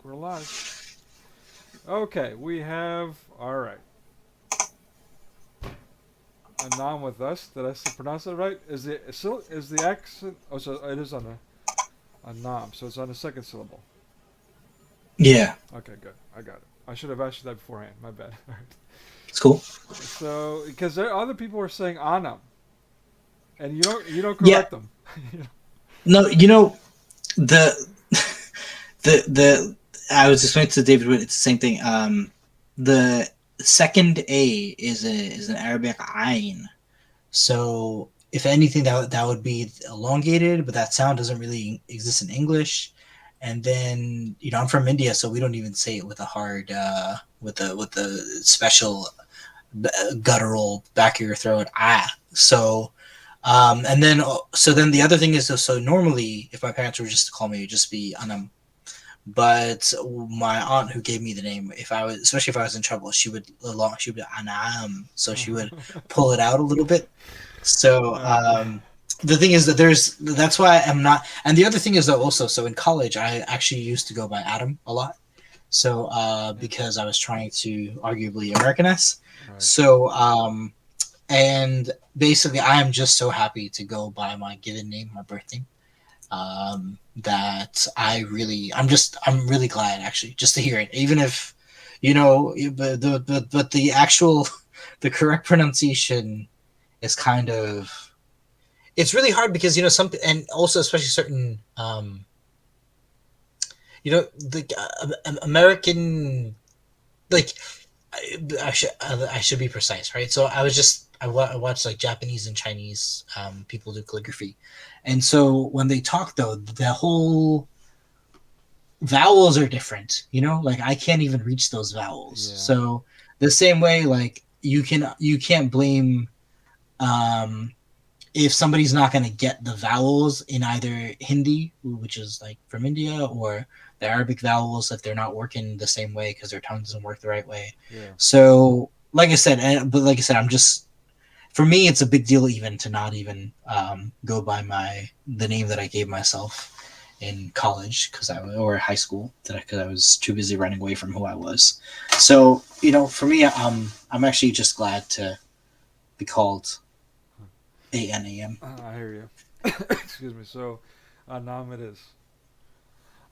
We're live. Okay, we have. All right. Anam with us. Did I pronounce it right? Is the accent? Oh, so it is on a Anam. So it's on the second syllable. Yeah, Okay, good. I got it. I should have asked you that beforehand. My bad. All right. it's cool. So because there other people are saying Anam, and you don't Yeah, correct them. You know? no, the the I was explaining to David Wood. It's the same thing. The second A is an Arabic ayn. So if anything, that would be elongated, but that sound doesn't really exist in English. And then I'm from India, so we don't even say it with a hard with the special guttural back of your throat So and then the other thing is, so normally if my parents were just to call me, it would just be Anam. But my aunt, who gave me the name, if I was, especially if I was in trouble, she would be Anam, so she would pull it out a little bit. So Okay. the thing is that that's why I'm not. And the other thing is, though, also, so in college I actually used to go by Adam a lot. So because I was trying to arguably Americanize. Right. So and basically I am just so happy to go by my given name, my birth name. That I'm really glad, actually, just to hear it, even if but the actual the correct pronunciation is kind of, it's really hard because some, and also especially certain the American, like, I should be precise, right? So I watched like Japanese and Chinese people do calligraphy, and so when they talk, though, the whole vowels are different. Like I can't even reach those vowels. Yeah. So the same way, like you can't blame um, if somebody's not going to get the vowels in either Hindi, which is like from India, or the Arabic vowels if they're not working the same way because their tongue doesn't work the right way. Yeah. So, like I said, I'm just, for me, it's a big deal even to not even go by the name that I gave myself in college or high school, because I was too busy running away from who I was. So, for me, I'm actually just glad to be called ANAM. I hear you. Excuse me. So, Anam it is.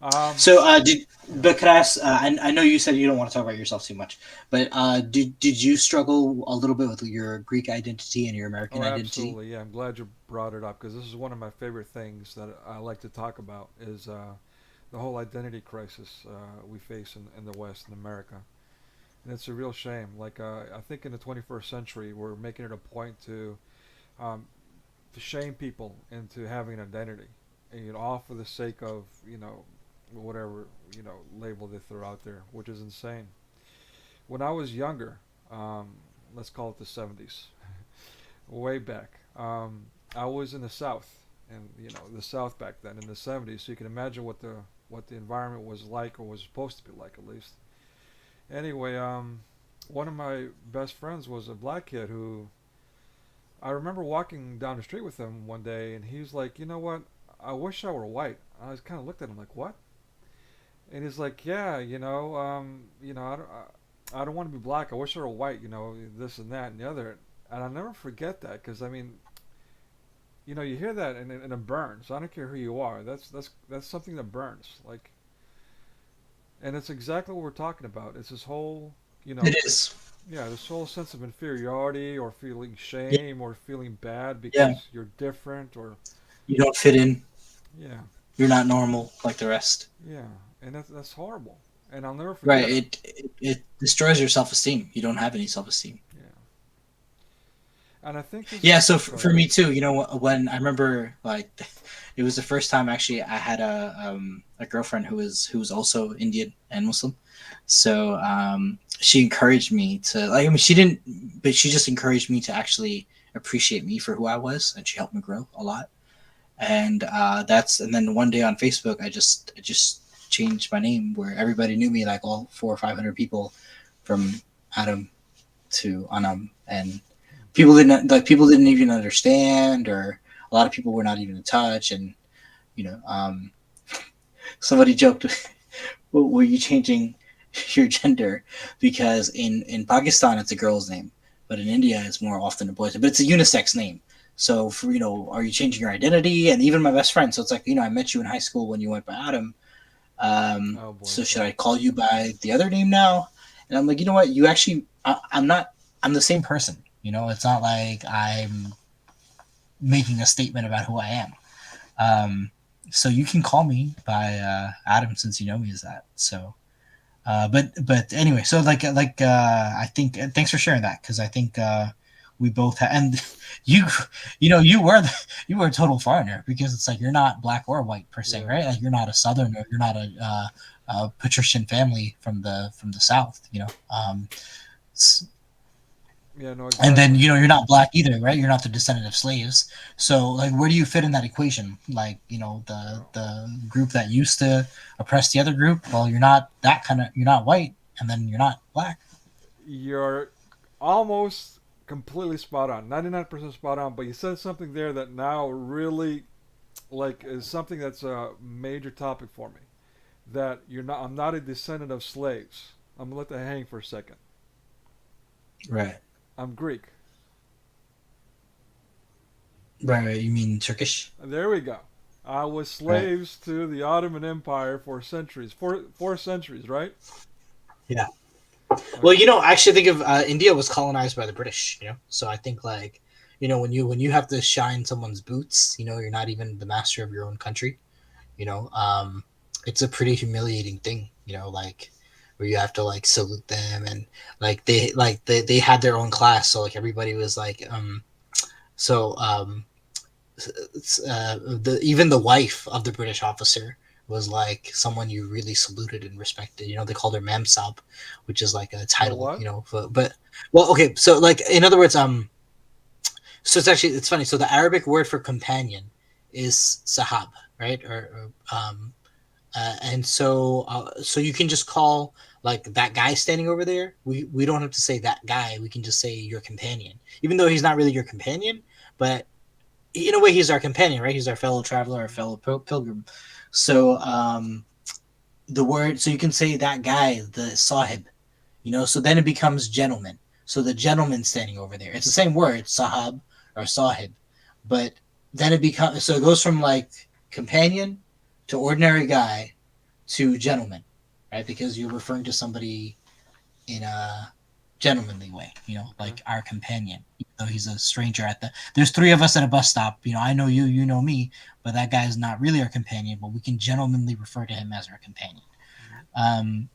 Um, So, yeah. but could I ask? I know you said you don't want to talk about yourself too much, but did you struggle a little bit with your Greek identity and your Oh, American identity? absolutely. Yeah, I'm glad you brought it up because this is one of my favorite things that I like to talk about is the whole identity crisis we face in the West, in America. And it's a real shame. Like, I think in the 21st century, we're making it a point um, to shame people into having an identity, and, all for the sake of, whatever, label they throw out there, which is insane. When I was younger, um, let's call it the 70s, way back, I was in the South, and the South back then in the 70s, so you can imagine what the environment was like, or was supposed to be like, at least. Anyway, one of my best friends was a black kid who I remember walking down the street with him one day, and he was like, "You know what? I wish I were white." I was kind of looked at him like, "What?" And he's like, "Yeah, I don't want to be black. I wish I were white. This and that and the other." And I'll never forget that because I mean, you hear that and it burns. I don't care who you are. That's something that burns. Like, and it's exactly what we're talking about. It's this whole, you It know, is. yeah, this whole sense of inferiority or feeling Yeah, shame or feeling bad yeah. because you're different or You don't fit in. yeah, You're not normal like the rest. yeah, and that's horrible. And I'll never Right. forget it. It destroys your self esteem. You don't have any self esteem. Yeah, and I think this Yeah. is So go for ahead. me too, when I remember, like, it was the first time actually I had a girlfriend who was also Indian and Muslim. So she encouraged me to, like, I mean, she didn't, but she just encouraged me to actually appreciate me for who I was, and she helped me grow a lot. And then one day on Facebook, I just changed my name where everybody knew me, like all 400 or 500 people, from Adam to Anam, and people didn't even understand, or a lot of people were not even in touch. And you know, somebody joked were you changing your gender? Because in Pakistan it's a girl's name, but in India it's more often a boy's name. But it's a unisex name. So for are you changing your identity? And even my best friend. So it's like I met you in high school when you went by Adam. Oh boy. So should I call you by the other name now? And I'm like, you know what? You actually, I'm not. I'm the same person. It's not like I'm making a statement about who I am. So you can call me by Adam since you know me as that. So, but anyway, so I think thanks for sharing that because I think we both have and you you were a total foreigner because it's like you're not black or white per se, Yeah. right? Like you're not a southerner, you're not a patrician family from the south, Yeah. No. and then Exactly. you're not black either, right? You're not the descendant of slaves. So like where do you fit in that equation? Like Well, the group that used to oppress the other group, well, you're not white, and then you're not black. you're almost completely spot on. 99% spot on. But you said something there that now really like is something that's a major topic for me. That you're not. I'm not a descendant of slaves. I'm gonna let that hang for a second. Right. I'm Greek. Right. You mean Turkish? There we go. I was Right. slaves to the Ottoman Empire for centuries. Four centuries, right? Yeah. Well, Okay. I actually think of India was colonized by the British. So I think like when you have to shine someone's boots, you're not even the master of your own country. You know, um, it's a pretty humiliating thing. Like where you have to like salute them and they had their own class, so like everybody was like so the even the wife of the British officer was like someone you really saluted and respected. They called her Mamsab, which is like a The title. what? But well, okay. So like in other words, so it's funny. So the Arabic word for companion is sahab, right? And so you can just call like that guy standing over there. We don't have to say that guy. We can just say your companion, even though he's not really your companion, but in a way he's our companion, right? He's our fellow traveler, our fellow pilgrim. So the word, so you can say that guy, the sahib, so then it becomes gentleman. So the gentleman standing over there, it's the same word, sahab or sahib, but then it becomes, so it goes from like companion to ordinary guy to gentleman, right? Because you're referring to somebody in a gentlemanly way, Okay. like our companion, even though he's a stranger there's three of us at a bus stop, I know you, you know me, but that guy is not really our companion, but we can gentlemanly refer to him as our companion. Mhm. Um,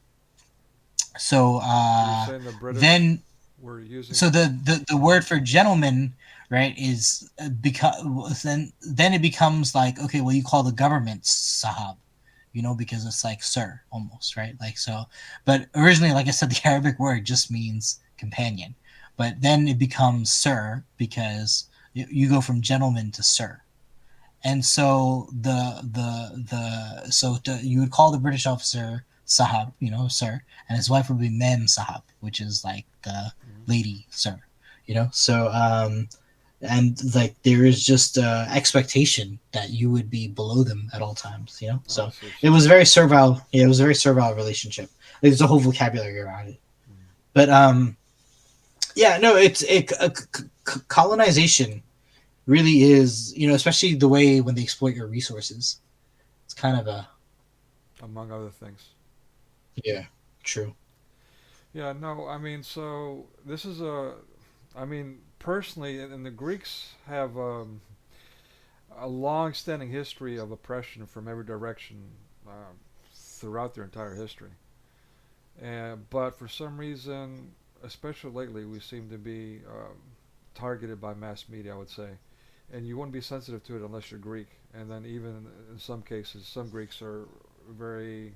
so You're saying the British then were using. so the word for gentleman, right, is because then it becomes like, okay, well, you call the government sahab, because it's like sir almost, right? Like so, but originally, like I said, the Arabic word just means companion, but then it becomes sir because you go from gentleman to sir. And so you would call the British officer Sahab, sir, and his wife would be Mem Sahab, which is like the Mhm. lady, sir, So and like there is just expectation that you would be below them at all times, Oh, I So see what it you're was saying. very servile. Yeah, it was a very servile relationship. There's a whole vocabulary around it, Mm. but yeah, no, colonization really is, especially the way when they exploit your resources. It's kind of a Among other things. yeah, true. Yeah. No. I mean, so this is a. I mean, personally, and the Greeks have a long-standing history of oppression from every direction throughout their entire history. But for some reason, especially lately, we seem to be targeted by mass media, I would say. And you wouldn't be sensitive to it unless you're Greek. And then even in some cases, some Greeks are very,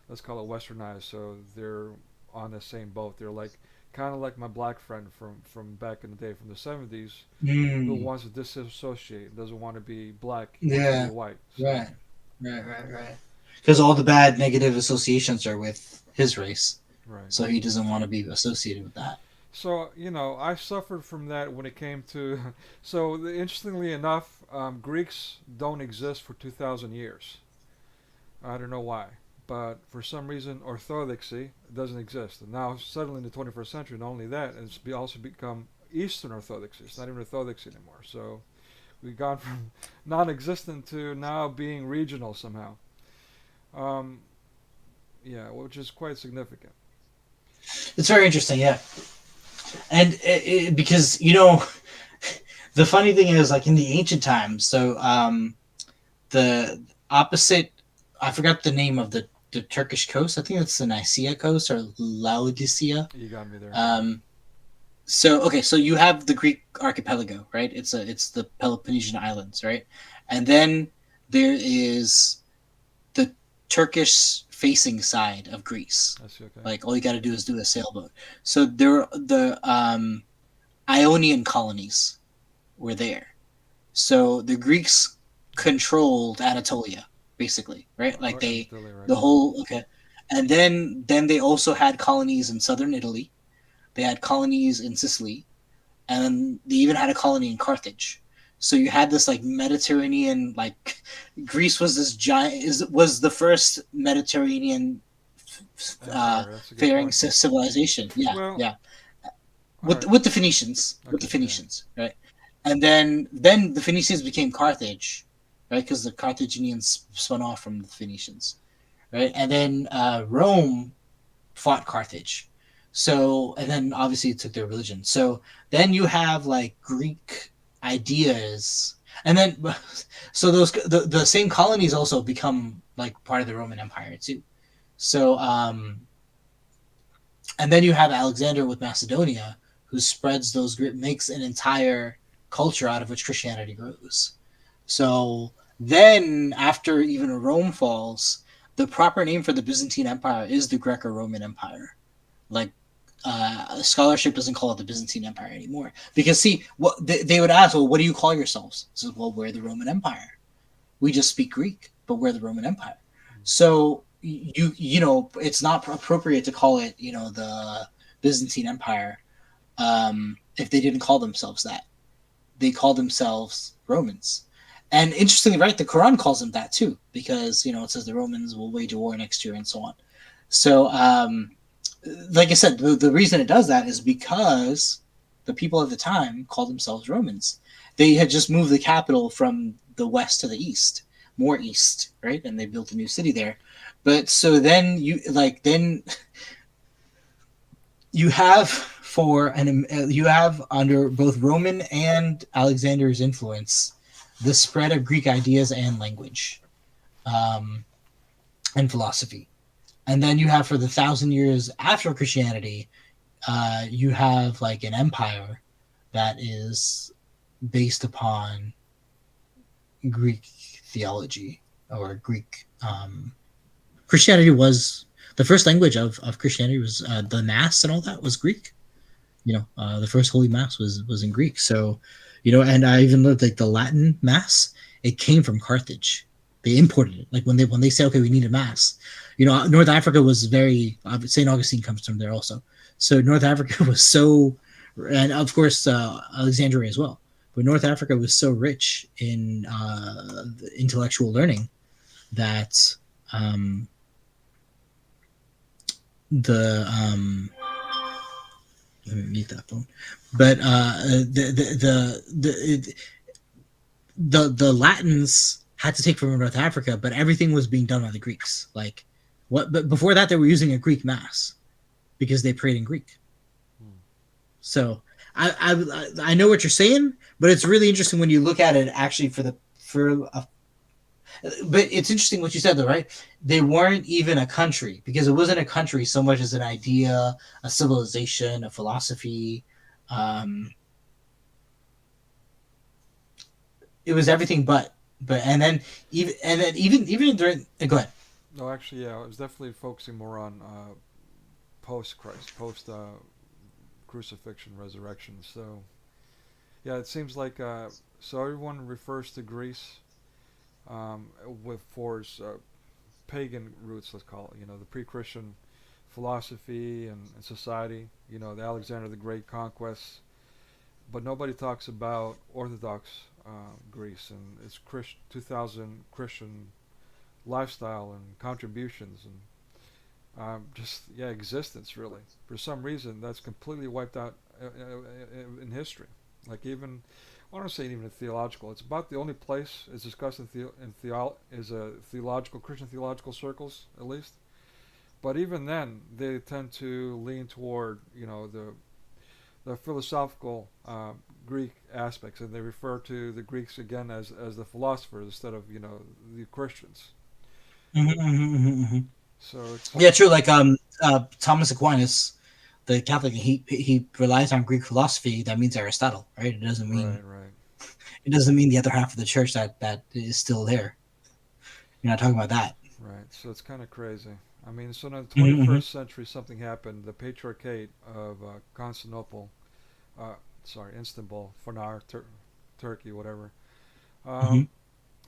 let's call it westernized, so they're on the same boat. They're like kind of like my black friend from back in the day, from the 70s, who Mm, wants to disassociate, doesn't want to be black, he wants to be yeah, white. So right, right. Because all the bad negative associations are with his race, right. so he doesn't want to be associated with that. So I suffered from that when it came to. So interestingly enough, Greeks don't exist for 2,000 years. I don't know why. But for some reason, orthodoxy doesn't exist. And now, suddenly in the 21st century, not only that, also become Eastern Orthodoxy. It's not even Orthodoxy anymore. So we've gone from non-existent to now being regional somehow. Um, yeah, which is quite significant. It's very interesting, yeah. And because the funny thing is, like in the ancient times, so the opposite, I forgot the name of the Turkish coast. I think it's the Nicaea coast or Laodicea. You got me there. Um, so okay, so you have the Greek archipelago, right? It's the Peloponnesian Islands, right? And then there is the Turkish facing side of Greece. I see. Okay. Like all you got to do is do a sailboat. So there the Ionian colonies were there. So the Greeks controlled Anatolia, basically, right? Like Right. the whole okay, and then they also had colonies in southern Italy. They had colonies in Sicily, and then they even had a colony in Carthage. So you had this like Mediterranean, like Greece was this giant was the first Mediterranean faring civilization. Yeah, Well, yeah. right. With the Phoenicians, Okay. Yeah. right? And then the Phoenicians became Carthage, right? Because the Carthaginians spun off from the Phoenicians, right? And then Rome fought Carthage. So, and then obviously it took their religion. So then you have like Greek ideas, and then so the same colonies also become like part of the Roman Empire too. So and then you have Alexander with Macedonia, who spreads those makes an entire culture out of which Christianity grows. So then, after even Rome falls, the proper name for the Byzantine Empire is the Greco-Roman Empire. Like scholarship doesn't call it the Byzantine Empire anymore because see, what they would ask, well, what do you call yourselves? So, well, we're the Roman Empire. We just speak Greek, but we're the Roman Empire. So it's not appropriate to call it the Byzantine Empire if they didn't call themselves that. They call themselves Romans. And interestingly, right, the Quran calls them that too, because it says the Romans will wage a war next year and so on. So, like I said, the reason it does that is because the people at the time called themselves Romans. They had just moved the capital from the west to the east, more east, right? And they built a new city there. But so then you have under both Roman and Alexander's influence the spread of Greek ideas and language, and philosophy. And then you have for the 1,000 years after Christianity, you have like an empire that is based upon Greek theology or Greek. Christianity was the first language of Christianity was the Mass and all that was Greek. The first Holy Mass was in Greek. So, and I even looked like the Latin Mass. It came from Carthage. They imported it. Like when they say, okay, we need a Mass. North Africa was very. Saint Augustine comes from there also. So North Africa was so, and of course Alexandria as well. But North Africa was so rich in intellectual learning that the let me mute that phone. But the Latins had to take from North Africa, but everything was being done by the Greeks. Like what? But before that, they were using a Greek Mass because they prayed in Greek. So I know what you're saying, but it's really interesting when you look at it actually but it's interesting what you said though, right? They weren't even a country because it wasn't a country so much as an idea, a civilization, a philosophy. It was everything but and then even during go ahead. No, actually, yeah, I was definitely focusing more on post Christ, post crucifixion, resurrection. So, yeah, it seems like so everyone refers to Greece with for its pagan roots, let's call it. The pre-Christian philosophy and society. The Alexander the Great conquests, but nobody talks about Orthodox Greece and its 2,000 Christian lifestyle and contributions and just existence really. For some reason, that's completely wiped out in history. Like even I don't say even theological. It's about the only place it's discussed is a theological Christian theological circles at least. But even then, they tend to lean toward the philosophical Greek aspects, and they refer to the Greeks again as the philosophers instead of the Christians. So it's Yeah, true. Like Thomas Aquinas, the Catholic, he relies on Greek philosophy. That means Aristotle, right? right, right, It doesn't mean the other half of the church that is still there. You're not talking about that. right. So it's kind of crazy. I mean, so in the Mm-hmm, 21st century, something happened. The Patriarchate of Constantinople, uh, sorry, Istanbul, Fener, Turkey, whatever. mm-hmm, Um,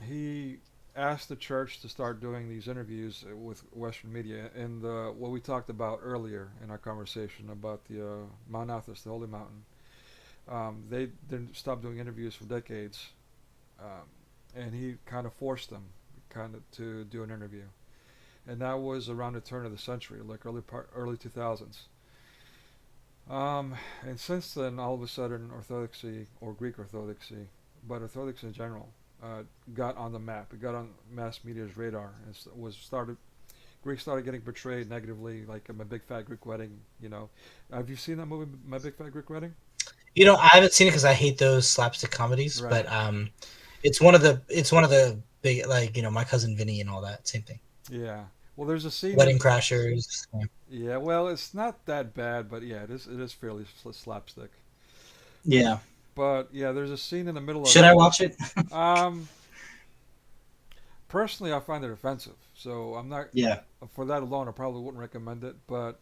he asked the church to start doing these interviews with Western media, and what we talked about earlier in our conversation about the Mount Athos, the Holy Mountain. They didn't stop doing interviews for decades, um, and he kind of forced them, kind of to do an interview, and that was around the turn of the century, like early 2000s. And since then, all of a sudden, Orthodoxy or Greek Orthodoxy, but Orthodoxy in general, got on the map. It got on mass media's radar, and was started. Greeks started getting portrayed negatively, like My Big Fat Greek Wedding. Have you seen that movie, My Big Fat Greek Wedding? I haven't seen it because I hate those slapstick comedies. Right. But it's one of the big, like, My Cousin Vinny and all that same thing. Yeah. Well, there's a scene Wedding in. Crashers. Yeah. Yeah. Well, it's not that bad, but yeah, it is fairly slapstick. Yeah. But yeah, there's a scene in the middle of Should it. I watch it? Um, Personally, I find it offensive, so I'm not. Yeah. For that alone, I probably wouldn't recommend it. But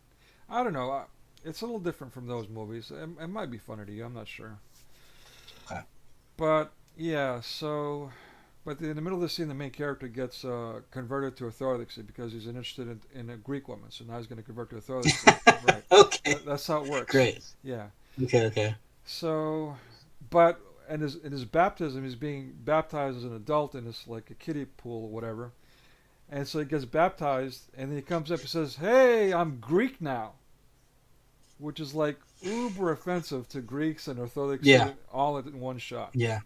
I don't know. It's a little different from those movies. It might be funny to you. I'm not sure. Okay. But yeah, but in the middle of the scene, the main character gets converted to Orthodoxy because he's interested in a Greek woman. So now he's going to convert to Orthodoxy. Right. Okay. That's how it works. Great. Yeah. Okay. Okay. So, but in his baptism, he's being baptized as an adult in this like a kiddie pool or whatever. And so he gets baptized, and then he comes up and says, "Hey, I'm Greek now," which is like uber offensive to Greeks and Orthodoxy Yeah. all in one shot. Yeah.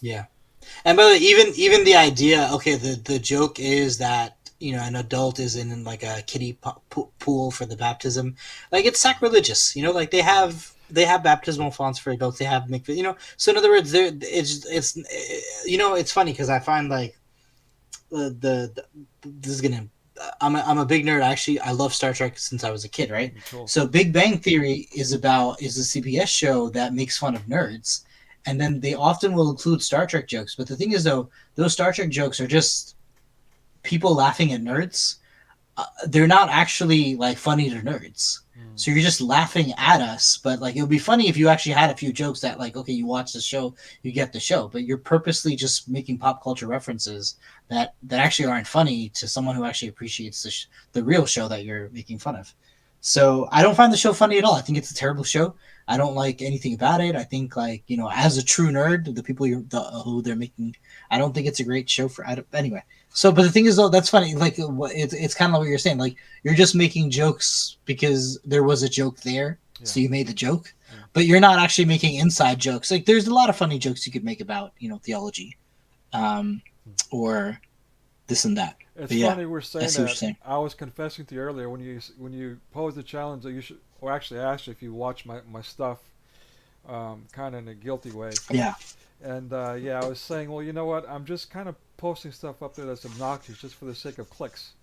Yeah. And by the way, even the idea, okay, the joke is that an adult is in like a kiddie pool for the baptism, like it's sacrilegious. Like they have baptismal fonts for adults. They have mikvah. So in other words, there it's funny because I find like the this is gonna. I'm a big nerd. Actually, I love Star Trek since I was a kid, right? Cool. So Big Bang Theory is a CBS show that makes fun of nerds, and then they often will include Star Trek jokes. But the thing is, though, those Star Trek jokes are just people laughing at nerds. They're not actually like funny to nerds. So you're just laughing at us, but like it would be funny if you actually had a few jokes that like, okay, you watch the show, you get the show, but you're purposely just making pop culture references that actually aren't funny to someone who actually appreciates the real show that you're making fun of. So I don't find the show funny at all. I think it's a terrible show. I don't like anything about it. I think like as a true nerd, the people who they're making, I don't think it's a great show anyway. So, but the thing is, though, that's funny. Like, it's kind of like what you're saying. Like, you're just making jokes because there was a joke there, so you made the joke. Yeah. But you're not actually making inside jokes. Like, there's a lot of funny jokes you could make about, theology, or this and that. It's But funny we're saying that. I I was confessing to you earlier when you posed the challenge that you should, or actually asked you if you watch my stuff, kind of in a guilty way. Yeah. And I was saying, well, you know what? I'm just kind of posting stuff up there that's obnoxious just for the sake of clicks.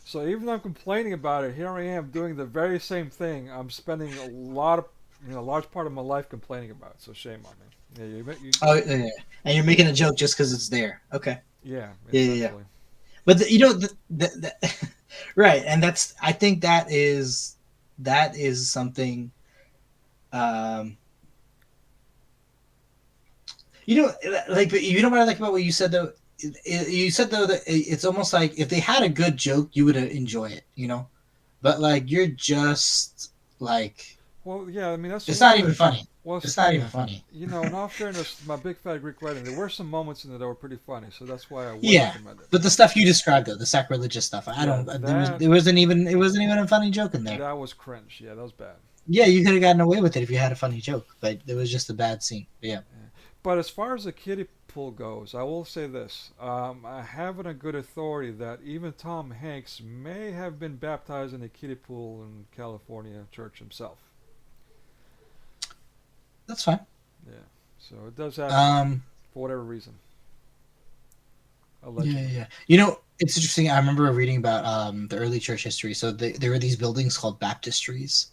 So even though I'm complaining about it, here I am doing the very same thing. I'm spending a large part of my life complaining about it. So shame on me. Yeah, Oh, yeah. And you're making a joke just because it's there. Okay. Yeah. Yeah. But right, and I think that is something. Like what I like about what you said though. You said though that it's almost like if they had a good joke, you would enjoy it. But like you're just like. Well, yeah. I mean, that's it's not even funny. Well, it's It's not funny. even funny. In all fairness, my big fat Greek wedding, there were some moments in there that were pretty funny, so that's why I would Yeah, recommend it. but the stuff you described, though, the sacrilegious stuff, I Yeah, don't. It wasn't even a funny joke in there. that was cringe. Yeah, that was bad. Yeah, you could have gotten away with it if you had a funny joke, but it was just a bad scene. But yeah. Yeah. But as far as the kiddie pool goes, I will say this: I have it on good authority that even Tom Hanks may have been baptized in a kiddie pool in California church himself. That's fine. Yeah, so it does happen Um, for whatever reason, yeah, allegedly. yeah. It's interesting. I remember reading about the early church history. So there were these buildings called baptistries,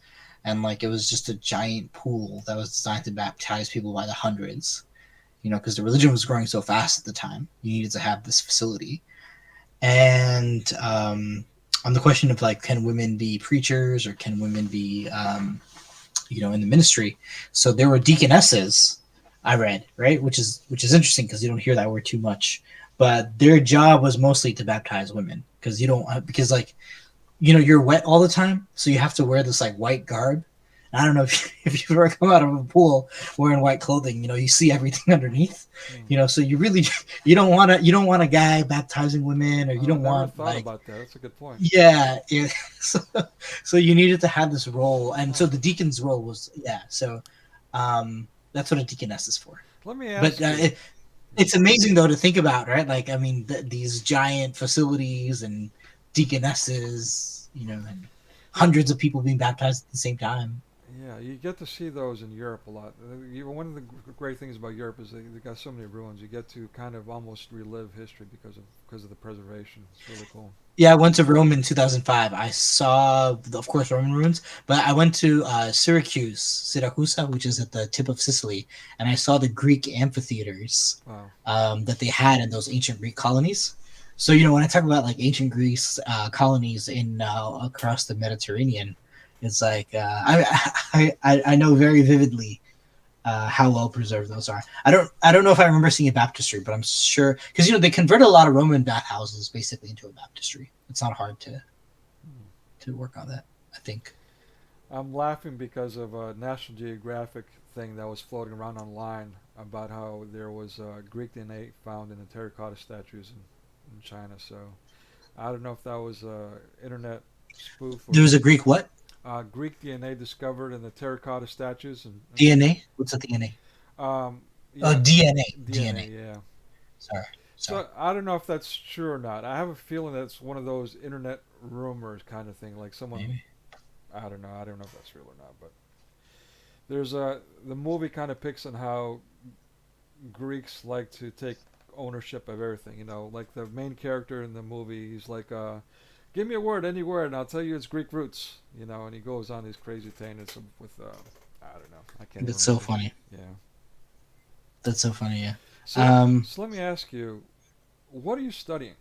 and like it was just a giant pool that was designed to baptize people by the hundreds. Because the religion was growing so fast at the time, you needed to have this facility. And on the question of like, can women be preachers or can women be, in the ministry? So there were deaconesses. I read, right, which is interesting because you don't hear that word too much. But their job was mostly to baptize women because like you're wet all the time, so you have to wear this like white garb. I don't know if you've ever come out of a pool wearing white clothing. You see everything underneath. Hmm. So you don't want a guy baptizing women, or you I don't never want thought like about that. That's a good point. yeah. So you needed to have this role, and so Huh. the deacon's role was yeah. So that's what a deaconess is for. Let me But ask you. it's amazing though to think about, right? Like I mean, these giant facilities and deaconesses, and Yeah, hundreds of people being baptized at the same time. yeah, you get to see those in Europe a lot. One of the great things about Europe is they got so many ruins. You get to kind of almost relive history because of the preservation. It's really cool. Yeah, I went to Rome in 2005. I saw, of course, Roman ruins, but I went to Syracuse, which is at the tip of Sicily, and I saw the Greek amphitheaters Wow. that they had in those ancient Greek colonies. So, when I talk about like ancient Greece colonies in across the Mediterranean, it's like I know very vividly how well preserved those are. I don't know if I remember seeing a baptistry, but I'm sure because they converted a lot of Roman bathhouses basically into a baptistry. It's not hard Hmm. to work on that. I think. I'm laughing because of a National Geographic thing that was floating around online about how there was Greek DNA found in the terracotta statues in China. So I don't know if that was a internet spoof There or was a Greek what? Greek DNA discovered in the terracotta statues DNA. What's a DNA? Oh, yeah, DNA. DNA, DNA. yeah. Sorry. Sorry. So I don't know if that's true or not. I have a feeling that's one of those internet rumors kind of thing. Like someone, Maybe. I don't know. I don't know if that's real or not. But there's the movie kind of picks on how Greeks like to take ownership of everything. Like the main character in the movie, he's like, "Give me a word, any word, and I'll tell you its Greek roots." And he goes on these crazy tangents with, I don't know. I can't even That's so remember. funny. Yeah. That's so funny. Yeah. So let, Um. so let me ask you, what are you studying?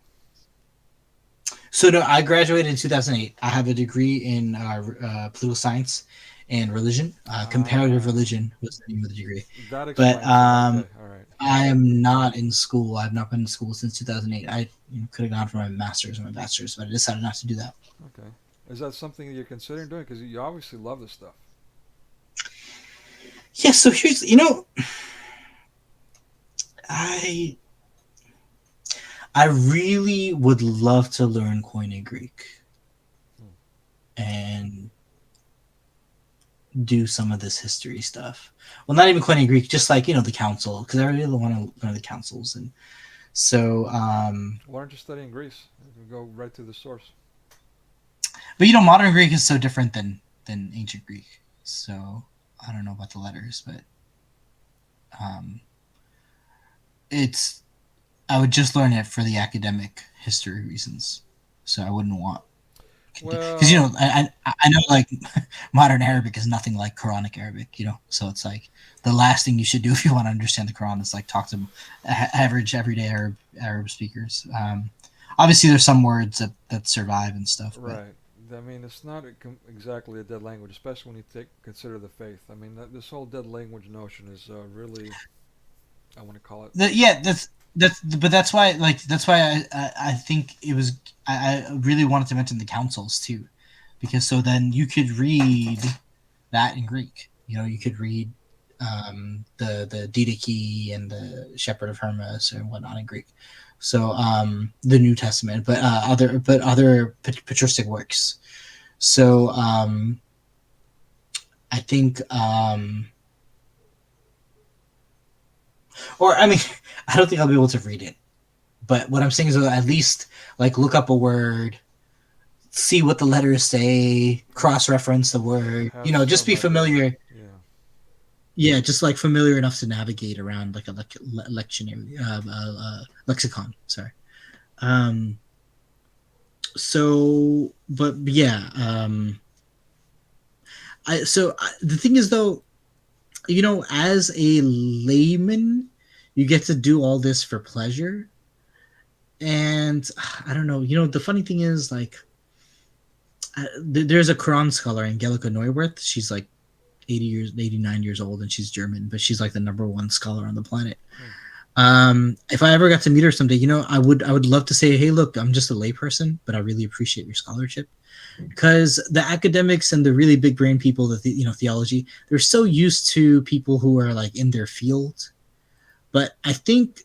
So no, I graduated in 2008. I have a degree in political science and religion. Comparative Ah, religion was the name of the degree. that But explains it. Okay, all right. I am not in school. I've not been in school since 2008. I could have gone for my master's or my bachelor's, but I decided not to do that. Okay. Is that something that you're considering doing? Because you obviously love this stuff. Yeah. So here's I I really would love to learn Koine Greek Hmm. and do some of this history stuff. Well, not even Koine Greek, just like the council, because I really want to learn the councils, and so. Why aren't you studying Greece? You can go right to the source. But modern Greek is so different than ancient Greek. So I don't know about the letters, but um, it's I would just learn it for the academic history reasons. So I wouldn't want because Well, I know like modern Arabic is nothing like Quranic Arabic. So it's like the last thing you should do if you want to understand the Quran is like talk to average everyday Arab speakers. Obviously, there's some words that survive and stuff, but right. I mean, it's not exactly a dead language, especially when you consider the faith. I mean, this whole dead language notion is really, I want to call it. Yeah, but that's why I think it was I really wanted to mention the councils too, because so then you could read that in Greek. You could read the Didache and the Shepherd of Hermas and whatnot in Greek. So the New Testament, but other patristic works. So I think, or I mean, I don't think I'll be able to read it. But what I'm saying is at least like look up a word, see what the letters say, cross-reference the word. Have Just some be familiar. yeah. Yeah, just like familiar enough to navigate around like a lectionary lexicon. Sorry. Um. So, but yeah. The thing is though, as a layman, you get to do all this for pleasure, and I don't know. The funny thing is like, there's a Quran scholar, Angelica Neuwirth. She's like 89 years old, and she's German, but she's like the number one scholar on the planet. If I ever got to meet her someday, I would love to say, hey, look, I'm just a layperson, but I really appreciate your scholarship, because the academics and the really big brain people that theology, they're so used to people who are like in their field. But I think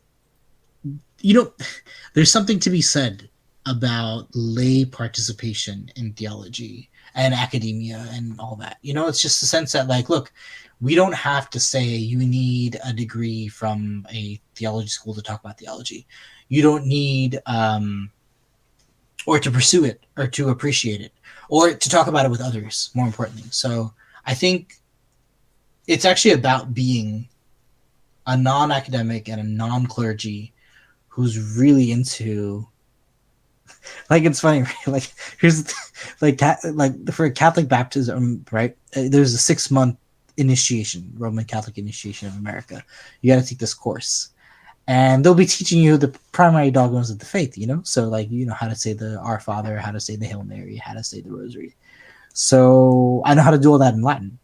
there's something to be said about lay participation in theology and academia and all that. It's just a sense that like, look, we don't have to say you need a degree from a theology school to talk about theology. You don't need or to pursue it or to appreciate it or to talk about it with others, more importantly. So I think it's actually about being a non-academic and a non-clergy who's really into, like, it's funny, right? Like, here's like for a Catholic baptism, right? There's a 6-month initiation, Roman Catholic initiation of America. You got to take this course, and they'll be teaching you the primary dogmas of the faith. So like how to say the Our Father, how to say the Hail Mary, how to say the Rosary. So I know how to do all that in Latin.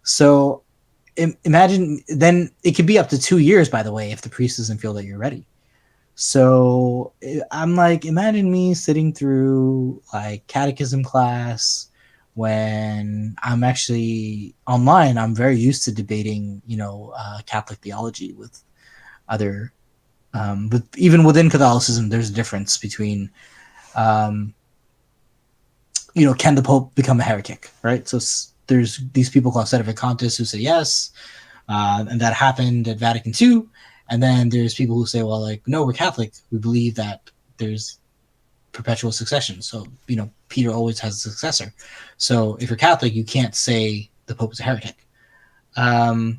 So imagine then it could be up to 2 years, by the way, if the priest doesn't feel that you're ready. So I'm like, imagine me sitting through like catechism class when I'm actually online. I'm very used to debating, Catholic theology with other, but even within Catholicism, there's a difference between, can the Pope become a heretic, right? So there's these people called Sedevacantists who say yes, and that happened at Vatican II. And then there's people who say, well, like, no, we're Catholic. We believe that there's perpetual succession. So, Peter always has a successor. So if you're Catholic, you can't say the Pope is a heretic. I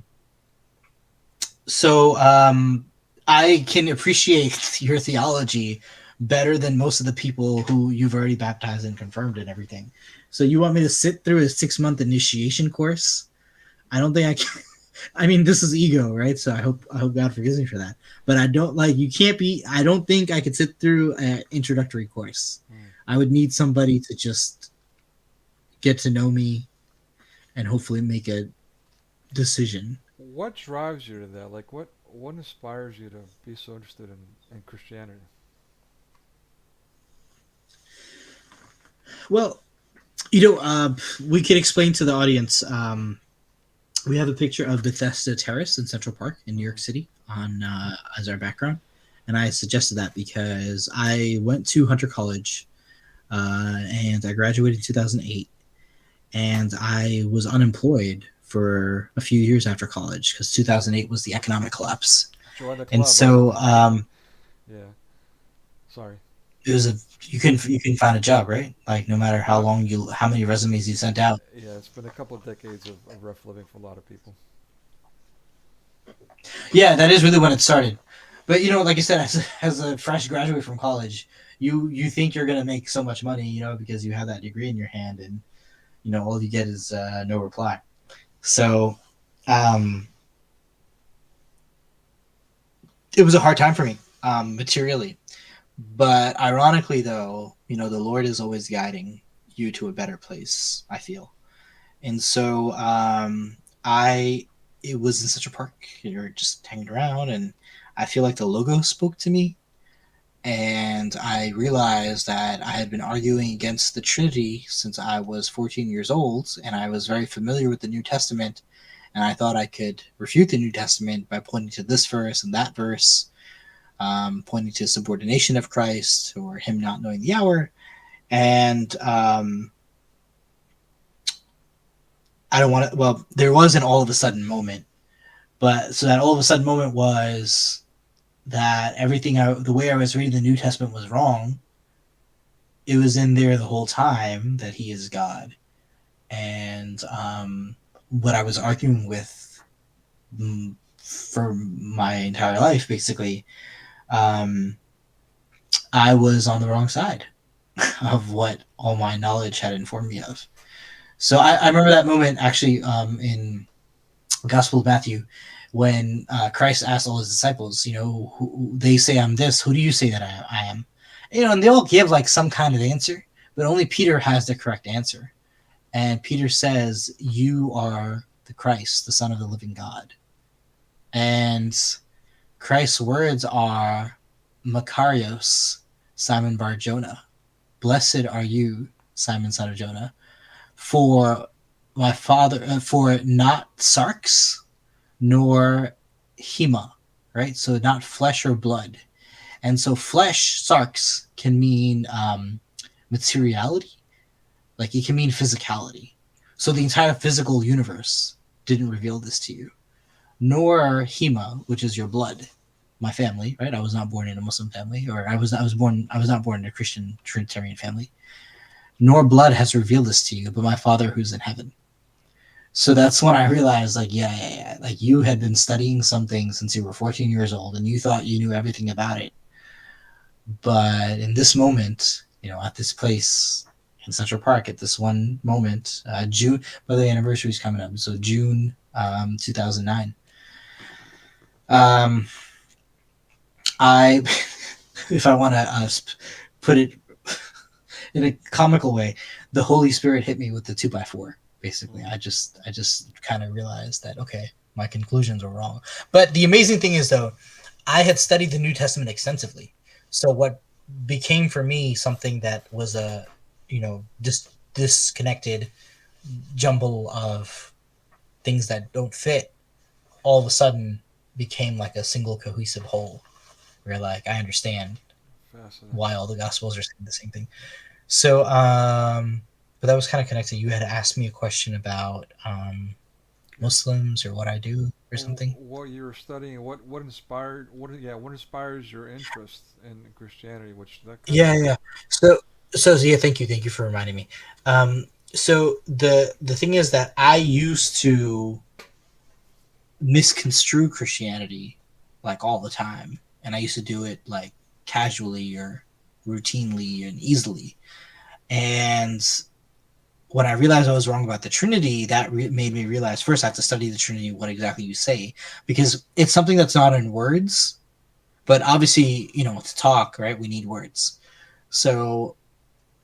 can appreciate your theology better than most of the people who you've already baptized and confirmed and everything. So you want me to sit through a 6-month initiation course? I don't think I can. I mean, this is ego, right? So I hope God forgives me for that. But I don't I don't think I could sit through an introductory course. I would need somebody to just get to know me and hopefully make a decision. What drives you to that? Like, what inspires you to be so interested in Christianity? Well, we could explain to the audience. We have a picture of Bethesda Terrace in Central Park in New York City on as our background, and I suggested that because I went to Hunter College, and I graduated in 2008, and I was unemployed for a few years after college because 2008 was the economic collapse. Join the club. And so, yeah. Sorry. it was you can find a job, right? Like no matter how many resumes you sent out. Yeah, it's been a couple of decades of rough living for a lot of people. Yeah, that is really when it started. But like I said, as a fresh graduate from college, you think you're gonna make so much money, because you have that degree in your hand, and all you get is no reply. So, it was a hard time for me, materially. But ironically, though, the Lord is always guiding you to a better place, I feel. And so it was in such a park. You're just hanging around, and I feel like the logo spoke to me. And I realized that I had been arguing against the Trinity since I was 14 years old, and I was very familiar with the New Testament and I thought I could refute the New Testament by pointing to this verse and that verse, pointing to subordination of Christ or him not knowing the hour. And I don't want to, well, there was an all of a sudden moment. But so that all of a sudden moment was that the way I was reading the New Testament was wrong. It was in there the whole time that he is God. And what I was arguing with for my entire life, basically, I was on the wrong side of what all my knowledge had informed me of. So I remember that moment actually in Gospel of Matthew when Christ asked all his disciples, they say I'm this. Who do you say that I am? And they all give like some kind of answer, but only Peter has the correct answer. And Peter says, you are the Christ, the Son of the living God. And Christ's words are, Makarios, Simon Bar Jonah. Blessed are you, Simon, son of Jonah, for my father, for not sarx, nor hema, right? So not flesh or blood. And so flesh, sarx, can mean materiality. Like it can mean physicality. So the entire physical universe didn't reveal this to you. Nor hema, which is your blood, my family, right? I was not born in a Muslim family, or I was not born in a Christian Trinitarian family. Nor blood has revealed this to you, but my Father who's in heaven. So that's when I realized, like, yeah. Like you had been studying something since you were 14 years old, and you thought you knew everything about it. But in this moment, at this place in Central Park, at this one moment, June, by the anniversary is coming up, so June 2009. I, if I want to put it in a comical way, the Holy Spirit hit me with the 2x4. Basically, I just kind of realized that, okay, my conclusions were wrong. But the amazing thing is, though, I had studied the New Testament extensively. So what became for me something that was a, disconnected jumble of things that don't fit, all of a sudden became like a single cohesive whole, where like I understand why all the Gospels are saying the same thing. So, but that was kind of connected. You had asked me a question about Muslims or what I do or something. What you were studying, what inspires your interest in Christianity, which that kind of. Yeah. So yeah, thank you for reminding me. So the thing is that I used to misconstrue Christianity like all the time, and I used to do it like casually or routinely and easily. And when I realized I was wrong about the Trinity, that made me realize first I have to study the Trinity, what exactly you say, because it's something that's not in words. But obviously, to talk, right, we need words. So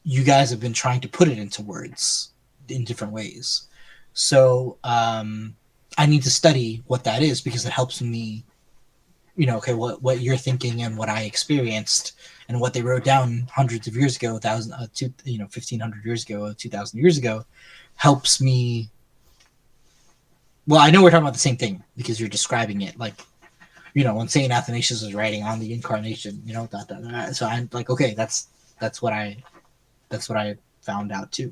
you guys have been trying to put it into words in different ways. So I need to study what that is, because it helps me, okay, what you're thinking and what I experienced and what they wrote down hundreds of years ago, 1,500 years ago, 2,000 years ago, helps me. Well, I know we're talking about the same thing because you're describing it like, when Saint Athanasius was writing on the incarnation, so I'm like, okay, that's what I found out too.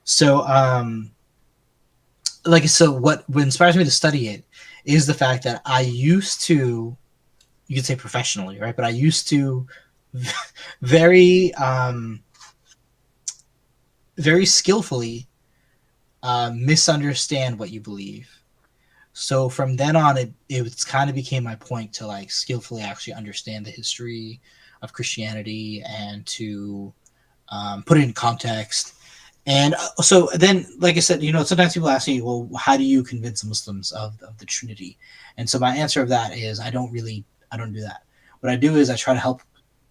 So, what inspires me to study it is the fact that I used to, you could say professionally, right? But I used to very skillfully misunderstand what you believe. So from then on, it kind of became my point to like skillfully actually understand the history of Christianity and to put it in context. And so then, like I said, sometimes people ask me, well, how do you convince Muslims of the Trinity? And so my answer of that is I don't do that. What I do is I try to help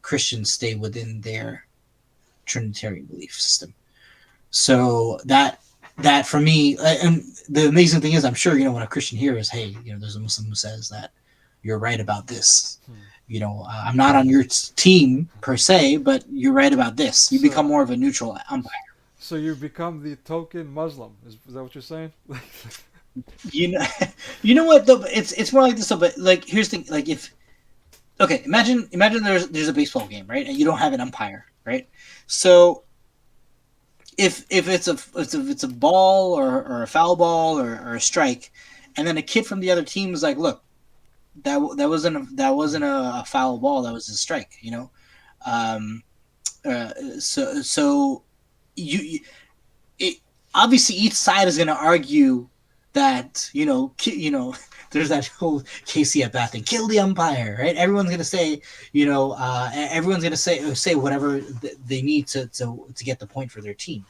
Christians stay within their Trinitarian belief system. So that for me, and the amazing thing is, I'm sure, when a Christian hears, hey, there's a Muslim who says that you're right about this. I'm not on your team per se, but you're right about this. You become more of a neutral umpire. So you become the token Muslim. Is that what you're saying? You know, you know what though? It's more like this though. But like, here's the thing. Like, if okay, imagine there's a baseball game, right? And you don't have an umpire, right? So if it's a ball or a foul ball or a strike, and then a kid from the other team is like, look, that wasn't a foul ball, that was a strike, you know. Um, so you it, obviously each side is going to argue that there's that whole Casey at bat thing, kill the umpire, right? Everyone's going to say, everyone's going to say whatever they need to get the point for their team.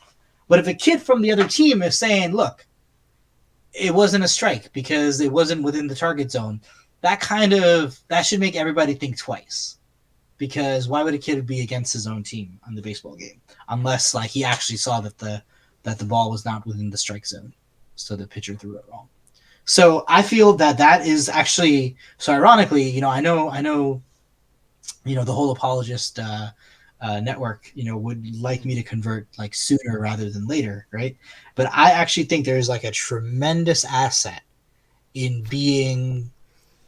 But if a kid from the other team is saying, look, it wasn't a strike because it wasn't within the target zone, that should make everybody think twice. Because why would a kid be against his own team on the baseball game unless like he actually saw that the ball was not within the strike zone, so the pitcher threw it wrong. So I feel that is actually, so ironically, I know, the whole apologist network, would like me to convert like sooner rather than later, right? But I actually think there's like a tremendous asset in being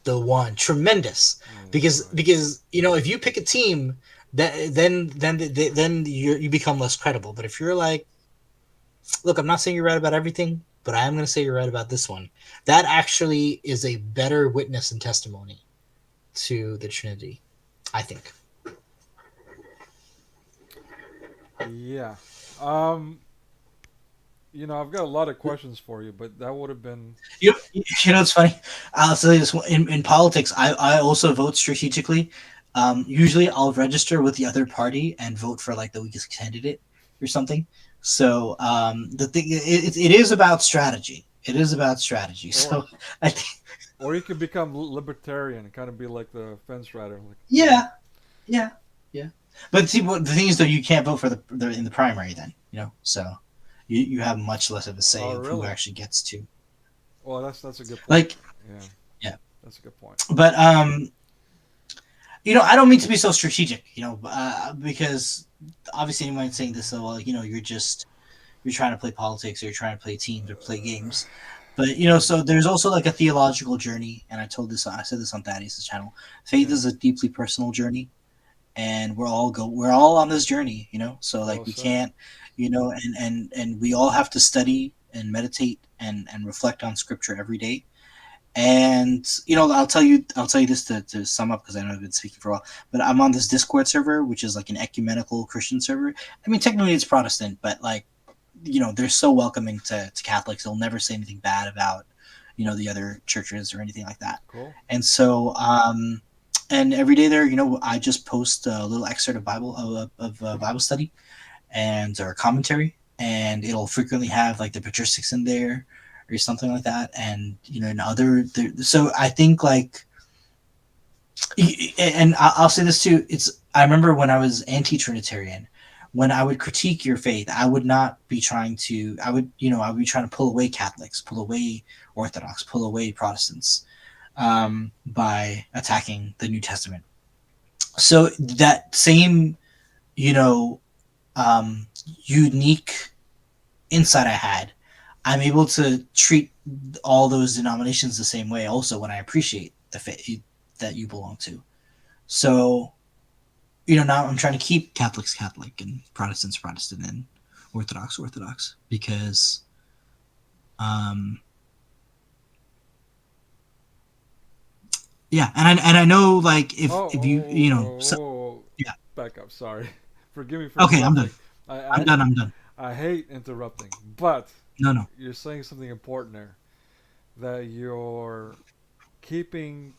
the one, tremendous, because if you pick a team, that then you become less credible. But if you're like, look, I'm not saying you're right about everything, but I am going to say you're right about this one, that actually is a better witness and testimony to the Trinity, I think. Yeah. I've got a lot of questions for you, but that would have been. It's funny. I'll say this: in politics, I also vote strategically. Usually, I'll register with the other party and vote for like the weakest candidate or something. So the thing, it is about strategy. It is about strategy. So I think. Or you could become libertarian and kind of be like the fence rider. Like, Yeah, yeah, yeah. But see, the thing is, though, you can't vote for the in the primary. Then so you have much less of a say of who really? actually gets to. Well, that's a good point. Like, Yeah, yeah. that's a good point. But I don't mean to be so strategic, because obviously anyone saying this, so well, you're trying to play politics or you're trying to play teams or play games. But so there's also like a theological journey, and I said this on Thaddeus' channel. Faith is a deeply personal journey, and we're all on this journey, So like we can't, and we all have to study and meditate and reflect on Scripture every day. And I'll tell you this to sum up, because I know I've been speaking for a while, but I'm on this Discord server, which is like an ecumenical Christian server. I mean, technically it's Protestant, but like, they're so welcoming to Catholics. They'll never say anything bad about the other churches or anything like that. Cool. And so and every day there, I just post a little excerpt of Bible study and or commentary, and it'll frequently have like the patristics in there or something like that, and so I think like, and I'll say this too, I remember when I was anti-Trinitarian, when I would critique your faith, I would not be trying to, I would be trying to pull away Catholics, pull away Orthodox, pull away Protestants, by attacking the New Testament. So that same unique insight I had, I'm able to treat all those denominations the same way also when I appreciate the faith that you belong to. So, now I'm trying to keep Catholics Catholic and Protestants Protestant and Orthodox Orthodox, because yeah, and I know like if you yeah, back up. Sorry, forgive me for. Okay, I'm done. I'm done. I hate interrupting, but No. You're saying something important there, that you're keeping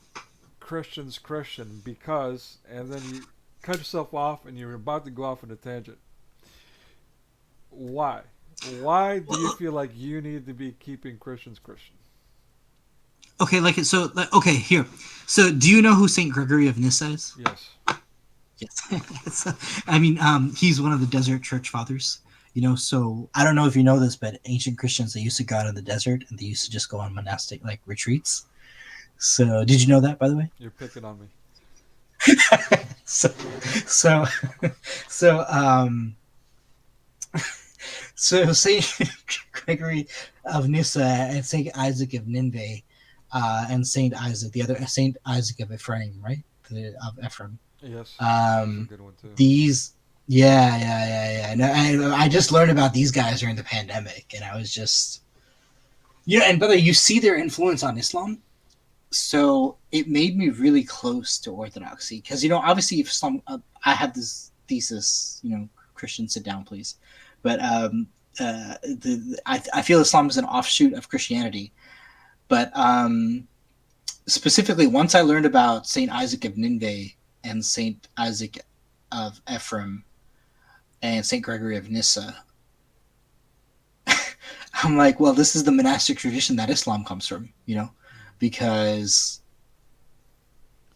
Christians Christian because, and then you cut yourself off and you're about to go off on a tangent. Why? Why do you feel like you need to be keeping Christians Christian? Okay, okay, here. So, do you know who Saint Gregory of Nyssa is? Yes. Yes. I mean, he's one of the desert church fathers. So I don't know if you know this, but ancient Christians, they used to go out in the desert and they used to just go on monastic like retreats. So did you know that, by the way? You're picking on me. so So Saint Gregory of Nyssa and Saint Isaac of Nineveh, and Saint Isaac, the other Saint Isaac of Ephraim, right? Of Ephraim. Yes, that's a Um, good one too. these, yeah. No, I just learned about these guys during the pandemic, and I was just, yeah. And brother, you see their influence on Islam, so it made me really close to orthodoxy because obviously if Islam, I have this thesis, Christian, sit down, please, but I feel Islam is an offshoot of Christianity, but specifically once I learned about Saint Isaac of Nineveh and Saint Isaac of Ephraim and Saint Gregory of Nyssa, I'm like, well, this is the monastic tradition that Islam comes from, because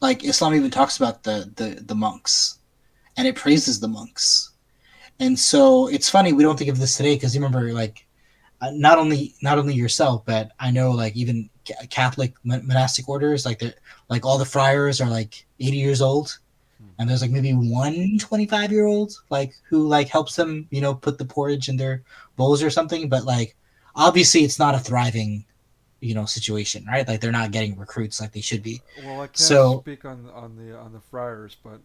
like Islam even talks about the monks, and it praises the monks. And so it's funny we don't think of this today because you remember like not only yourself, but I know like even Catholic monastic orders, like all the friars are like 80 years old, and there's like maybe one 25-year-old like who like helps them put the porridge in their bowls or something. But like obviously it's not a thriving situation, right? Like they're not getting recruits like they should be. Well, I can't So speak on the friars, but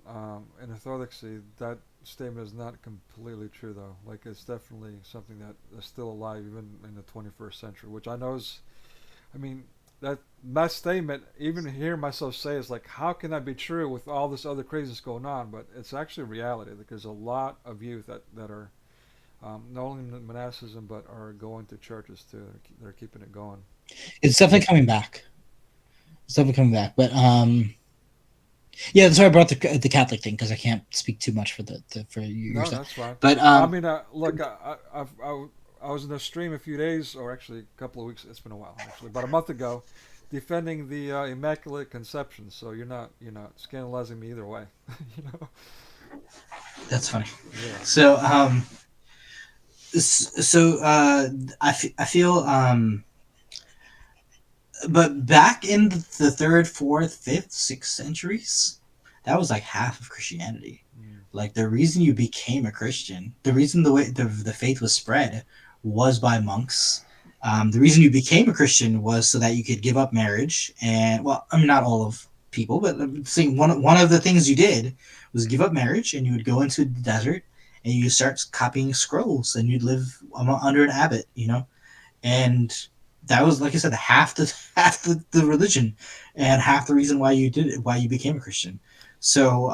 in Orthodoxy, that statement is not completely true, though. Like it's definitely something that is still alive even in the 21st century, which I know is, I mean, that statement, even hearing myself say, is like, how can that be true with all this other craziness going on? But it's actually reality. Like, there's a lot of youth that are not only in monasticism but are going to churches too. They're keeping it going. it's definitely coming back. But yeah, that's why I brought the Catholic thing because I can't speak too much for for your No, stuff. that's fine. But I mean, look, I was in a stream a few days, or actually a couple of weeks. It's been a while, actually, about a month ago, defending the Immaculate Conception. So you're not scandalizing me either way. you know. that's funny. Yeah. So I feel but back in the third, fourth, fifth, sixth centuries, that was like half of Christianity. Mm. Like the reason you became a Christian, the reason the way the faith was spread was by monks. The reason you became a Christian was so that you could give up marriage, and well, I mean not all of people, but see, one of the things you did was give up marriage, and you would go into the desert and you start copying scrolls, and you'd live under an abbot, and that was like I said, half the religion, and half the reason why you did it, why you became a Christian. So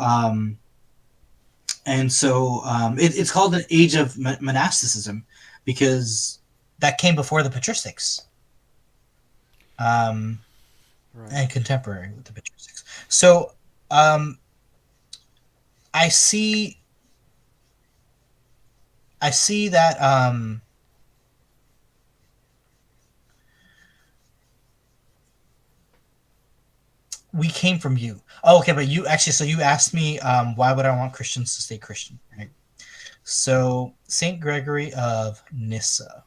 it's called an age of monasticism because that came before the patristics, Right. and contemporary with the patristics. So I see that we came from you. Oh, okay, but you actually, so you asked me why would I want Christians to stay Christian, right? So Saint Gregory of Nyssa,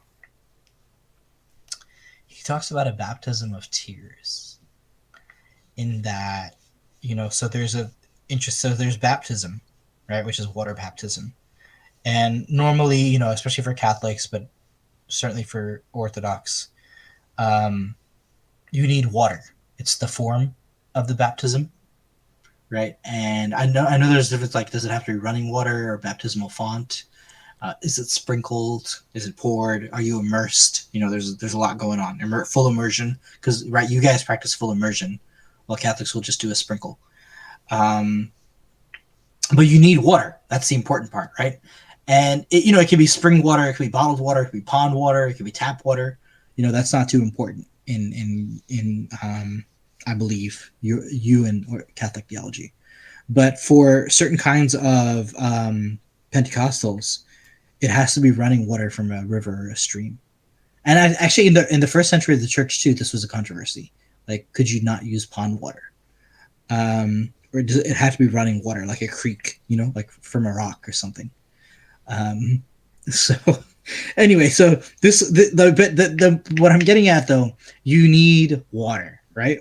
he talks about a baptism of tears. In that, so there's baptism, right, which is water baptism, and normally, especially for Catholics, but certainly for Orthodox, you need water. It's the form of the baptism, right? And I know there's difference. Like, does it have to be running water or baptismal font? Is it sprinkled? Is it poured? Are you immersed? There's a lot going on. Full immersion, because right, you guys practice full immersion, while Catholics will just do a sprinkle. But you need water. That's the important part, right? And it can be spring water, it could be bottled water, it could be pond water, it could be tap water. That's not too important in I believe you and Catholic theology. But for certain kinds of Pentecostals, it has to be running water from a river or a stream. And actually, in the first century of the church too, this was a controversy. Like, could you not use pond water? Or does it have to be running water, like a creek, like from a rock or something? So anyway, so what I'm getting at though, you need water, right?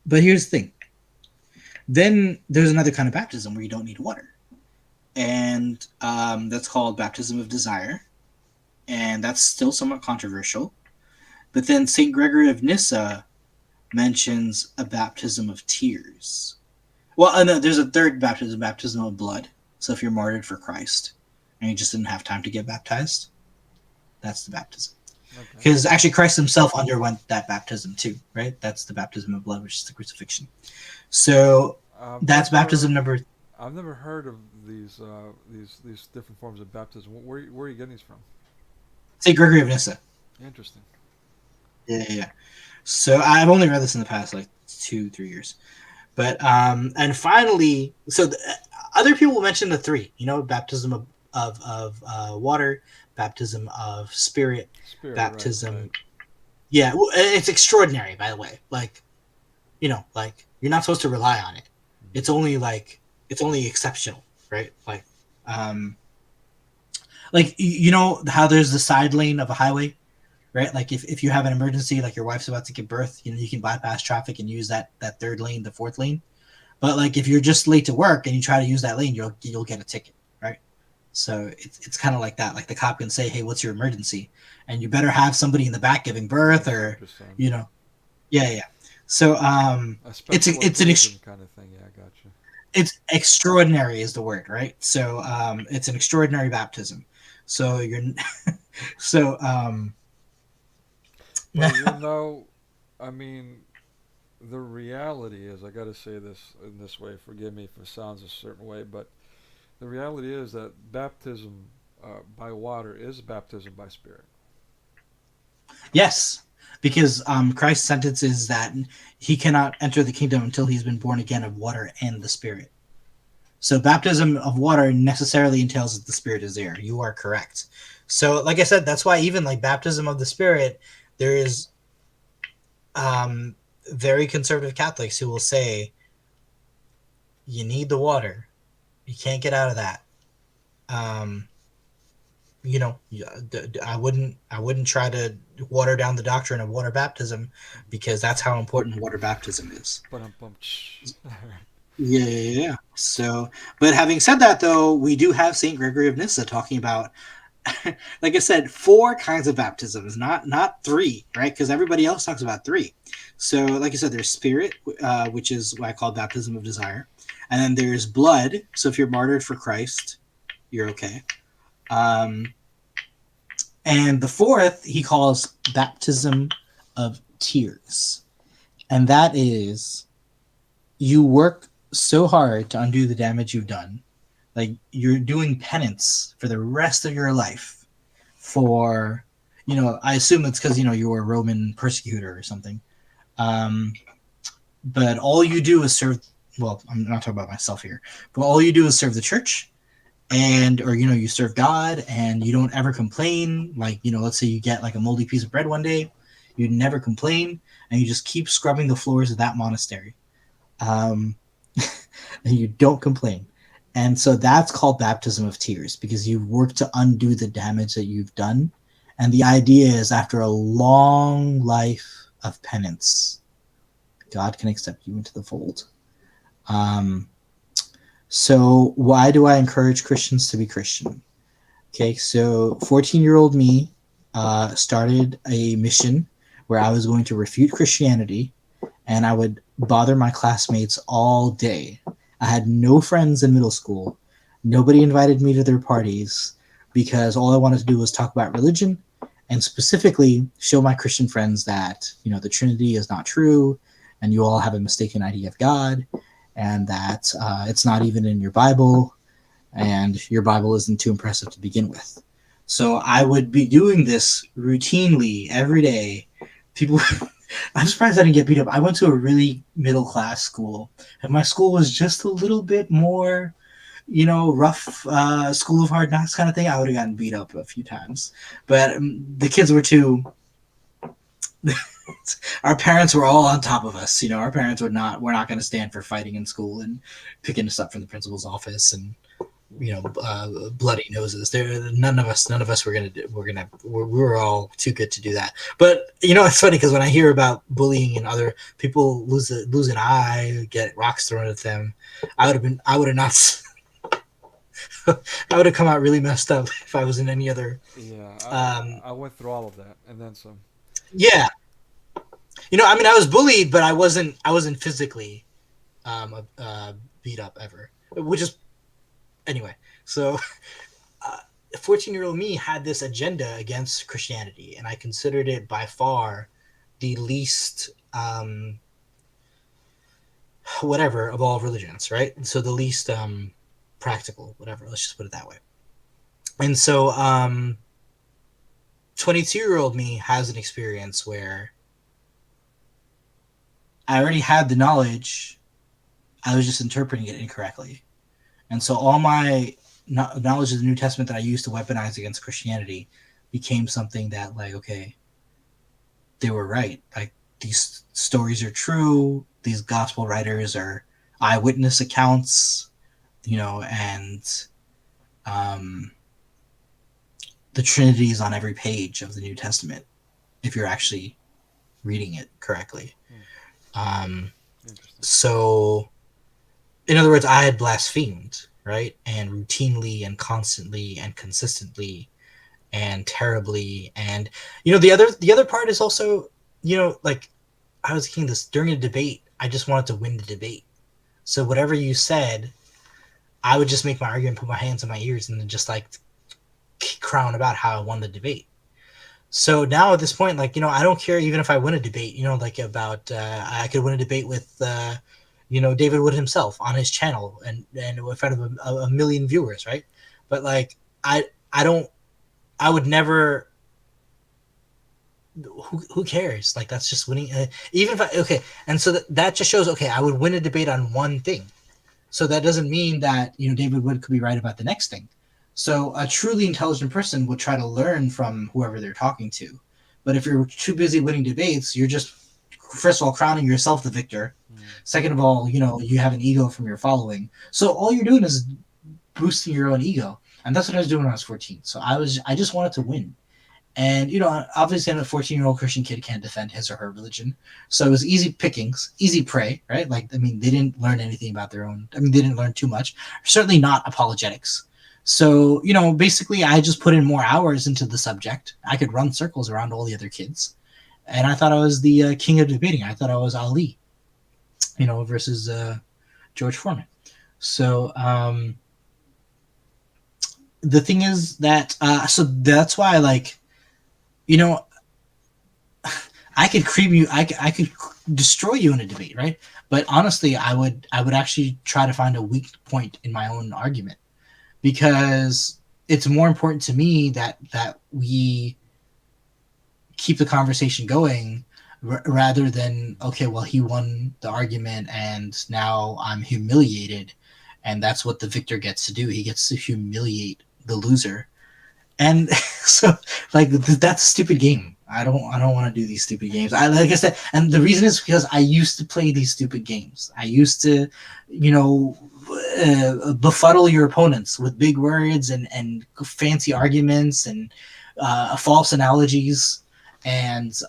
But here's the thing. Then there's another kind of baptism where you don't need water. and that's called baptism of desire, and that's still somewhat controversial. But then Saint Gregory of Nyssa mentions a baptism of tears. Well, no, there's a third baptism, baptism of blood. So if you're martyred for Christ and you just didn't have time to get baptized, that's the baptism. Okay. Because actually Christ himself underwent that baptism too, right? That's the baptism of blood, which is the crucifixion. So I've that's baptism never number. I've never heard of these different forms of baptism. Where are you getting these from? Saint Gregory of Nyssa. Interesting. Yeah. So I've only read this in the past like 2-3 years. But and finally, so other people mention the three. Baptism of water, baptism of spirit, Spirit, right, baptism. right. Yeah, well, it's extraordinary, by the way. Like, like you're not supposed to rely on it. Mm-hmm. It's only exceptional, right? Like how there's the side lane of a highway, right? Like if you have an emergency, like your wife's about to give birth, you can bypass traffic and use that third lane, the fourth lane. But like if you're just late to work and you try to use that lane, you'll get a ticket, right? So it's kind of like that. Like the cop can say, "Hey, what's your emergency?" And you better have somebody in the back giving birth, or 100%. yeah. So A it's special it's an occasion kind of thing. Yeah, I got you. it's extraordinary is the word, right? So it's an extraordinary baptism. So you're so Well, I mean, the reality is, I got to say this in this way. Forgive me if it sounds a certain way, but the reality is that baptism by water is baptism by spirit. yes, because Christ's sentence is that he cannot enter the kingdom until he's been born again of water and the Spirit. So baptism of water necessarily entails that the Spirit is there. You are correct. So, like I said, that's why even like baptism of the Spirit, there is um, very conservative Catholics who will say you need the water. You can't get out of that. Um, I wouldn't try to water down the doctrine of water baptism because that's how important water baptism is. But I'm Yeah. So, but having said that, though, we do have Saint Gregory of Nyssa talking about, like I said, four kinds of baptisms, not three, right? Because everybody else talks about three. So, like I said, there's spirit, which is what I call baptism of desire, and then there's blood. So, if you're martyred for Christ, you're okay. Um, and the fourth he calls baptism of tears, and that is you work so hard to undo the damage you've done. Like you're doing penance for the rest of your life for, I assume it's because, you were a Roman persecutor or something. But all you do is serve, well, I'm not talking about myself here, but all you do is serve the church or, you serve God and you don't ever complain. Like, let's say you get like a moldy piece of bread one day, you never complain and you just keep scrubbing the floors of that monastery. And you don't complain. And so that's called baptism of tears because you've worked to undo the damage that you've done. And the idea is after a long life of penance, God can accept you into the fold. So why do I encourage Christians to be Christian? Okay, so 14-year-old me started a mission where I was going to refute Christianity and I would bother my classmates all day. I had no friends in middle school. Nobody invited me to their parties because all I wanted to do was talk about religion and specifically show my Christian friends that, the Trinity is not true and you all have a mistaken idea of God and that it's not even in your Bible and your Bible isn't too impressive to begin with. So I would be doing this routinely every day. People I'm surprised I didn't get beat up. I went to a really middle class school, and my school was just a little bit more, rough school of hard knocks kind of thing. I would have gotten beat up a few times, but the kids were too. Our parents were all on top of us. Our parents were not going to stand for fighting in school and picking us up from the principal's office and bloody noses. None of us we were all too good to do that. But it's funny because when I hear about bullying and other people lose an eye, get rocks thrown at them, I would have not I would have come out really messed up if I was in any other. Yeah, Um, I went through all of that and then some. yeah, I mean, I was bullied, but I wasn't physically beat up ever, which is anyway. So, 14-year-old me had this agenda against Christianity, and I considered it by far the least whatever of all religions, right? So the least practical, whatever. Let's just put it that way. And so 22-year-old me has an experience where I already had the knowledge, I was just interpreting it incorrectly. And so all my knowledge of the New Testament that I used to weaponize against Christianity became something that, like, okay, they were right. Like, these stories are true. These gospel writers are eyewitness accounts, and um, the Trinity is on every page of the New Testament if you're actually reading it correctly. Um, Interesting. so, in other words, I had blasphemed, right? And routinely and constantly and consistently and terribly. And the other part is also, like, I was thinking this during a debate. I just wanted to win the debate. So whatever you said, I would just make my argument, put my hands in my ears, and then just like crown about how I won the debate. So now at this point, like, I don't care even if I win a debate, like about, I could win a debate with, David Wood himself on his channel and in front of a million viewers, right? But like, I don't, I would never, who cares? Like, that's just winning. Even if okay. And so that just shows, okay, I would win a debate on one thing. So that doesn't mean that, David Wood could be right about the next thing. So a truly intelligent person would try to learn from whoever they're talking to. But if you're too busy winning debates, you're just, first of all, crowning yourself the victor. Second of all, you have an ego from your following. So all you're doing is boosting your own ego. And that's what I was doing when I was 14. So I just wanted to win. And, obviously, a 14-year-old Christian kid can't defend his or her religion. So it was easy pickings, easy prey, right? Like, I mean, they didn't learn anything about their own. I mean, they didn't learn too much. Certainly not apologetics. So, basically, I just put in more hours into the subject. I could run circles around all the other kids. And I thought I was the king of debating. I thought I was Ali, versus George Foreman. So, the thing is that, so that's why, like, I could cream you. I could destroy you in a debate, right? But honestly, I would actually try to find a weak point in my own argument, because it's more important to me that we keep the conversation going rather than, okay, well, he won the argument and now I'm humiliated, and that's what the victor gets to do. He gets to humiliate the loser. And so, like, that's a stupid game. I don't want to do these stupid games. Like I said, and the reason is because I used to play these stupid games. I used to, befuddle your opponents with big words and fancy arguments and false analogies and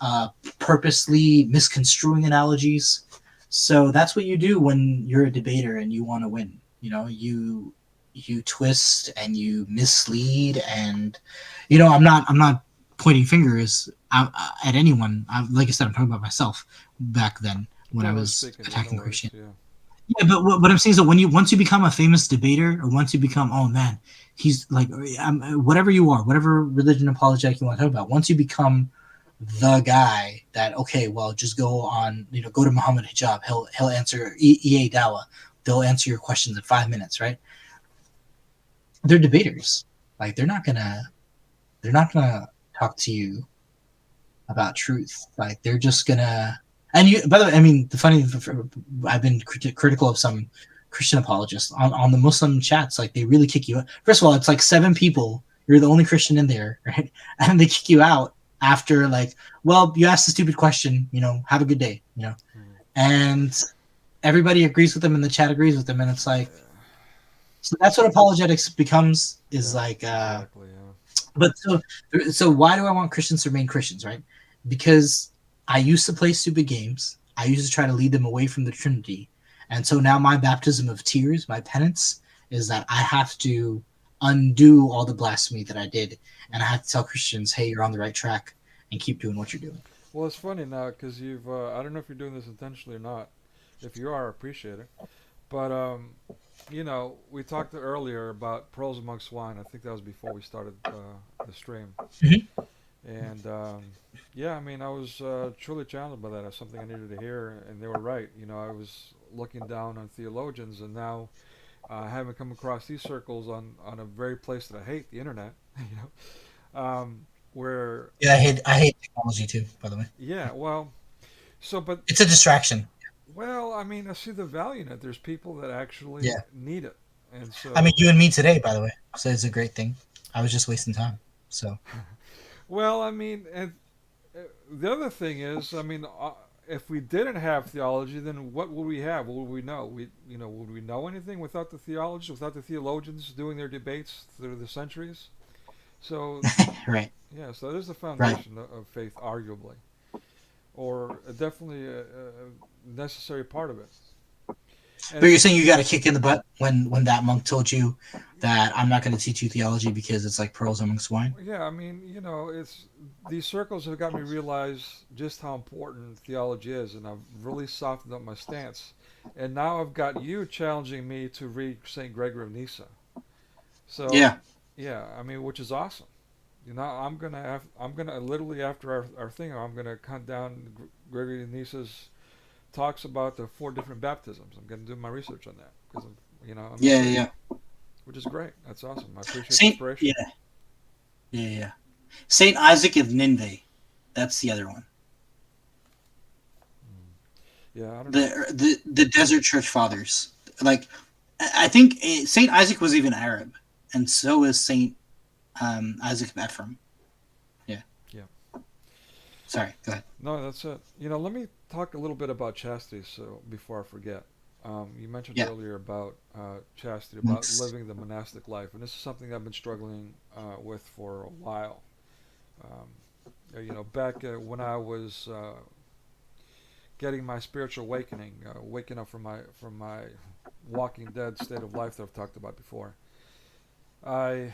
purposely misconstruing analogies. So that's what you do when you're a debater and you want to win. You twist and you mislead, and I'm not pointing fingers at anyone. Like I said, I'm talking about myself back then when I was attacking Christianity. Yeah, but what I'm saying is that once you become a famous debater, or once you become, oh man, he's like, whatever you are, whatever religion apologetic you want to talk about, once you become the guy that, okay, well, just go on, go to Muhammad Hijab, he'll answer EA Dawa, they'll answer your questions in 5 minutes, right? They're debaters. Like, they're not gonna talk to you about truth. Like, they're just gonna. And you, by the way, I mean, the funny, I've been critical of some Christian apologists on the Muslim chats. Like, they really kick you out. First of all, it's like 7 people. You're the only Christian in there, right? And they kick you out after, like, well, you asked a stupid question. Have a good day. And everybody agrees with them, and the chat agrees with them, and it's like. So that's what apologetics becomes, is like, exactly, yeah. But so why do I want Christians to remain Christians, right? Because I used to play stupid games. I used to try to lead them away from the Trinity. And so now my baptism of tears, my penance, is that I have to undo all the blasphemy that I did, and I have to tell Christians, hey, you're on the right track, and keep doing what you're doing. Well, it's funny now because you've. I don't know if you're doing this intentionally or not. If you are, I appreciate it. But we talked earlier about pearls amongst swine. I think that was before we started the stream. Mhm. And yeah, I mean, I was truly challenged by that. That's something I needed to hear, and they were right. I was looking down on theologians, and now having come across these circles on a very place that I hate, the internet. Where Yeah, I hate technology too. By the way, yeah, well, so but it's a distraction. well, I mean, I see the value in it. There's people that actually Yeah, need it, and I mean, so you and me today, by the way, so it's a great thing. I was just wasting time. So well, I mean, and the other thing is, I mean, if we didn't have theology, then what would we have? What would we know? Would we know anything without the theologians, without the theologians doing their debates through the centuries? So, right, yeah, so there's the right. foundation of faith, arguably, or definitely a necessary part of it. And But you're it's saying you got a kick in the butt when that monk told you that I'm not going to teach you theology because it's like pearls among swine. yeah, I mean, it's these circles have got me realize just how important theology is, and I've really softened up my stance. And now I've got you challenging me to read Saint Gregory of Nyssa. So, Yeah, yeah, I mean, which is awesome. I'm gonna literally after our thing, I'm gonna cut down Gregory of Nyssa's talks about the four different baptisms. I'm gonna do my research on that because I'm yeah, intrigued, yeah. which is great. That's awesome. I appreciate the Saint, inspiration. yeah, yeah, yeah. Saint Isaac of Nineveh. That's the other one. Mm. Yeah, I don't know. The desert church fathers. Like, I think Saint Isaac was even Arab, and so is Saint Isaac of Ephraim. Yeah. Yeah. Sorry. Go ahead. No, that's it. Let me talk a little bit about chastity. So before I forget, you mentioned Yeah. earlier about chastity, about Monks. living the monastic life, and this is something I've been struggling with for a while. Back when I was getting my spiritual awakening, waking up from my Walking Dead state of life that I've talked about before. I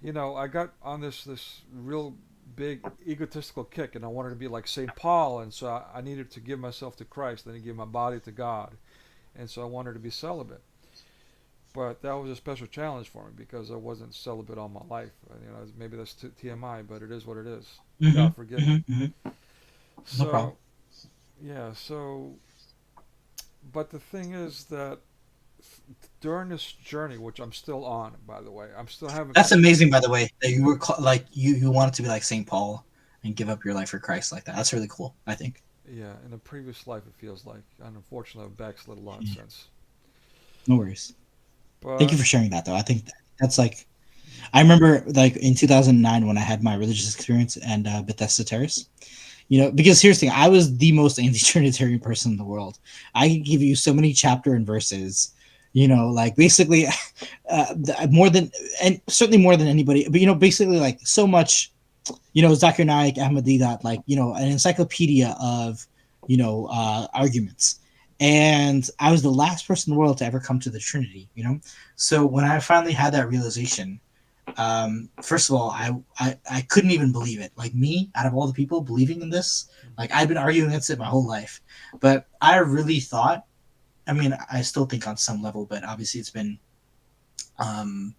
I got on this real big egotistical kick, and I wanted to be like Saint Paul, and so I needed to give myself to Christ, then to give my body to God, and so I wanted to be celibate. But that was a special challenge for me because I wasn't celibate all my life. Maybe that's TMI, but it is what it is. God Mm-hmm. forgive me. Mm-hmm. No problem. So yeah, but the thing is that during this journey, which I'm still on, by the way, I'm still having That's amazing, by the way, that you were like you wanted to be like Saint Paul and give up your life for Christ like that. That's really cool. I think. yeah, in a previous life it feels like, and unfortunately I've backslid a lot Yeah. since. No worries. Thank you But for sharing that, though. I think that's like I remember like in 2009 when I had my religious experience and Bethesda Terrace. Because here's the thing, I was the most anti-Trinitarian person in the world. I could give you so many chapter and verses, like basically more than, and certainly more than anybody, but basically like so much, Zakir Naik, Ahmadiyya, like, an encyclopedia of, arguments. And I was the last person in the world to ever come to the Trinity. So when I finally had that realization, first of all, I couldn't even believe it. Like me, out of all the people believing in this, like I'd been arguing against it my whole life. But I really thought, I mean, I still think on some level, but obviously it's been, um,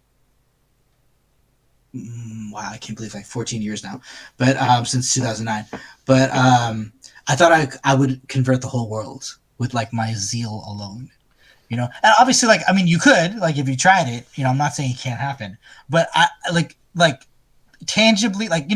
wow, I can't believe like 14 years now, but since 2009. But I thought I would convert the whole world with like my zeal alone. And obviously, like, I mean, you could, like, if you tried it. I'm not saying it can't happen, but I like tangibly, like,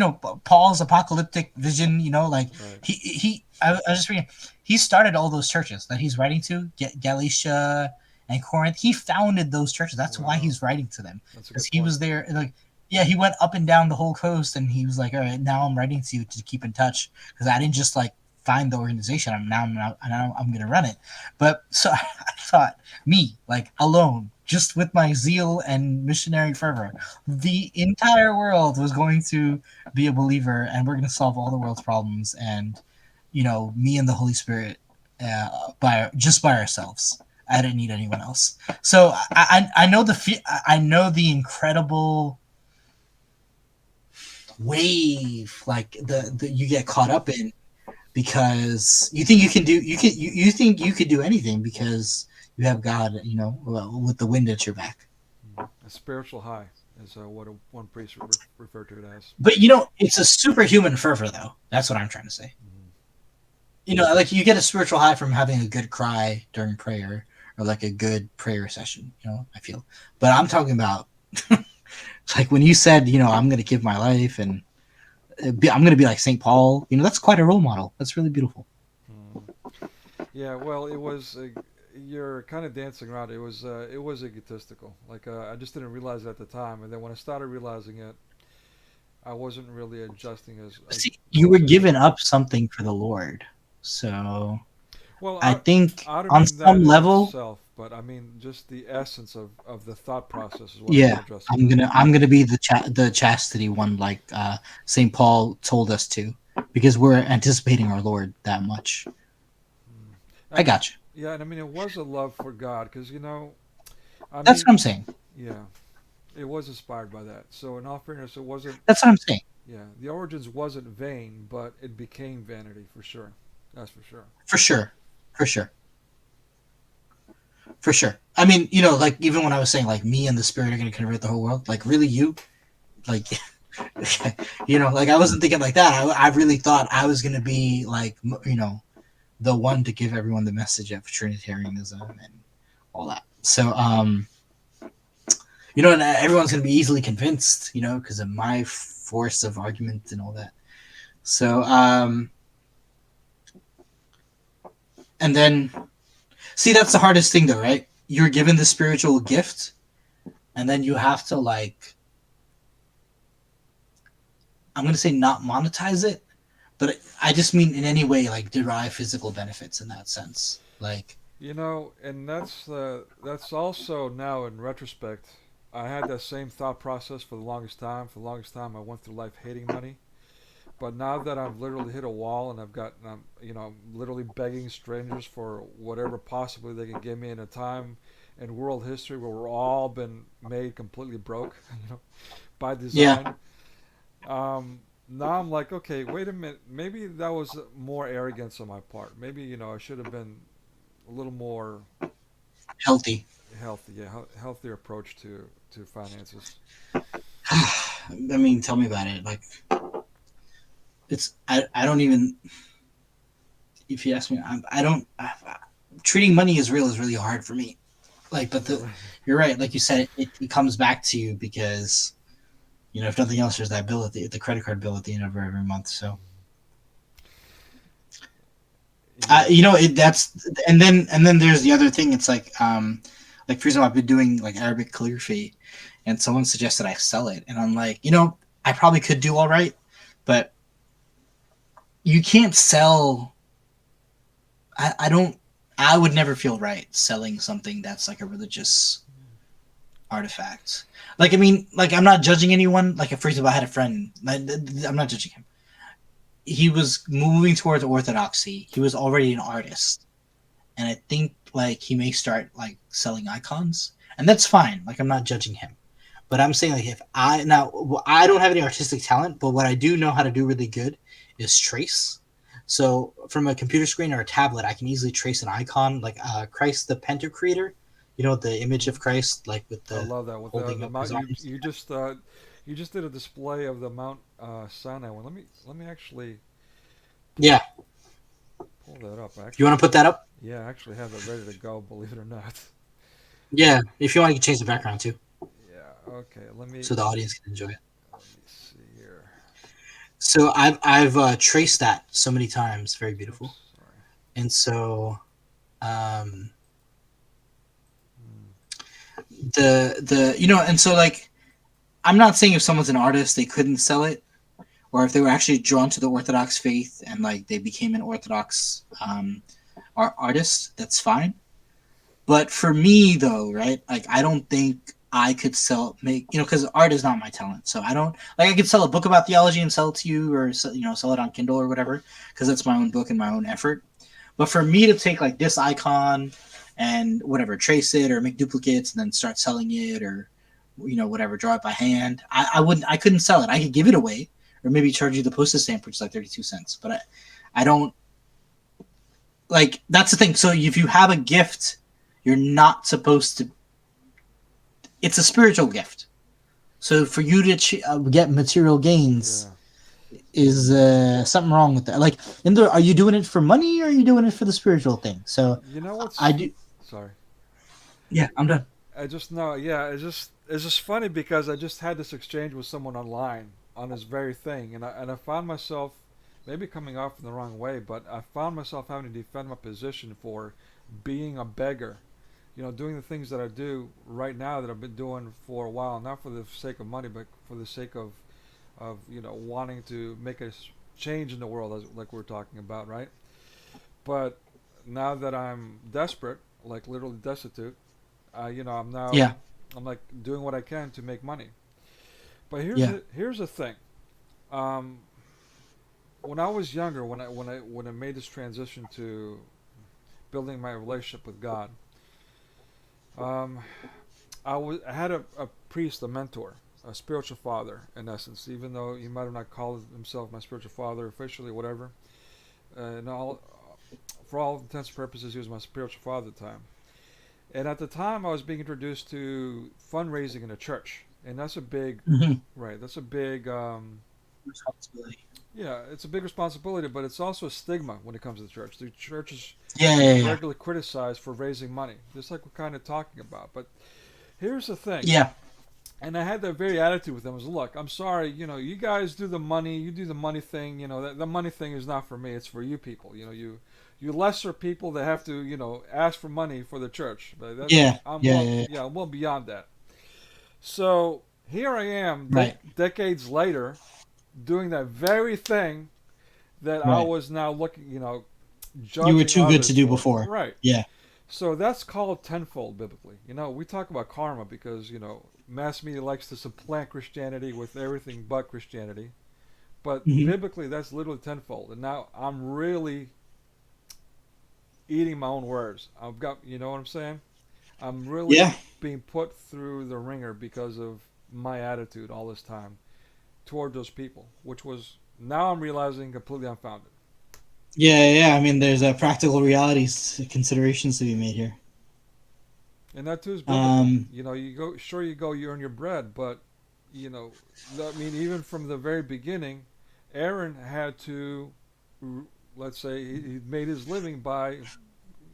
Paul's apocalyptic vision. Like right, I was just reading, he started all those churches that he's writing to, Galatia and Corinth. He founded those churches. That's why wow, he's writing to them, that's a because good he point. was there. Like, yeah, he went up and down the whole coast, and he was like, all right, now I'm writing to you to keep in touch, because I didn't just like find the organization. I'm going to run it. But so I thought, me, like, alone, just with my zeal and missionary fervor, the entire world was going to be a believer, and we're going to solve all the world's problems. And me and the Holy Spirit, by ourselves. I didn't need anyone else. So I know the incredible wave like the you get caught up in because you think you think you could do anything because you have God, with the wind at your back. A spiritual high is what one priest referred to it as. But it's a superhuman fervor, though. That's what I'm trying to say. Mm-hmm. Like you get a spiritual high from having a good cry during prayer or like a good prayer session. I feel. But I'm talking about like when you said, I'm going to give my life and I'm going to be like St. Paul. That's quite a role model. That's really beautiful. Yeah, well, it was. You're kind of dancing around. It was egotistical. Like I just didn't realize it at the time, and then when I started realizing it, I wasn't really adjusting as See, you were giving up something for the Lord, so well. I think I don't on mean that some in level, itself, but I mean just the essence of the thought process is what I'm yeah, addressing. I'm gonna be the chastity one, like Saint Paul told us to, because we're anticipating our Lord that much. Mm. I got you. Yeah, and I mean it was a love for God because I That's mean, what I'm saying. yeah, it was inspired by that. So in all fairness, it wasn't. That's what I'm saying. Yeah, the origins wasn't vain, but it became vanity for sure. That's for sure. For sure, for sure, for sure. I mean, like even when I was saying like me and the Spirit are gonna convert the whole world, like really you, like like I wasn't thinking like that. I really thought I was gonna be like the one to give everyone the message of Trinitarianism and all that. So and everyone's gonna be easily convinced, because of my force of argument and all that. So and then see, that's the hardest thing though, right? You're given the spiritual gift, and then you have to I'm gonna say not monetize it, but I just mean in any way like derive physical benefits in that sense. Like And that's also now in retrospect. I had that same thought process for the longest time. For the longest time, I went through life hating money. But now that I've literally hit a wall and I'm literally begging strangers for whatever possibly they can give me in a time in world history where we're all been made completely broke, by yeah, design. Now I'm like, okay, wait a minute. Maybe that was more arrogance on my part. Maybe I should have been a little more healthy. healthy, yeah, healthier approach to finances. I mean, tell me about it. Like I don't even, if you ask me, I don't treating money as real is really hard for me. Like, but Really. you're right. Like you said, it comes back to you because if nothing else, there's that bill the credit card bill at the end of every month. So Yeah. that's and then there's the other thing. It's like for example, I've been doing like Arabic calligraphy, and someone suggested I sell it, and I'm like, I probably could do all right, but you can't sell. I don't. I would never feel right selling something that's like a religious artifact. Like, I mean, like I'm not judging anyone. Like, for example, I had a friend. I'm not judging him. He was moving towards orthodoxy. He was already an artist, and I think like he may start like selling icons, and that's fine. Like, I'm not judging him, but I'm saying like if I don't have any artistic talent, but what I do know how to do really good is trace. So from a computer screen or a tablet, I can easily trace an icon like Christ the Penta Creator. The image of Christ, like with I the love that with holding the up his mount. arms. You just did a display of the Mount Sinai one. Let me actually Yeah, pull that up. you want to put that up? Yeah, I actually have it ready to go. Believe it or not. Yeah, if you want, you can change the background too, Yeah. Okay. Let me so the audience can enjoy it. see here. So I've traced that so many times, very beautiful. Oops. Sorry. And so um, Hmm. and so like I'm not saying if someone's an artist they couldn't sell it, or if they were actually drawn to the Orthodox faith and like they became an Orthodox artist, that's fine. But for me though, right? Like I don't think I could because art is not my talent. So I don't like I could sell a book about theology and sell it to you, or sell it on Kindle or whatever, because that's my own book and my own effort. But for me to take like this icon and whatever, trace it or make duplicates and then start selling it, or whatever, draw it by hand. I couldn't sell it. I could give it away or maybe charge you the postage stamp, which is like 32 cents. But I don't, like, that's the thing. So if you have a gift, you're not supposed to, it's a spiritual gift. So for you to get material gains is something wrong with that. Like, are you doing it for money or are you doing it for the spiritual thing? So You know what's I do. sorry. Yeah, I'm done. I just know, yeah, it's just funny because I just had this exchange with someone online on this very thing, and I found myself maybe coming off in the wrong way, but I found myself having to defend my position for being a beggar. Doing the things that I do right now that I've been doing for a while, not for the sake of money, but for the sake of wanting to make a change in the world, as like we're talking about, right? But now that I'm desperate, like literally destitute, I'm now Yeah. I'm like doing what I can to make money. But Yeah. here's the thing. Um, when I was younger, when I made this transition to building my relationship with God, um, I had a priest, a mentor, a spiritual father in essence. Even though he might have not called himself my spiritual father officially, whatever. And for all intents and purposes, he was my spiritual father at the time. And at the time, I was being introduced to fundraising in a church, and that's a big, Mm-hmm. right? That's a big, Responsibility. yeah, it's a big responsibility, but it's also a stigma when it comes to the church. The church is Yeah, yeah, yeah. regularly criticized for raising money, just like we're kind of talking about. But here's the thing, Yeah. and I had that very attitude with them: was look, I'm sorry, you guys do the money, you do the money thing. The money thing is not for me; it's for you people. You lesser people that have to, ask for money for the church. But Yeah. I'm Yeah. well, Yeah. Yeah. yeah, I'm well beyond that. So here I am, Right. decades later, doing that very thing that I Right. was now looking, You were judging too good to others do for. before. Right. Yeah. So that's called tenfold biblically. We talk about karma because, mass media likes to supplant Christianity with everything but Christianity. But Mm-hmm. biblically, that's literally tenfold. And now I'm really eating my own words. I've got, you know what I'm saying? I'm really Yeah. being put through the ringer because of my attitude all this time toward those people, which was, now I'm realizing, completely unfounded. Yeah. Yeah. I mean, there's practical realities considerations to be made here. And that too is biblical. Um. You earn your bread, but you know, I mean, even from the very beginning, Aaron had to, let's say, he made his living by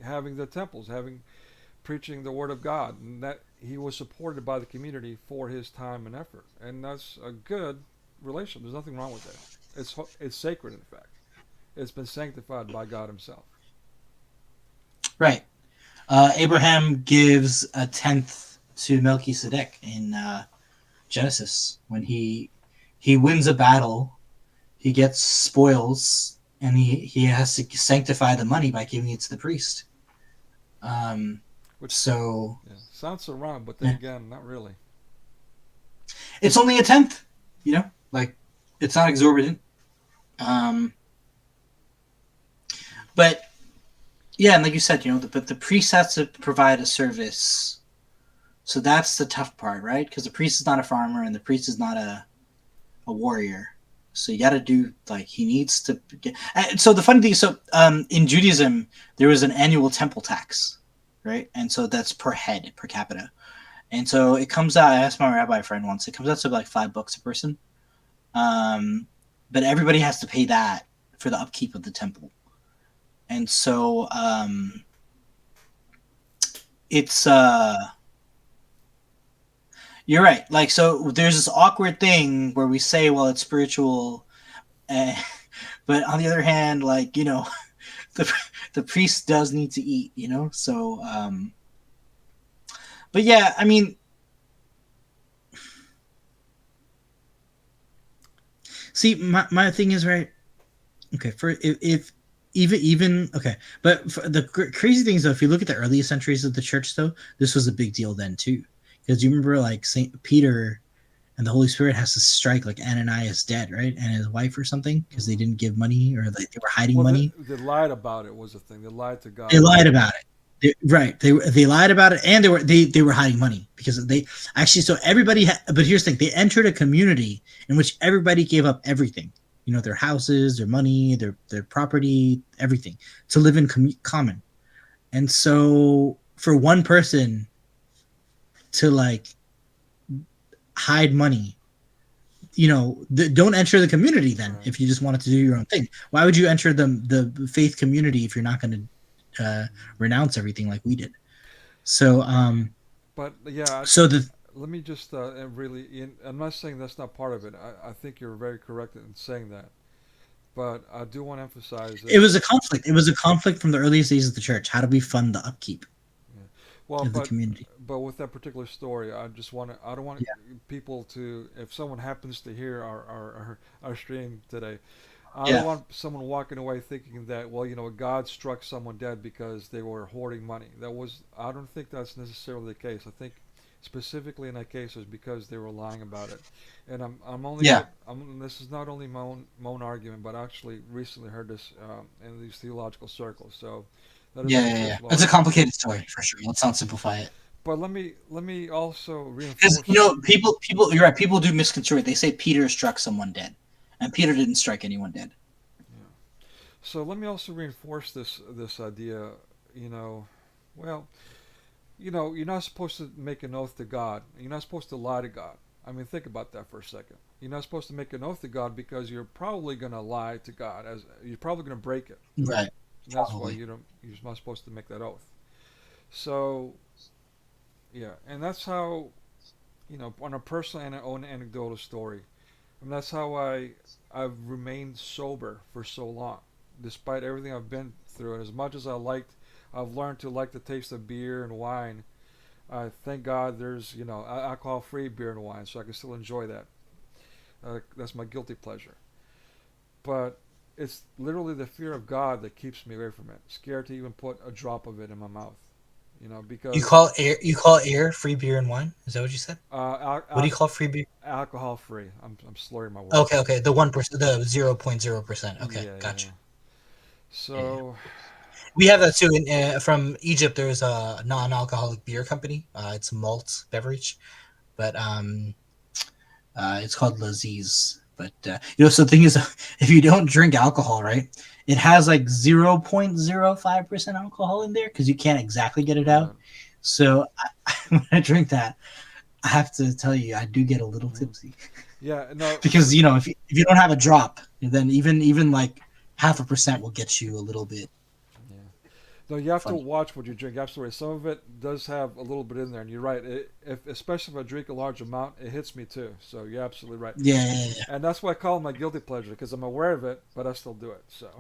having the temples, having preaching the word of God, and that he was supported by the community for his time and effort, and that's a good relationship. There's nothing wrong with that. It's sacred, in fact. It's been sanctified by God Himself. Right. Abraham gives a tenth to Melchizedek in Genesis when he wins a battle. He gets spoils, and he has to sanctify the money by giving it to the priest. Um, Which so yeah, sounds so wrong, but then yeah. again, not really. It's only a tenth, like it's not exorbitant. But yeah, and like you said, but the priest has to provide a service. So that's the tough part, right? Because the priest is not a farmer and the priest is not a warrior. So you got to do, like, he needs to get. So the funny thing is, in Judaism, there was an annual temple tax, right? And so that's per head, per capita. And so it comes out, I asked my rabbi friend once, it comes out to like $5 a person. But everybody has to pay that for the upkeep of the temple. And so it's you're right. Like, so there's this awkward thing where we say, well, it's spiritual, uh, but on the other hand, like, the the priest does need to eat, So, but yeah, I mean, see, my thing is, right. Okay, for if even okay, but for the crazy thing is, though, if you look at the earliest centuries of the church, though, this was a big deal then too, because you remember, like, Saint Peter and the Holy Spirit has to strike, like, Ananias dead, right, and his wife or something, because they didn't give money, or like they were hiding Well, money. they lied about it was the thing. They lied to They God. lied about it. They lied about it, and they were hiding money because they actually. So everybody, but here's the thing: they entered a community in which everybody gave up everything. Their houses, their money, their property, everything to live in common. And so for one person to like hide money, don't enter the community then. Right. If you just wanted to do your own thing, why would you enter the faith community if you're not going to renounce everything like we did? So but yeah, so let me just really, I'm not saying that's not part of it. I think you're very correct in saying that, but I do want to emphasize it was a conflict. It was a conflict from the earliest days of the church. How do we fund the upkeep of the community? But with that particular story, I don't want people to, if someone happens to hear our stream today, I don't want someone walking away thinking that, well, God struck someone dead because they were hoarding money. I don't think that's necessarily the case. I think specifically in that case it was because they were lying about it. And this is not only my own argument, but I actually recently heard this in these theological circles. So that is it's a complicated story for sure. Let's not simplify it. But let me also reinforce. Because people, you're right. People do misconstrue it. They say Peter struck someone dead, and Peter didn't strike anyone dead. Yeah. So let me also reinforce this idea. Well, you're not supposed to make an oath to God. You're not supposed to lie to God. I mean, think about that for a second. You're not supposed to make an oath to God because you're probably going to lie to God. You're probably going to break it. Right. And that's why you're not supposed to make that oath. So. Yeah, and that's how, on a personal and own anecdotal story, that's how I've remained sober for so long, despite everything I've been through. And as much as I've learned to like the taste of beer and wine. Thank God there's alcohol-free beer and wine, so I can still enjoy that. That's my guilty pleasure. But it's literally the fear of God that keeps me away from it. Scared to even put a drop of it in my mouth. Because you call air free beer and wine? Is that what you said? What do you call free beer? Alcohol free. I'm slurring my words. Okay. The 1%, the 0.0%. Okay, gotcha. Yeah. So we have that too. From Egypt, there's a non-alcoholic beer company. It's a malt beverage, but it's called Laziz. But so the thing is, if you don't drink alcohol, right? It has like 0.05% alcohol in there because you can't exactly get it out. So when I drink that, I have to tell you, I do get a little tipsy. Yeah, no. Because if you don't have a drop, then even like 0.5% will get you a little bit. Yeah. No, you have to watch what you drink. Absolutely, some of it does have a little bit in there, and you're right. Especially if I drink a large amount, it hits me too. So you're absolutely right. Yeah. And that's why I call it my guilty pleasure because I'm aware of it, but I still do it. So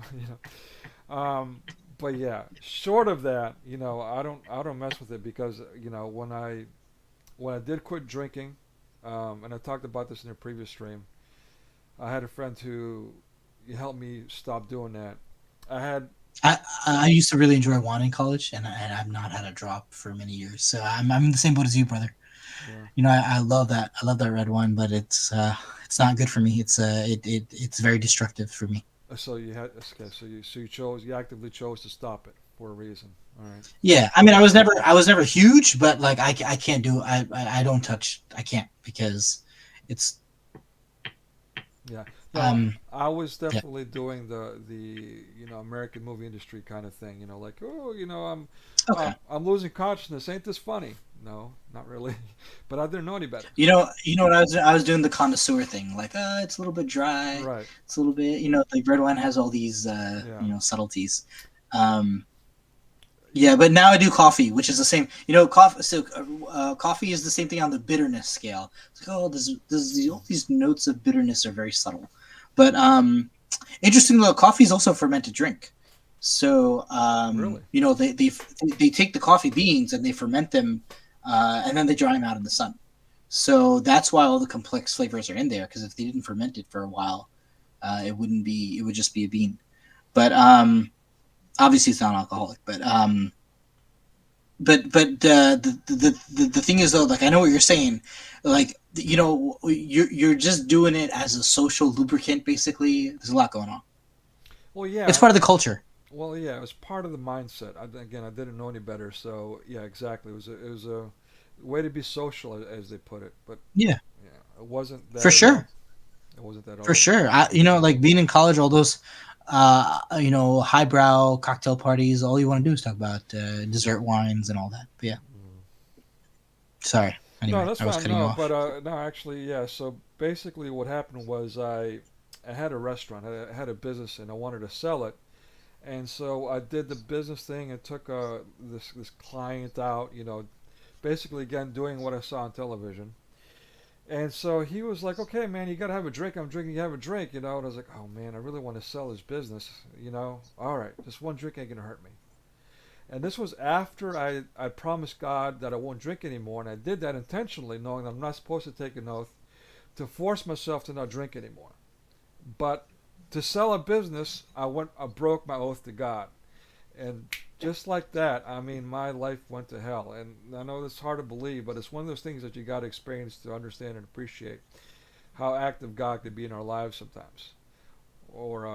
but yeah, short of that, I don't mess with it because when I did quit drinking, and I talked about this in a previous stream, I had a friend who helped me stop doing that. I used to really enjoy wine in college, and I've not had a drop for many years. So I'm in the same boat as you, brother. Yeah. I love that. I love that red wine, but it's not good for me. It's very destructive for me. So you actively chose to stop it for a reason. All right. Yeah, I mean, I was never huge, but like I can't do. I don't touch. I can't because it's. Yeah. No, I was definitely doing the American movie industry kind of thing. I'm losing consciousness. Ain't this funny? No, not really. But I didn't know any better. What I was doing the connoisseur thing. Like, it's a little bit dry. Right. It's a little bit. The red wine has all these subtleties. Yeah, but now I do coffee, which is the same. Coffee. So coffee is the same thing on the bitterness scale. It's like, all these notes of bitterness are very subtle. But interestingly, coffee is also a fermented drink. So really? They take the coffee beans and they ferment them, and then they dry them out in the sun. So that's why all the complex flavors are in there. Because if they didn't ferment it for a while, it wouldn't be. It would just be a bean. But obviously it's non-alcoholic. But the thing is though, like I know what you're saying, like you're just doing it as a social lubricant basically. There's a lot going on. Well, yeah, it's part of the culture. Well, yeah, it was part of the mindset. Again, I didn't know any better, so yeah, exactly. It was a way to be social, as they put it. But Yeah, yeah, it wasn't for that at all. sure. It wasn't that at For all. sure. Like being in college, all those, highbrow cocktail parties, all you want to do is talk about dessert wines and all that. But yeah, Mm. sorry. No, Anyway, that's I was fine. cutting you No, off. but no, actually, yeah. So basically, what happened was I had a restaurant. I had a business, and I wanted to sell it. And so I did the business thing and took this client out. Basically again doing what I saw on television. And so he was like, "Okay, man, you gotta have a drink. I'm drinking. You have a drink, And I was like, "Oh man, I really want to sell his business, All right, just one drink ain't gonna hurt me." And this was after I promised God that I won't drink anymore, and I did that intentionally, knowing that I'm not supposed to take an oath to force myself to not drink anymore. But to sell a business, I broke my oath to God. And just like that, I mean, my life went to hell. And I know it's hard to believe, but it's one of those things that you got to experience to understand and appreciate how active God could be in our lives sometimes, or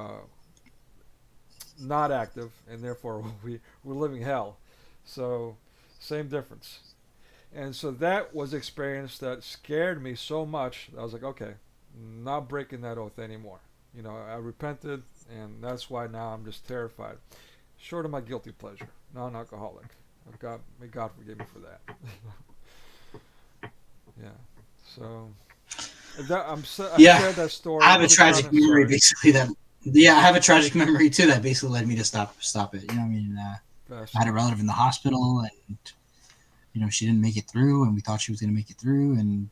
not active, and therefore we're living hell. So, same difference. And so that was experience that scared me so much that I was like, okay, not breaking that oath anymore. I repented, and that's why now I'm just terrified. Short of my guilty pleasure, non-alcoholic. May God forgive me for that. Yeah. So I Yeah, shared that story. I It have a was a tragic common memory story. basically that. Yeah, I have a tragic memory too that basically led me to stop it. I had a Fascinating. relative in the hospital, and she didn't make it through, and we thought she was going to make it through, and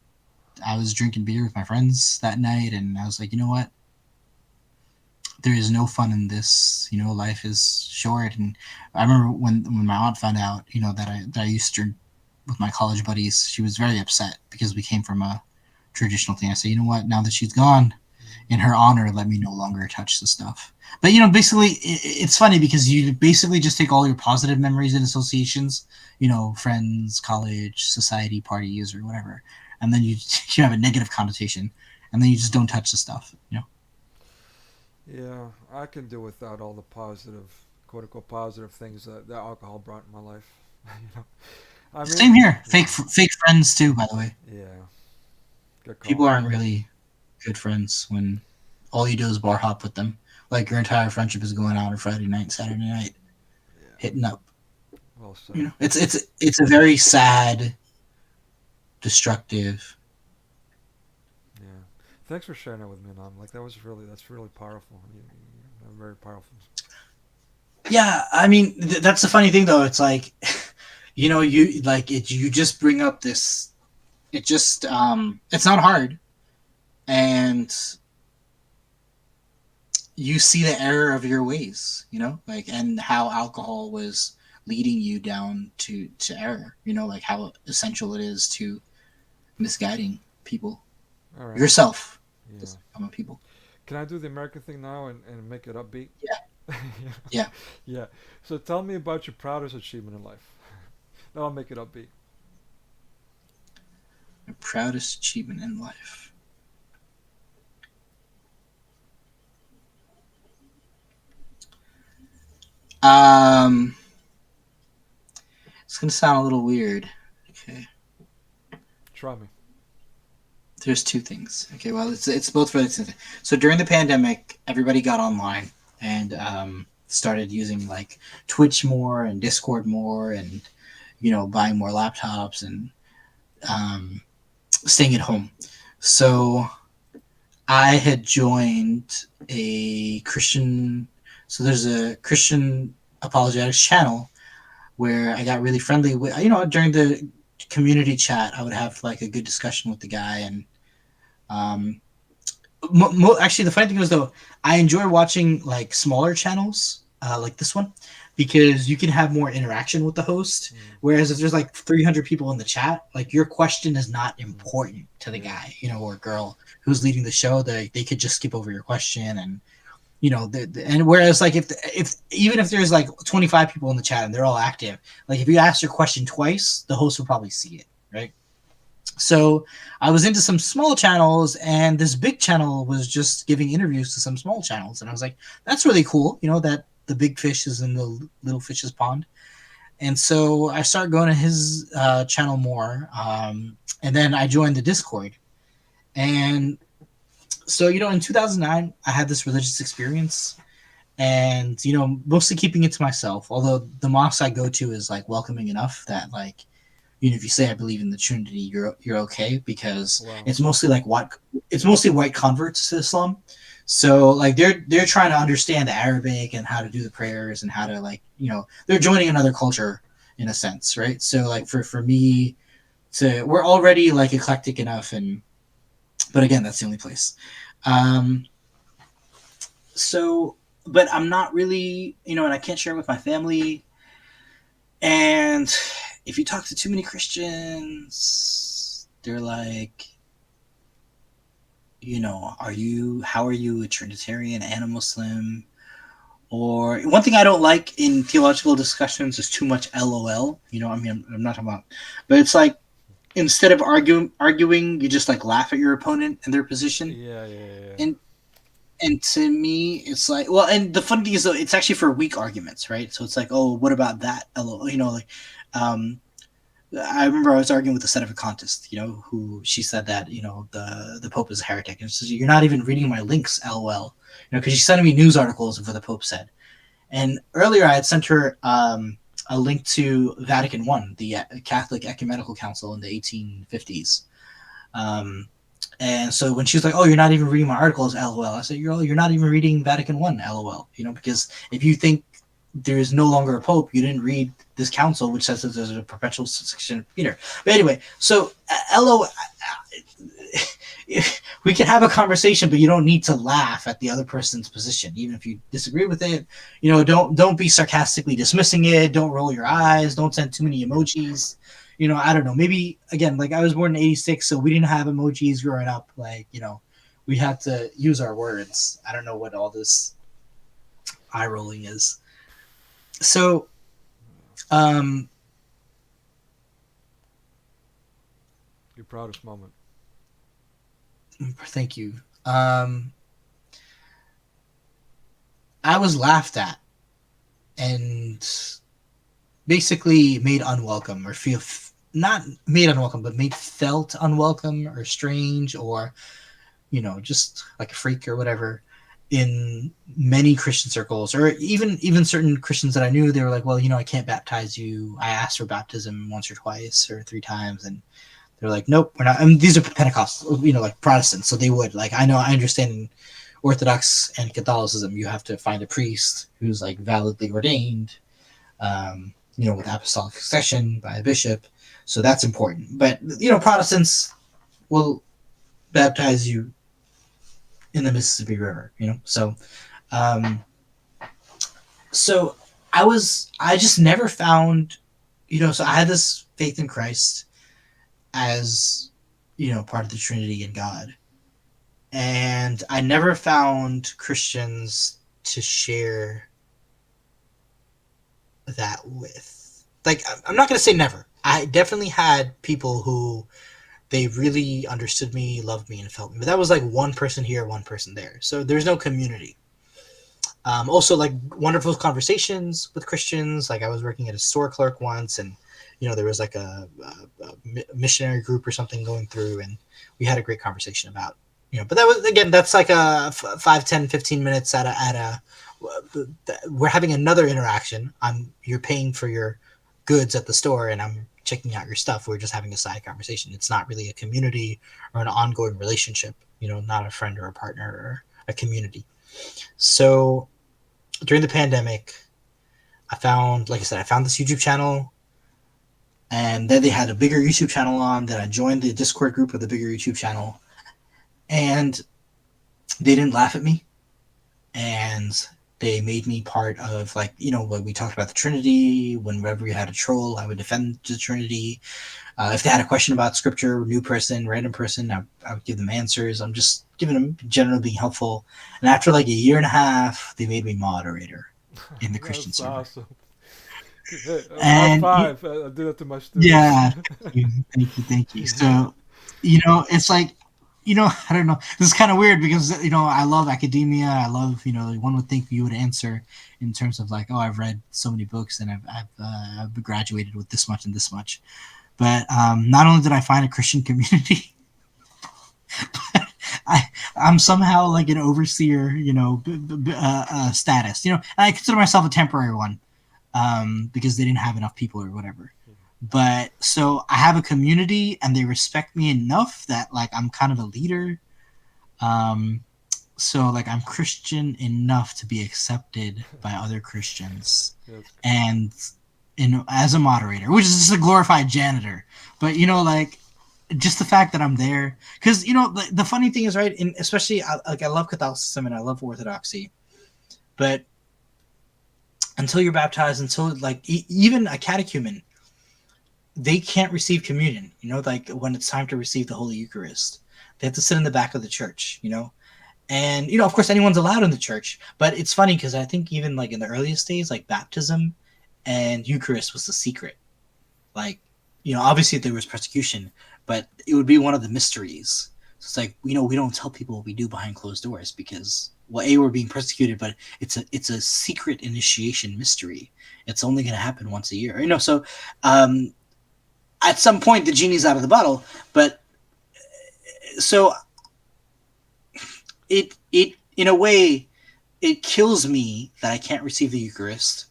I was drinking beer with my friends that night, and I was like, you know what? There is no fun in this. Life is short. And I remember when my aunt found out, that I used to drink with my college buddies, she was very upset because we came from a traditional thing. I said, you know what? Now that she's gone, in her honor, let me no longer touch the stuff. But basically, it's funny because you basically just take all your positive memories and associations, friends, college, society, parties, or whatever, and then you you have a negative connotation, and then you just don't touch the stuff. Yeah, I can do without all the positive, quote unquote, positive things that alcohol brought in my life. you know, I Same mean, here. yeah, Fake friends too, by the way. yeah, good People call. aren't really good friends when all you do is bar hop with them. Like your entire friendship is going out on Friday night, Saturday night, Yeah, hitting up. well said. It's a very sad, destructive. Yeah, thanks for sharing that with me, Nam. Like that's really powerful. Very powerful. Yeah, I mean that's the funny thing though. It's like, you like it. You just bring up this. It just it's not hard, and you see the error of your ways. Like and how alcohol was leading you down to error. Like how essential it is to misguiding people, All right. yourself, Yeah. just common people. Can I do the American thing now and make it upbeat? Yeah, yeah. yeah. Yeah. So tell me about your proudest achievement in life. Now I'll make it upbeat. My proudest achievement in life. Um, it's gonna sound a little weird. Okay, Try me. there's two things. Okay, well, it's both related. So during the pandemic, everybody got online and started using like Twitch more and Discord more, and buying more laptops and um, staying at home. So I had joined a Christian. So there's a Christian apologetics channel where I got really friendly with. During the community chat, I would have like a good discussion with the guy, and um, actually, the funny thing was though, I enjoy watching like smaller channels, like this one, because you can have more interaction with the host. Mm, Whereas if there's like 300 people in the chat, like your question is not mm, important to the yeah. guy, or girl who's leading the show. They could just skip over your question, and and whereas like if even if there's like 25 people in the chat and they're all active, like if you ask your question twice, the host will probably see it, right? So I was into some small channels, and this big channel was just giving interviews to some small channels, and I was like, that's really cool, that the big fish is in the little fish's pond. And so I started going to his channel more. And then I joined the Discord. And so, in 2009, I had this religious experience. And, mostly keeping it to myself. Although the mosque I go to is, like, welcoming enough that, like, if you say I believe in the Trinity, you're okay, because it's mostly like white converts to Islam. So like they're trying to understand the Arabic and how to do the prayers and how to, like, they're joining another culture in a sense, right? So like for me we're already like eclectic enough, but again, that's the only place. So but I'm not really, and I can't share it with my family. And if you talk to too many Christians, they're like, how are you a Trinitarian and a Muslim? Or one thing I don't like in theological discussions is too much LOL. I'm not talking about, but it's like, instead of arguing, you just like laugh at your opponent and their position. Yeah. And to me, it's like, well, and the funny thing is, though, it's actually for weak arguments, right? So it's like, oh, what about that? I remember I was arguing with a Sedevacantist, who she said that, the Pope is a heretic. And she says, you're not even reading my links, LOL. Because she's sending me news articles of what the Pope said. And earlier I had sent her a link to Vatican I, the Catholic Ecumenical Council in the 1850s. And so when she was like, oh, you're not even reading my articles, LOL, I said, you're not even reading Vatican I, LOL. Because if you think there is no longer a pope, you didn't read this council, which says that there's a perpetual succession of Peter. But anyway, so LOL, we can have a conversation, but you don't need to laugh at the other person's position, even if you disagree with it. Don't be sarcastically dismissing it. Don't roll your eyes. Don't send too many emojis. I don't know. Maybe, again, like I was born in 86, so we didn't have emojis growing up. Like, we had to use our words. I don't know what all this eye rolling is. So, your proudest moment. Thank you. I was laughed at and basically made unwelcome, or not made unwelcome, but made felt unwelcome or strange, or just like a freak or whatever, in many Christian circles, or even certain Christians that I knew. They were like, well, I can't baptize you. I asked for baptism once or twice or 3 times, and they're like, nope, we're not. I mean, these are Pentecostals, like Protestants, so they would, like, I understand in Orthodox and Catholicism, you have to find a priest who's like validly ordained, with apostolic succession by a bishop. So that's important. But, Protestants will baptize you in the Mississippi River, So, so I just never found, so I had this faith in Christ as, part of the Trinity and God. And I never found Christians to share that with. Like, I'm not going to say never. I definitely had people who they really understood me, loved me, and felt me. But that was like one person here, one person there. So there's no community. Also, like, wonderful conversations with Christians. Like, I was working at a store clerk once, and there was like a missionary group or something going through, and we had a great conversation about, but that was, again, that's like a 5, 10, 15 minutes we're having another interaction. You're paying for your goods at the store, and I'm checking out your stuff. We're just having a side conversation. It's not really a community or an ongoing relationship, not a friend or a partner or a community. So during the pandemic, I found this YouTube channel, and then they had a bigger YouTube channel on. Then I joined the Discord group of the bigger YouTube channel, and they didn't laugh at me, and they made me part of, like, when we talked about the Trinity. Whenever we had a troll, I would defend the Trinity. If they had a question about scripture, new person, random person, I would give them answers. I'm just giving them, generally being helpful. And after like a year and a half, they made me moderator in the Christian server. Awesome. And high five. I do that to my students. Yeah. Thank you. So, it's like, I don't know. This is kind of weird because I love academia. I love one would think you would answer in terms of like, oh, I've read so many books and I've graduated with this much and this much. But not only did I find a Christian community, but I'm somehow like an overseer, status. And I consider myself a temporary one because they didn't have enough people or whatever. But so I have a community and they respect me enough that like I'm kind of a leader. Um, so like I'm Christian enough to be accepted by other Christians, That's and as a moderator, which is just a glorified janitor. But like just the fact that I'm there, because the funny thing is, right, especially like I love Catholicism and I love Orthodoxy, but until you're baptized, until like even a catechumen, they can't receive communion. Like when it's time to receive the Holy Eucharist, they have to sit in the back of the church. And of course, anyone's allowed in the church. But it's funny because I think even like in the earliest days, like baptism and Eucharist was the secret. Like, obviously there was persecution, but it would be one of the mysteries. So it's like, we don't tell people what we do behind closed doors because, well, we're being persecuted, but it's a secret initiation mystery. It's only going to happen once a year. So at some point the genie's out of the bottle, but so it in a way it kills me that I can't receive the Eucharist.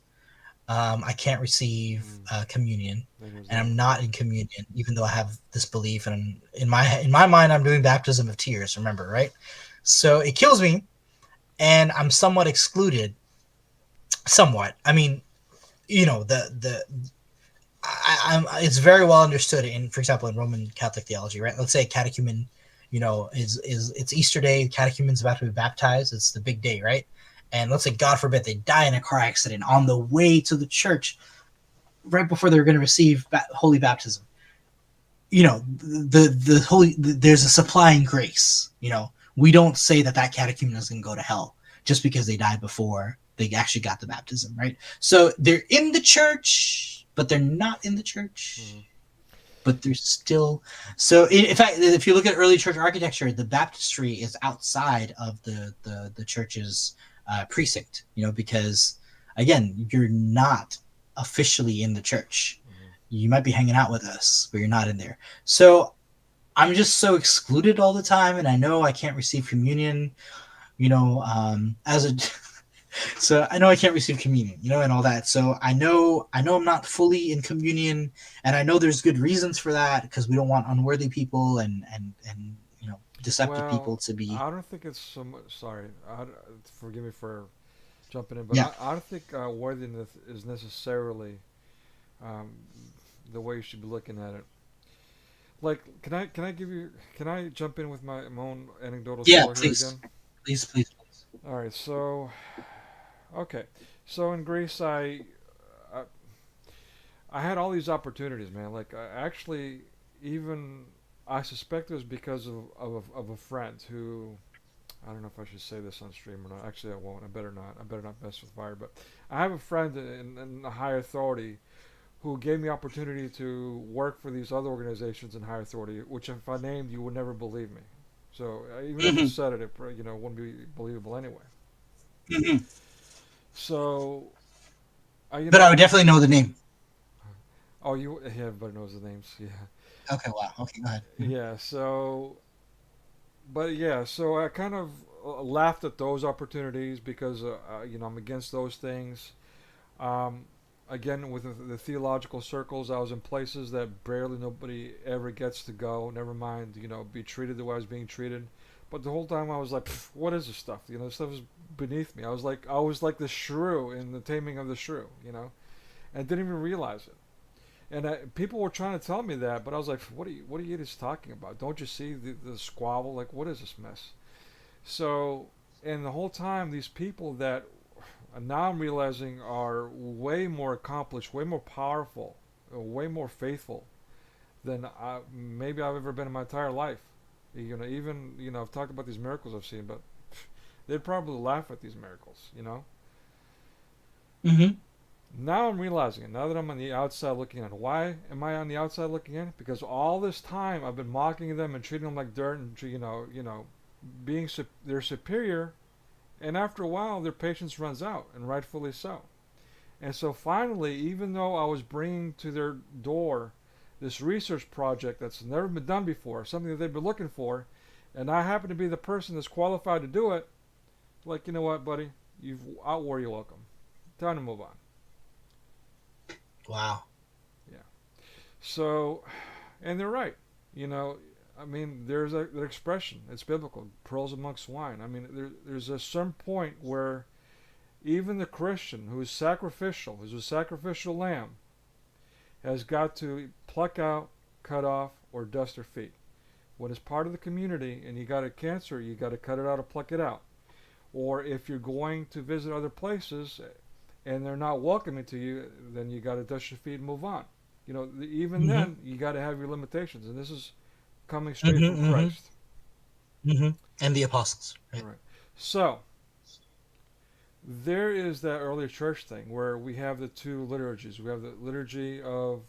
I can't receive communion, and I'm not in communion, even though I have this belief. And in my mind, I'm doing baptism of tears. Remember, right? So it kills me, and I'm somewhat excluded. Somewhat. I mean, it's very well understood for example, in Roman Catholic theology, right? Let's say a catechumen, is it's Easter Day, catechumen's about to be baptized. It's the big day, right? And let's say, God forbid, they die in a car accident on the way to the church, right before they're going to receive holy baptism. There's a supplying grace. We don't say that catechumen is going to go to hell just because they died before they actually got the baptism, right? So they're in the church, but they're not in the church. Mm-hmm. But they're still. So in fact, if you look at early church architecture, the baptistry is outside of the church's precinct, because again, you're not officially in the church. Mm-hmm. You might be hanging out with us, but you're not in there. So I'm just so excluded all the time, and I know I can't receive communion, so I know I can't receive communion, and all that. So I know I'm not fully in communion, and I know there's good reasons for that because we don't want unworthy people and deceptive people to be. I don't think it's so much. Sorry, forgive me for jumping in, but Yeah. I don't think worthiness is necessarily um, the way you should be looking at it. Like, can I jump in with my own anecdotal story please. here again? Please. All right, so okay, so in Greece, I had all these opportunities, man. Like, even I suspect it was because of a friend who, I don't know if I should say this on stream or not. Actually, I won't. I better not. I better not mess with fire. But I have a friend in a higher authority who gave me opportunity to work for these other organizations in higher authority, which if I named, you would never believe me. So even if I said it wouldn't be believable anyway. Mm-hmm. So, but I would definitely know the name. Oh, everybody knows the names. Yeah. Okay. Wow. Okay. Go ahead. Yeah. So, but yeah. So I kind of laughed at those opportunities because I'm against those things. Um, Again, with the theological circles, I was in places that barely nobody ever gets to go. Never mind, be treated the way I was being treated. But the whole time I was like, what is this stuff? This stuff is beneath me. I was like the shrew in the Taming of the Shrew, and didn't even realize it. And people were trying to tell me that, but I was like, what are you idiots talking about? Don't you see the squabble? Like, what is this mess? So, and the whole time, these people that now I'm realizing are way more accomplished, way more powerful, way more faithful than maybe I've ever been in my entire life. Even I've talked about these miracles I've seen, but they'd probably laugh at these miracles. Mm-hmm. Now I'm realizing it. Now that I'm on the outside looking in. Why am I on the outside looking in? Because all this time I've been mocking them and treating them like dirt, and being their superior. And after a while, their patience runs out, and rightfully so. And so finally, even though I was bringing to their door this research project that's never been done before, something that they've been looking for, and I happen to be the person that's qualified to do it, like, you know what, buddy? You've outwore your welcome. Time to move on. Wow. Yeah. So, and they're right. You know, I mean, there's an expression. It's biblical. Pearls amongst swine. I mean, there's a certain point where even the Christian who is sacrificial, who's a sacrificial lamb, has got to pluck out, cut off, or dust their feet. When it's part of the community and you got a cancer, you got to cut it out or pluck it out. Or if you're going to visit other places and they're not welcoming to you, then you got to dust your feet and move on. You know, even Mm-hmm. then, you got to have your limitations. And this is coming straight Mm-hmm. from Mm-hmm. Christ. Mm-hmm. And the apostles, All right? right. So, there is that early church thing where we have the two liturgies. We have the liturgy of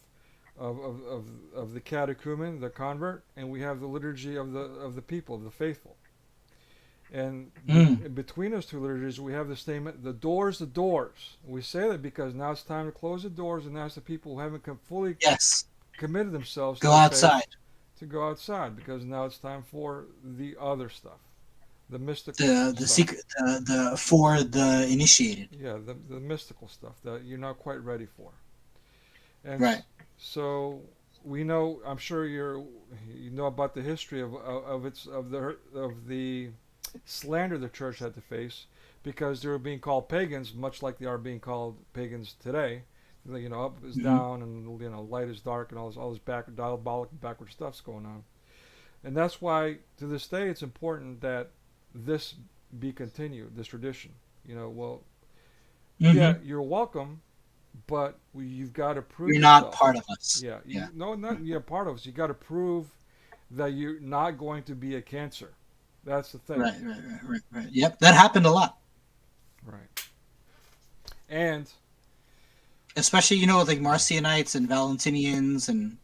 the catechumen, the convert, and we have the liturgy of the people, of the faithful. And Mm. between those two liturgies, we have the statement, the doors, the doors. We say that because now it's time to close the doors and ask the people who haven't fully Yes. committed themselves to Go the faith outside. to go outside because now it's time for the other stuff, the mystical The stuff. secret the for the initiated. Yeah, the mystical stuff that you're not quite ready for. And Right. so we know, I'm sure you know about the history of the slander the church had to face because they were being called pagans, much like they are being called pagans today. You know, up is Mm-hmm. down, and light is dark, and all this diabolic and backward stuff's going on. And that's why, to this day, it's important that this be continued, this tradition. Well, yeah, Mm-hmm. you're welcome, but you've got to prove You're not yourself. part of us. Yeah, Yeah. no, not you're part of us. You got to prove that you're not going to be a cancer. That's the thing. Right. Right. Right. Right. Right. Yep. That happened a lot. Right. And Especially, with like Marcionites and Valentinians and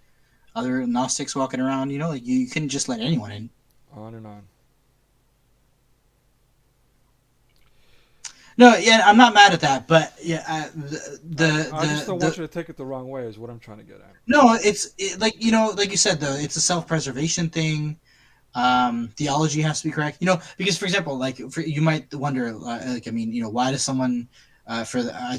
other Gnostics walking around, like you couldn't just let anyone in. on and on. No, yeah, I'm not mad at that, but yeah, I just don't want the you to take it the wrong way. Is what I'm trying to get at. no, like like you said though, it's a self preservation thing. Theology has to be correct, because for example, like you might wonder, like I mean, why does someone I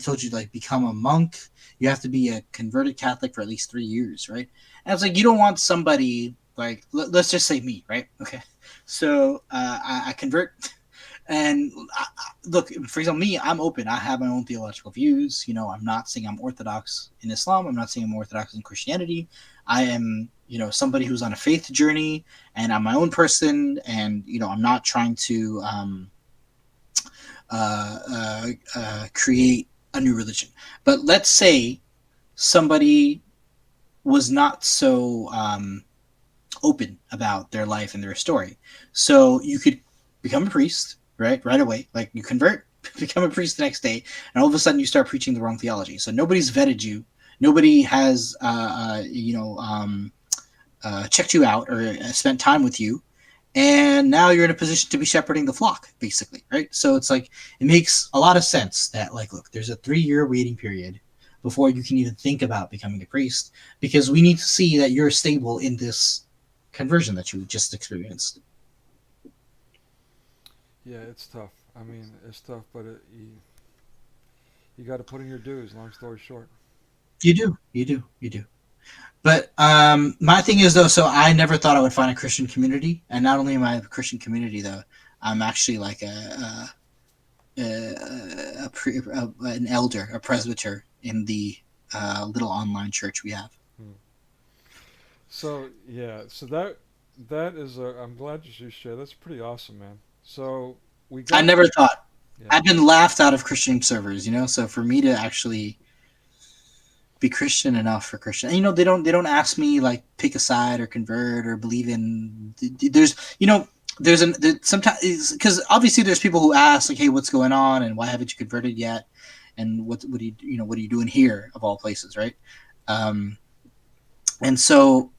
told you like become a monk? You have to be a converted Catholic for at least 3 years, right? And it's like you don't want somebody like let's just say me, right? Okay, so I convert. And look, for example, me, I'm open. I have my own theological views. I'm not saying I'm Orthodox in Islam. I'm not saying I'm Orthodox in Christianity. I am, somebody who's on a faith journey, and I'm my own person. And I'm not trying to create a new religion. But let's say somebody was not so open about their life and their story, so you could become a priest right away, like you convert, become a priest the next day, and all of a sudden you start preaching the wrong theology. So nobody's vetted you, nobody has checked you out or spent time with you, and now you're in a position to be shepherding the flock, basically, right? So it's like it makes a lot of sense that, like, look, there's a 3-year waiting period before you can even think about becoming a priest, because we need to see that you're stable in this conversion that you just experienced. Yeah, it's tough. I mean, it's tough, but you got to put in your dues. Long story short. You do. But my thing is though, so I never thought I would find a Christian community, and not only am I a Christian community though, I'm actually like an elder, a presbyter in the little online church we have. Hmm. So yeah, so that is I'm glad you shared. That's pretty awesome, man. So we I got never thought. yeah. I've been laughed out of Christian servers, so for me to actually be Christian enough for Christian. And, they don't ask me like pick a side or convert or believe in. There's sometimes because obviously there's people who ask like, hey, what's going on and why haven't you converted yet? and what do what are you doing here of all places, right? And so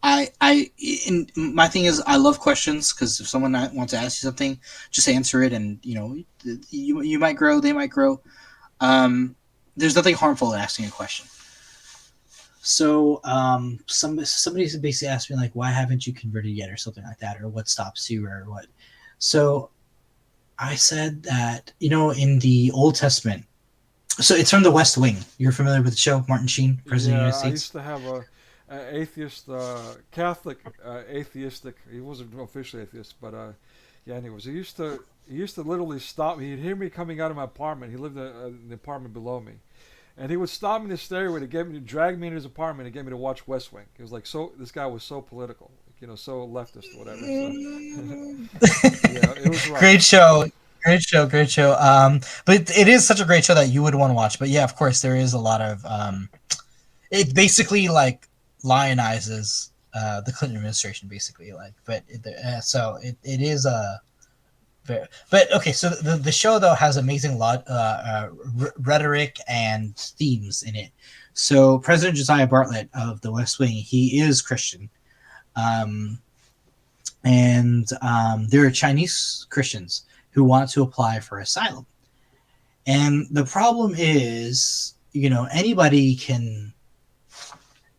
my thing is, I love questions, because if someone wants to ask you something, just answer it, and you might grow, they might grow. There's nothing harmful in asking a question. So somebody basically asked me, like, why haven't you converted yet, or something like that, or what stops you, or what. So I said that, in the Old Testament, so it's from the West Wing. You're familiar with the show, Martin Sheen, President of the United I States? used to have a atheist, Catholic, atheistic. He wasn't officially atheist, but yeah. Anyways, he used to literally stop me. He'd hear me coming out of my apartment. He lived in the apartment below me, and he would stop me in the stairway to drag me into his apartment and get me to watch West Wing. He was like, this guy was so political, so leftist or whatever. So, yeah, it was rough. Great show. But it is such a great show that you would want to watch. But yeah, of course, there is a lot of it basically like lionizes the Clinton administration, basically. So it is a. But okay, so the show though has amazing rhetoric and themes in it. So President Josiah Bartlett of the West Wing, he is Christian, and there are Chinese Christians who want to apply for asylum. And the problem is, anybody can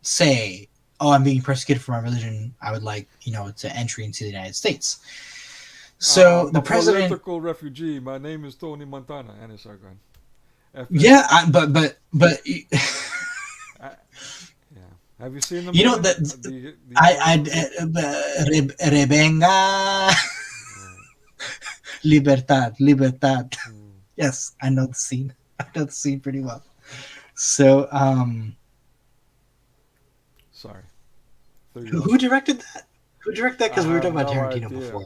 say, oh, I'm being persecuted for my religion, I would like, to entry into the United States. So the president, political refugee. My name is Tony Montana, and it's our gun. Yeah, but yeah. Have you seen them? Revenga. Libertad. Yes, I know the scene. Pretty well. So, sorry. Who directed that? Because we were talking about Tarantino before.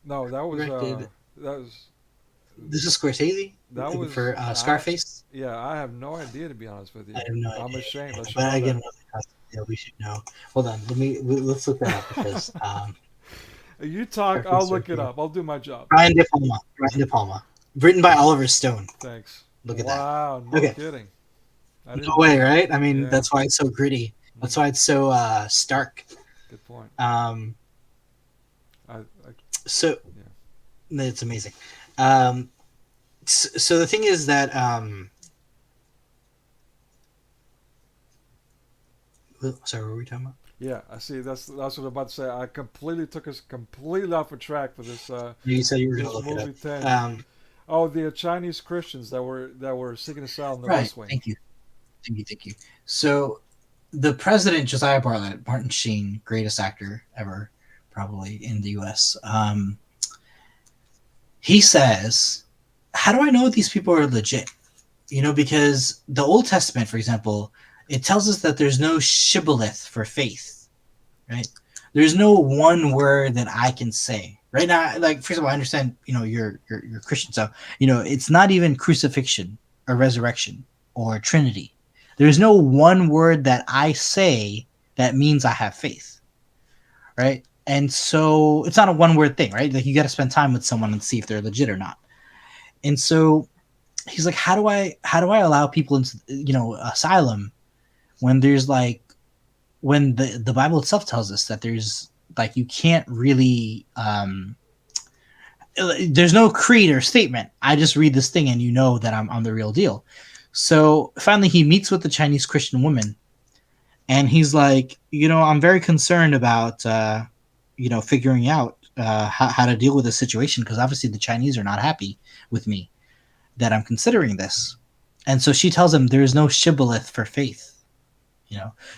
No, that was This is Scorsese. That was for Scarface. I have no idea, to be honest with you. I have no idea. I'm ashamed. But again, we should know. Hold on, let's look that up, because you talk, I'll look it up. I'll do my job. Brian De Palma, written by Oliver Stone. Thanks. Look at that. Wow, no kidding. No way, right? I mean, that's why it's so gritty. That's why it's so stark. Good point. So it's amazing. So the thing is that sorry, what were we talking about? Yeah, I see. That's what I'm about to say. I took us completely off of track for this. You said you were going to look it up. The Chinese Christians that were seeking asylum in the Right. West Wing. Thank you. So the president, Josiah Bartlett, Martin Sheen, greatest actor ever, probably in the U.S. He says, how do I know these people are legit? Because the Old Testament, for example, it tells us that there's no shibboleth for faith, right? There's no one word that I can say right now. Like, first of all, I understand, you're Christian. So, it's not even crucifixion or resurrection or Trinity. There's no one word that I say that means I have faith, right? And so it's not a one word thing, right? Like, you got to spend time with someone and see if they're legit or not. And so he's like, how do I allow people into, asylum when there's when the Bible itself tells us that there's you can't really, there's no creed or statement. I just read this thing and that I'm the real deal. So finally he meets with the Chinese Christian woman, and he's like, I'm very concerned about, figuring out how to deal with this situation, because obviously the Chinese are not happy with me that I'm considering this. And so she tells him there's no shibboleth for faith.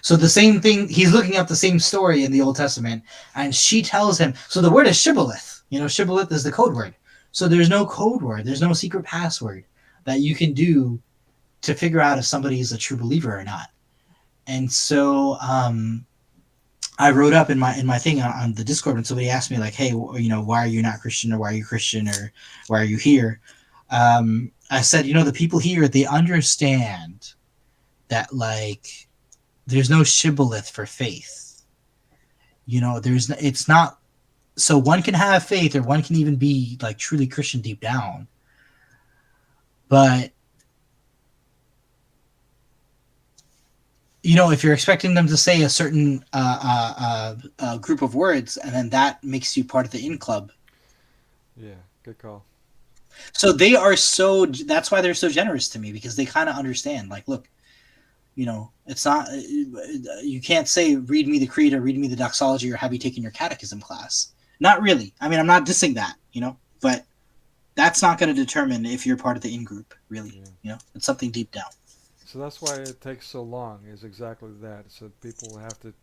So the same thing, he's looking up the same story in the Old Testament, and she tells him, so the word is shibboleth. Shibboleth is the code word. So there's no code word. There's no secret password that you can do to figure out if somebody is a true believer or not. And so I wrote up in my thing on the Discord, and somebody asked me hey, why are you not Christian, or why are you Christian, or why are you here? I said, the people here, they understand that there's no shibboleth for faith. It's not, so one can have faith, or one can even be truly Christian deep down. But if you're expecting them to say a certain group of words, and then that makes you part of the in club. Yeah, good call. So they are so. That's why they're so generous to me, because they kind of understand. Like, look, it's not. You can't say read me the creed or read me the doxology or have you taken your catechism class. Not really. I mean, I'm not dissing that, but that's not going to determine if you're part of the in group. Really, Yeah. it's something deep down. So that's why it takes so long. Is exactly that. So people have to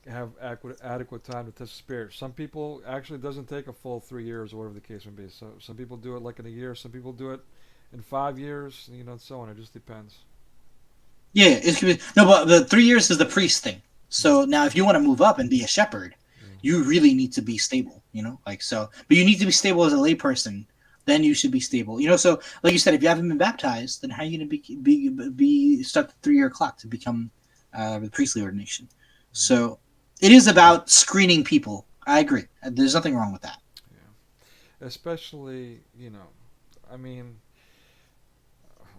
have adequate time to test the spirit. Some people actually it doesn't take a full 3 years or whatever the case may be. So some people do it like in a year. Some people do it in 5 years. And so on. It just depends. Yeah, it could be, no, but the 3 years is the priest thing. Yeah. So now, if you want to move up and be a shepherd, Yeah. you really need to be stable. Like so. But you need to be stable as a layperson. Then you should be stable. So like you said, if you haven't been baptized, then how are you going to be start the 3 year clock to become the priestly ordination? So it is about screening people. I agree. There's nothing wrong with that. Yeah. Especially, I mean,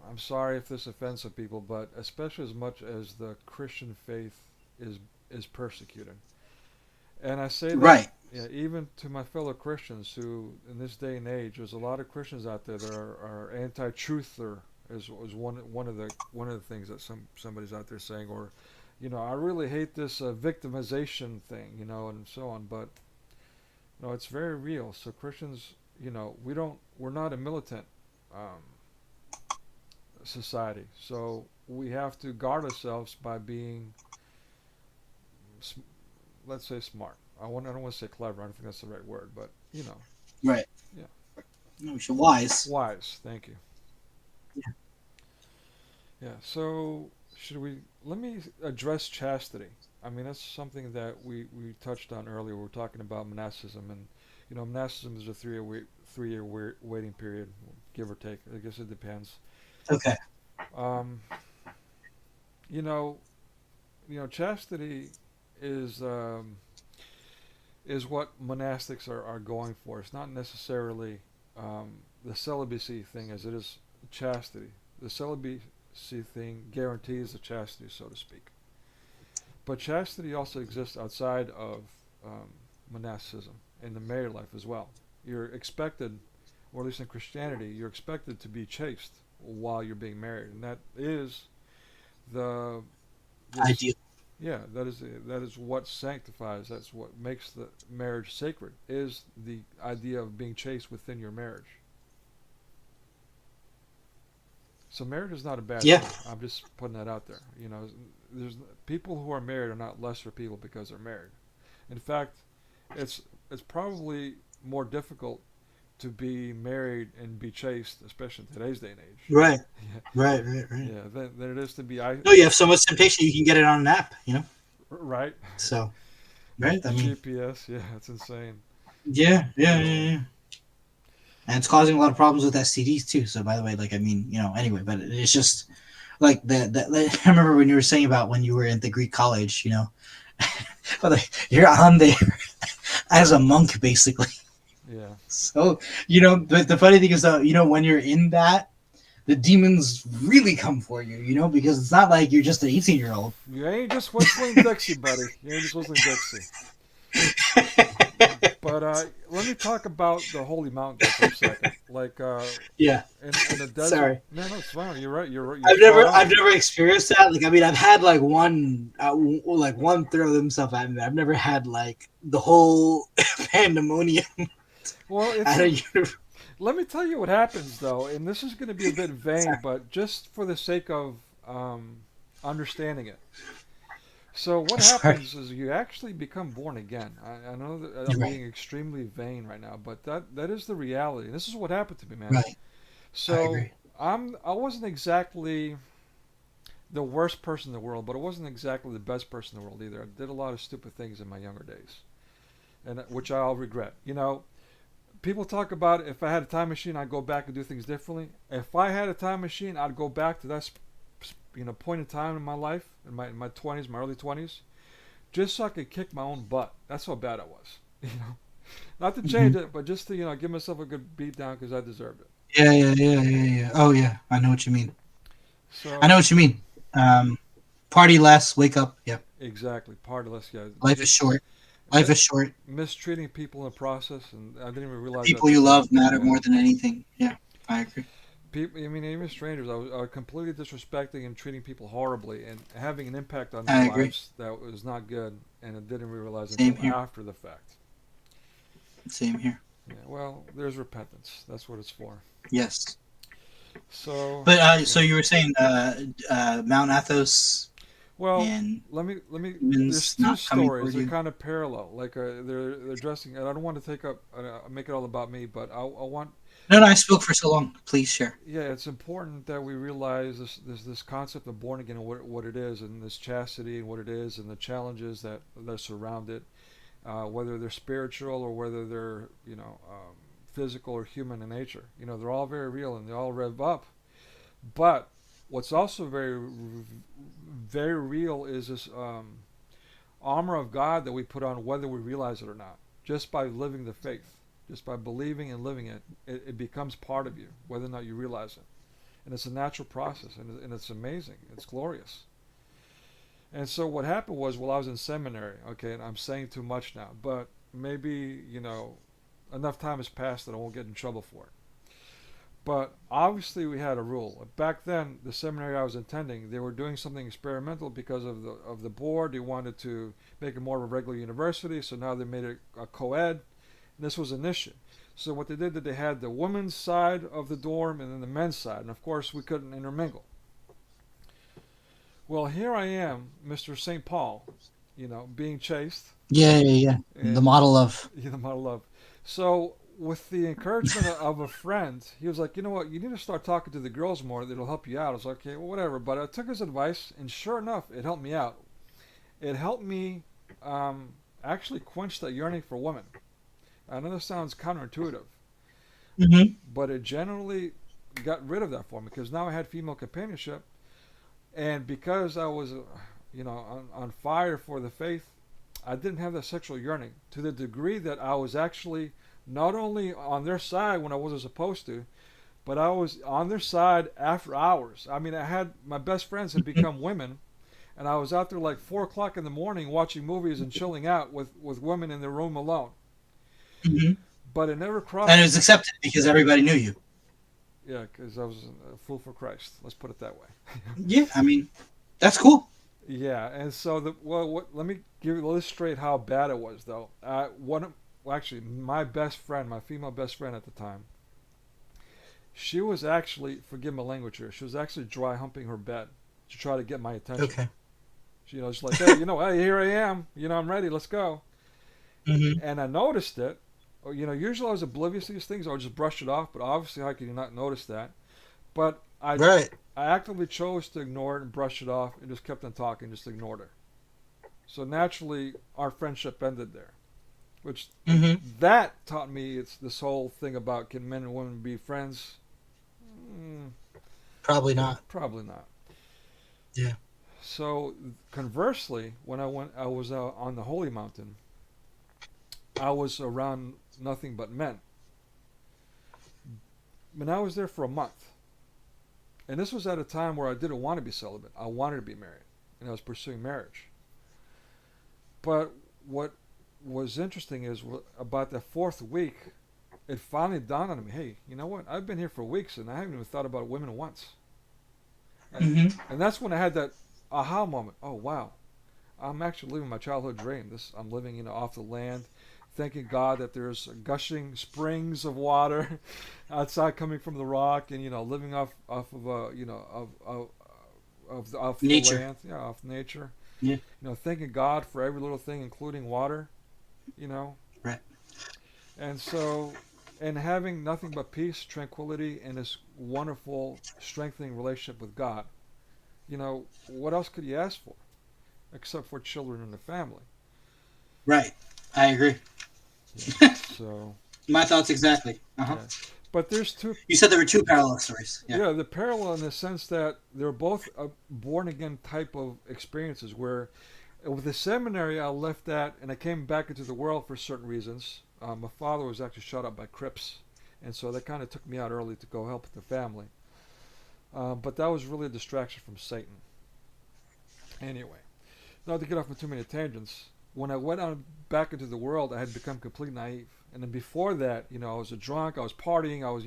I'm sorry if this offends some people, but especially as much as the Christian faith is is persecuted. And I say that, Right. yeah, even to my fellow Christians who, in this day and age, there's a lot of Christians out there that are anti-truther, is one of the things that somebody's out there saying, or, I really hate this victimization thing, and so on. But it's very real. So Christians, we're not a militant um, society, so we have to guard ourselves by being, let's say, smart. I don't want to say clever. I don't think that's the right word, but Right. yeah, No, we should wise. wise. Thank you. Yeah. So should we? Let me address chastity. I mean, that's something that we touched on earlier. We were talking about monasticism, and monasticism is a 3 year waiting period, give or take. I guess it depends. Okay. Um, you know, chastity is um, is what monastics are going for. It's not necessarily the celibacy thing as it is chastity. The celibacy thing guarantees the chastity, so to speak. But chastity also exists outside of um, monasticism in the married life as well. You're expected, or at least in Christianity, you're expected to be chaste while you're being married, and that is the this Ideal. yeah, that is what sanctifies. That's what makes the marriage sacred. Is the idea of being chaste within your marriage. So marriage is not a bad Yeah. thing. I'm just putting that out there. There's people who are married are not lesser people because they're married. In fact, it's it's probably more difficult to be married and be chaste, especially in today's day and age. Right. Yeah, Right. Right. Right. yeah. Than it is to be No, you have so much temptation, you can get it on an app. right. So, right. I mean, GPS. Yeah, it's insane. yeah, yeah, yeah, So yeah. And it's causing a lot of problems with STDs too. So, by the way, like, I mean, anyway, but it's just like I remember when you were saying about when you were in the Greek college. But like, you're on there as a monk, basically. yeah, So, but the funny thing is, though, when you're in that, the demons really come for you, because it's not like you're just an 18-year-old. you ain't just whistling Dixie, buddy. You ain't just whistling Dixie. But let me talk about the holy mountain for a second. Like Yeah. in the desert. Sorry. No, it's fine. You're right. You're I've spot never on. I've never experienced that. Like, I mean, I've had like one throw themselves at me. I've never had like the whole pandemonium Well, at a universe. let me tell you what happens though, and this is going to be a bit vain, Sorry. but just for the sake of understanding it. So what Sorry. happens is you actually become born again. I know that You're I'm right. being extremely vain right now, but that is the reality. This is what happened to me, man. Right. I So agree. I wasn't exactly the worst person in the world, but I wasn't exactly the best person in the world either. I did a lot of stupid things in my younger days, and which I'll regret. People talk about if I had a time machine, I'd go back and do things differently. If I had a time machine, I'd go back to that point in time in my life, in my 20s, my early 20s, just so I could kick my own butt. That's how bad I was. Not to change Hmm. it, but just to give myself a good beat down because I deserved it. Yeah. Yeah. Yeah. Yeah. Yeah. Oh yeah. I know what you mean. I know So what you mean. Um. Party less, wake up. Yeah. Exactly, partless. Yeah, Life is just short. Life mi- is short. mistreating people in the process, and I didn't even The realize that at people the you time. love matter Yeah. more than anything. Yeah, I agree. People, I mean, even strangers, I was completely disrespecting and treating people horribly and having an impact on their I agree. lives that was not good, and I didn't realize Same until here. after the fact. Same here. Yeah, well, there's repentance. That's what it's for. Yes. So, But yeah. so you were saying Mount Athos Well, and let me. There's humans two not coming stories. toward They're you. kind of parallel. Like they're addressing. And I don't want to take up make it all about me, but I want. No, no, I spoke for so long. Please share. Yeah, it's important that we realize this concept of born again and what it is, and this chastity and what it is, and the challenges that surround it, whether they're spiritual or whether they're physical or human in nature. They're all very real and they all rev up. But what's also very real is this armor of God that we put on whether we realize it or not. Just by living the faith, just by believing and living it, it becomes part of you, whether or not you realize it. And it's a natural process, and it's amazing. It's glorious. And so what happened was, while I was in seminary, okay, and I'm saying too much now, but maybe, enough time has passed that I won't get in trouble for it. But obviously, we had a rule. Back then, the seminary I was attending, they were doing something experimental because of the board. They wanted to make it more of a regular university, so now they made it a co-ed. And this was an issue. So what they did, that they had the women's side of the dorm and then the men's side, and of course we couldn't intermingle. Well, here I am, Mr. St. Paul, being chaste, Yeah, yeah, yeah. The and model of. my love. So with the encouragement of a friend, he was like, you know what, you need to start talking to the girls more. That'll help you out. I was like, okay, well, whatever. But I took his advice, and sure enough, it helped me out. It helped me actually quench that yearning for women. I know this sounds counterintuitive, Hmm. but it generally got rid of that for me because now I had female companionship, and because I was, on fire for the faith, I didn't have that sexual yearning to the degree that I was actually not only on their side when I wasn't supposed to, but I was on their side after hours. I mean, I had my best friends had become women, and I was out there like 4 o'clock in the morning watching movies and chilling out with women in their room alone. Hmm. But it never And crossed. it was accepted because everybody knew you. Yeah, because I was a fool for Christ. Let's put it that way. Yeah, I mean, that's cool. Yeah, and so let me illustrate how bad it was though. Well, actually, my best friend, my female best friend at the time, she was actually, forgive my language here, she was actually dry humping her bed to try to get my attention. Okay. She's like, hey, hey, here I am. I'm ready. Let's go. Hmm. And I noticed it. Usually I was oblivious to these things. I would just brush it off. But obviously, how could you not notice that? But Right. I actively chose to ignore it and brush it off and just kept on talking, just ignored her. So naturally, our friendship ended there. Which Hmm. that taught me it's this whole thing about can men and women be friends? Mm, Probably not. probably not. Yeah. So conversely, when I was on the holy mountain. I was around nothing but men. And I was there for a month. And this was at a time where I didn't want to be celibate. I wanted to be married. And I was pursuing marriage. But what was interesting is about the fourth week, it finally dawned on me, hey, you know what? I've been here for weeks and I haven't even thought about women once. And, Hmm. and that's when I had that aha moment. Oh, wow. I'm actually living my childhood dream. I'm living, off the land, thanking God that there's gushing springs of water outside coming from the rock, and living off of the Nature. land, yeah, off nature. Yeah. Thanking God for every little thing, including water. You know, Right. and so, and having nothing but peace, tranquility, and this wonderful, strengthening relationship with God. What else could you ask for, except for children and a family? Right. I agree. Yeah. So, My thoughts exactly. Uh-huh. yeah. But there's two. You said there were two parallel stories. Yeah. Yeah, the parallel in the sense that they're both born again type of experiences. Where with the seminary, I left that and I came back into the world for certain reasons. My father was actually shot up by Crips, and so that kind of took me out early to go help with the family. But that was really a distraction from Satan. Anyway, not to get off on too many tangents. When I went out back into the world, I had become completely naive. And then before that, I was a drunk, I was partying, I was,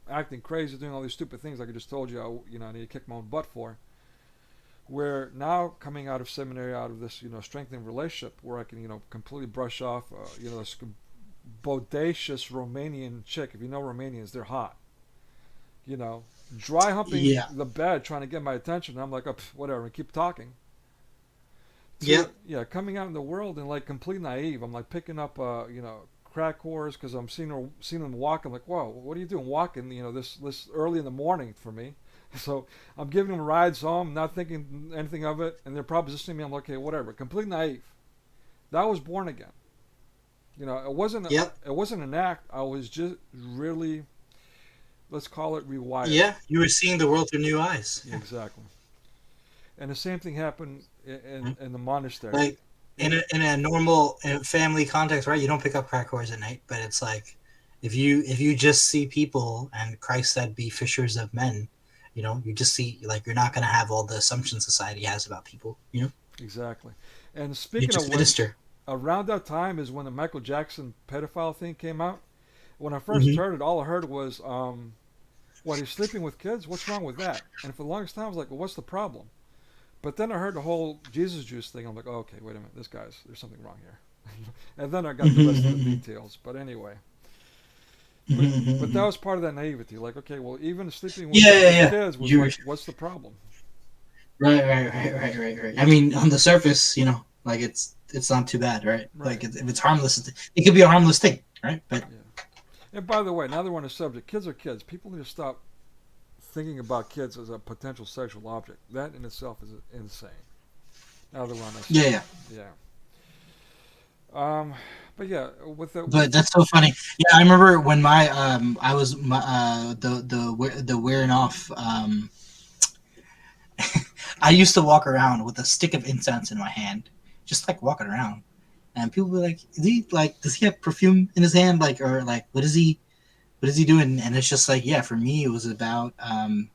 acting crazy, doing all these stupid things like I just told you, I need to kick my own butt for. Where now coming out of seminary, out of this, strengthening relationship, where I can, completely brush off, this bodacious Romanian chick. If you know Romanians, they're hot. Dry humping Yeah. the bed, trying to get my attention. And I'm like, oh, whatever, and keep talking. Yep. Yeah, coming out in the world and like completely naive. I'm like picking up, crack whores because I'm seeing them walk. I'm like, whoa, what are you doing walking? This early in the morning for me. So I'm giving them rides home, not thinking anything of it, and they're propositioning me. I'm like, okay, whatever. Completely naive. That was born again. It wasn't. Yep. It wasn't an act. I was just really, let's call it rewired. Yeah, you were seeing the world through new eyes. Yeah, exactly. And the same thing happened in the monastery. Like in a normal family context, right? You don't pick up crack whores at night, but it's like if you just see people, and Christ said, "Be fishers of men." You just see, like, you're not going to have all the assumptions society has about people. Exactly. And You speaking just of which, minister. around that time is when the Michael Jackson pedophile thing came out. When I first heard it, all I heard was, "What, he's sleeping with kids? What's wrong with that?" And for the longest time, I was like, "Well, what's the problem?" But then I heard the whole Jesus juice thing. I'm like, oh, okay, wait a minute, there's something wrong here. And then I got the rest of the details. But anyway, but that was part of that naivety. Like, okay, well, even sleeping with kids was like, what's the problem? Right. I mean, on the surface, like it's not too bad, right? Right. Like if it's harmless, it could be a harmless thing, right? But Yeah. And by the way, now that we're on the subject, kids are kids. People need to stop thinking about kids as a potential sexual object. That in itself is insane. Now that we're on this. yeah. But yeah, But that's so funny. Yeah, I remember when I was the wearing off. I used to walk around with a stick of incense in my hand, just like walking around, and people would be like, does he have perfume in his hand, like, or like, what is he doing?" And it's just like, yeah, for me it was about I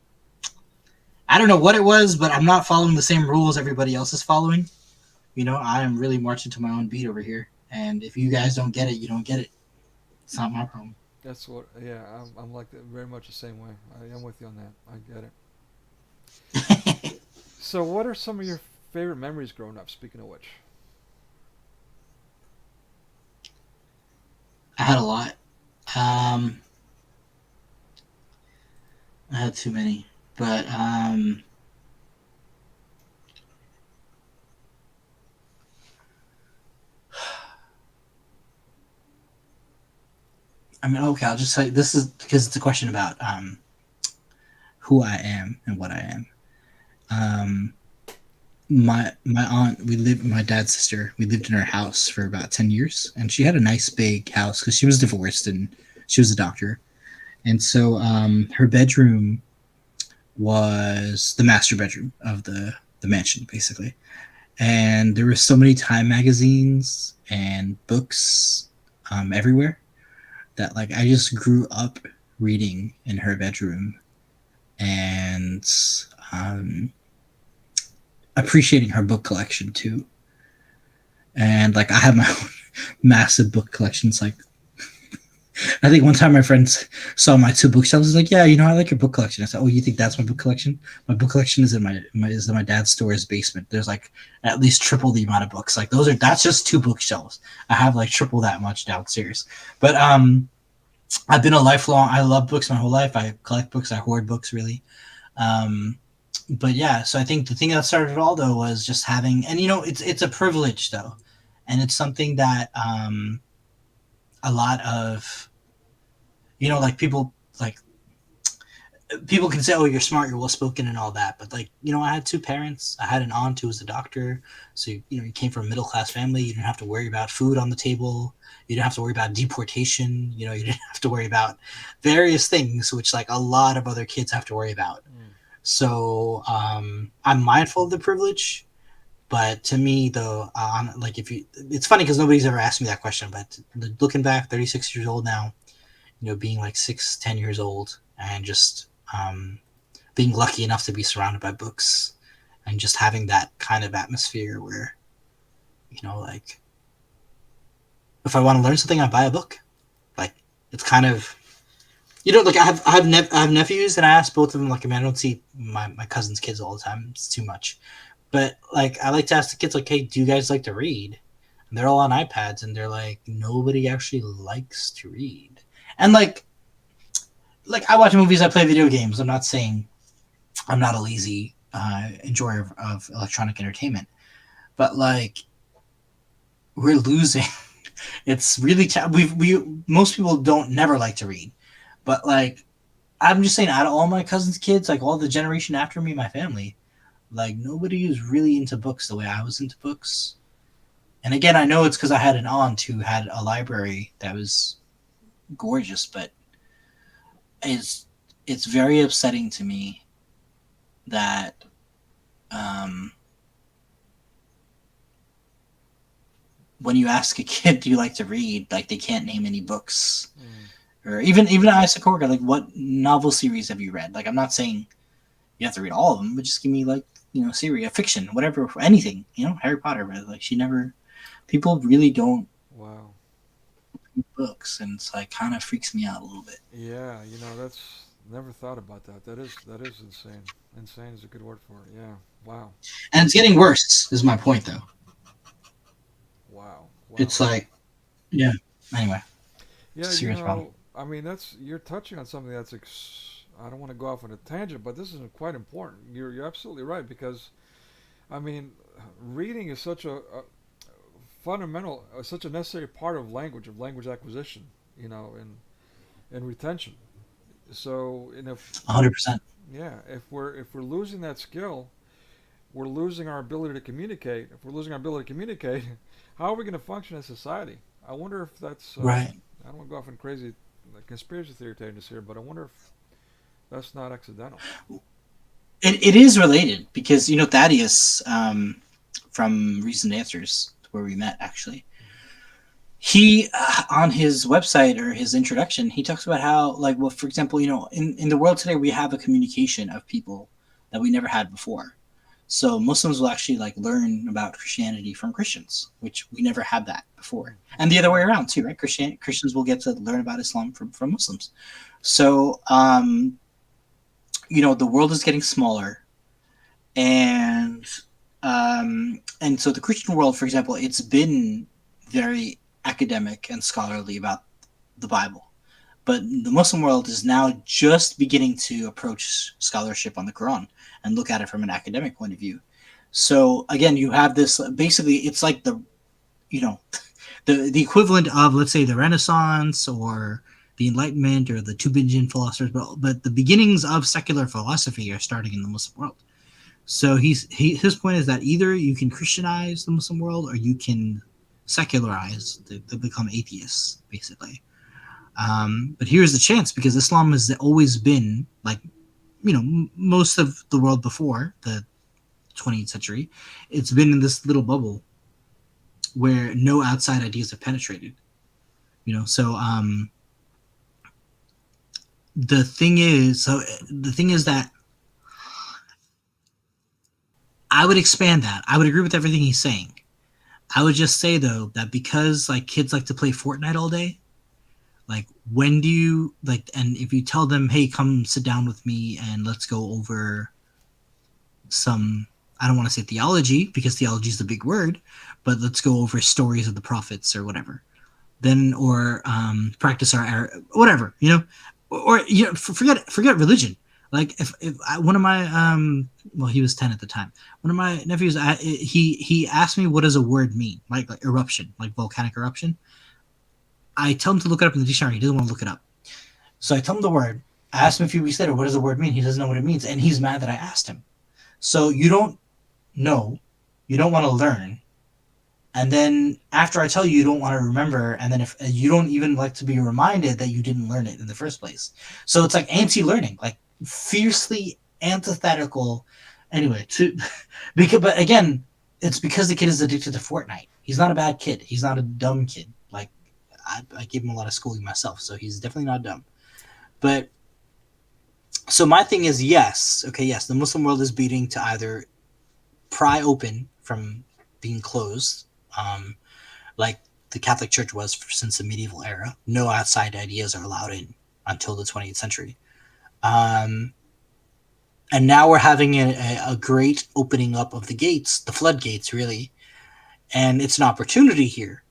don't know what it was, but I'm not following the same rules everybody else is following. I am really marching to my own beat over here. And if you guys don't get it, you don't get it. It's not my problem. that's what. Yeah, I'm like that, very much the same way. I am with you on that. I get it. So, what are some of your favorite memories growing up? Speaking of which, I had a lot. I had too many, but I mean, okay, I'll just say this is because it's a question about who I am and what I am. My aunt, my dad's sister, we lived in her house for about 10 years, and she had a nice big house because she was divorced and she was a doctor. And so her bedroom was the master bedroom of the mansion, basically. And there were so many Time magazines and books everywhere that, like, I just grew up reading in her bedroom and appreciating her book collection too. And like, I have my own massive book collections. Like, I think one time my friends saw my 2 bookshelves. Was like, "Yeah, I like your book collection." I said, "Oh, you think that's my book collection? My book collection is in my dad's store's basement. There's like at least triple the amount of books. Like, that's just 2 bookshelves. I have like triple that much downstairs." But I've been I love books my whole life. I collect books. I hoard books, really. But yeah, so I think the thing that started it all, though, was just having, and it's a privilege, though, and it's something that a lot of like people can say, "Oh, you're smart, you're well spoken," and all that, but like, I had 2 parents. I had an aunt who was a doctor, so you came from a middle class family. You didn't have to worry about food on the table. You didn't have to worry about deportation. You didn't have to worry about various things, which like a lot of other kids have to worry about. So I'm mindful of the privilege, but to me, though, like, it's funny because nobody's ever asked me that question. But looking back, 36 years old now, being like 10 years old, and just being lucky enough to be surrounded by books, and just having that kind of atmosphere where, like, if I want to learn something, I buy a book. Like, it's kind of, like, I have nephews, and I ask both of them, like, I mean, I don't see my cousin's kids all the time. It's too much. But, like, I like to ask the kids, like, hey, do you guys like to read? And they're all on iPads, and they're like, nobody actually likes to read. And, like, I watch movies, I play video games. I'm not saying I'm not a lazy enjoyer of electronic entertainment. But, like, we're losing. It's really we most people don't never like to read. But, like, I'm just saying, out of all my cousins' kids, like, all the generation after me, my family, like, nobody is really into books the way I was into books. And again, I know it's because I had an aunt who had a library that was gorgeous, but it's very upsetting to me that when you ask a kid, do you like to read, like, they can't name any books. Or even I asked a coworker, like, what novel series have you read? Like, I'm not saying you have to read all of them, but just give me, like, series, a fiction, whatever, anything, Harry Potter. But, like, people really don't Wow. read books, and it's, like, kind of freaks me out a little bit. Yeah, that's never thought about that. That is insane. Insane is a good word for it. Yeah. Wow. And it's getting worse, is my point, though. Wow. Wow. It's like, yeah. Anyway, Yeah, serious problem. I mean, you're touching on something that's I don't want to go off on a tangent, but this is quite important. You're absolutely right, because I mean, reading is such a fundamental, such a necessary part of language acquisition, and retention. So, and if 100%. yeah, if we're losing that skill, we're losing our ability to communicate. If we're losing our ability to communicate, how are we going to function as society? I wonder if that's. Right. I don't want to go off on crazy conspiracy theory tangents here, but I wonder if that's not accidental. It is related because, Thaddeus, from Recent Answers, where we met, actually, he, on his website or his introduction, he talks about how, like, well, for example, in the world today, we have a communication of people that we never had before. So Muslims will actually, like, learn about Christianity from Christians, which we never had that before. And the other way around too, right? Christians will get to learn about Islam from Muslims. So, the world is getting smaller, and so the Christian world, for example, it's been very academic and scholarly about the Bible. But the Muslim world is now just beginning to approach scholarship on the Quran and look at it from an academic point of view. So again, you have this, basically, it's like the equivalent of, let's say, the Renaissance or the Enlightenment or the Tubingen philosophers, but the beginnings of secular philosophy are starting in the Muslim world. So his point is that either you can Christianize the Muslim world or you can secularize, they become atheists, basically. But here's the chance, because Islam has always been, like, most of the world before the 20th century, it's been in this little bubble where no outside ideas have penetrated. So the thing is that I would expand that. I would agree with everything he's saying. I would just say, though, that because, like, kids like to play Fortnite all day, like, when do you, like, and if you tell them, hey, come sit down with me and let's go over some, I don't want to say theology, because theology is the big word, but let's go over stories of the prophets or whatever, then, or practice our whatever, or forget religion. Like, if one of my well, he was 10 at the time. One of my nephews, he asked me, what does a word mean? Like eruption, like volcanic eruption. I tell him to look it up in the dictionary. He doesn't want to look it up. So I tell him the word. I asked him a few weeks later, what does the word mean? He doesn't know what it means, and he's mad that I asked him. So you don't know, you don't want to learn, and then after I tell you, you don't want to remember, and then if you don't even like to be reminded that you didn't learn it in the first place. So it's like anti-learning, like fiercely antithetical. Anyway, but again, it's because the kid is addicted to Fortnite. He's not a bad kid. He's not a dumb kid. Like, I gave him a lot of schooling myself, so he's definitely not dumb. But so my thing is, yes, the Muslim world is beating to either pry open from being closed, like the Catholic Church was since the medieval era. No outside ideas are allowed in until the 20th century. Um, and now we're having a great opening up of the gates, the floodgates, really. And it's an opportunity here.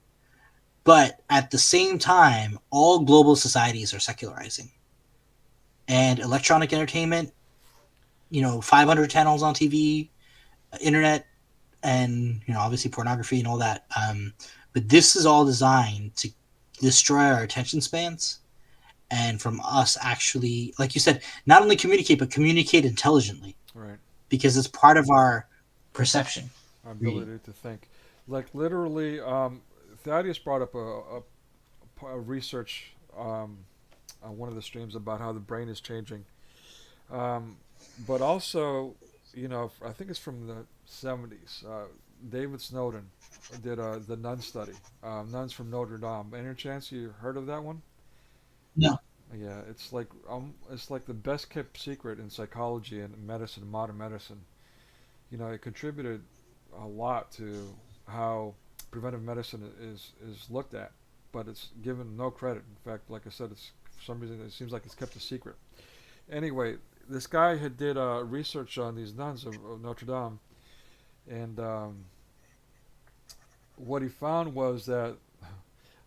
But at the same time, all global societies are secularizing. And electronic entertainment, 500 channels on TV, internet, and obviously pornography and all that. But this is all designed to destroy our attention spans, and from us actually, like you said, not only communicate but communicate intelligently, Right. because it's part of our perception. Our Reading. ability to think. Like literally, Thaddeus brought up a research on one of the streams about how the brain is changing. Um, but also, I think it's from the 70s. David Snowden did the nun study, nuns from Notre Dame. Any chance you heard of that one? No. Yeah, it's like the best kept secret in psychology and medicine, modern medicine. It contributed a lot to how preventive medicine is looked at, but it's given no credit. In fact, like I said, it's for some reason it seems like it's kept a secret. Anyway, this guy had did research on these nuns of Notre Dame, and what he found was that,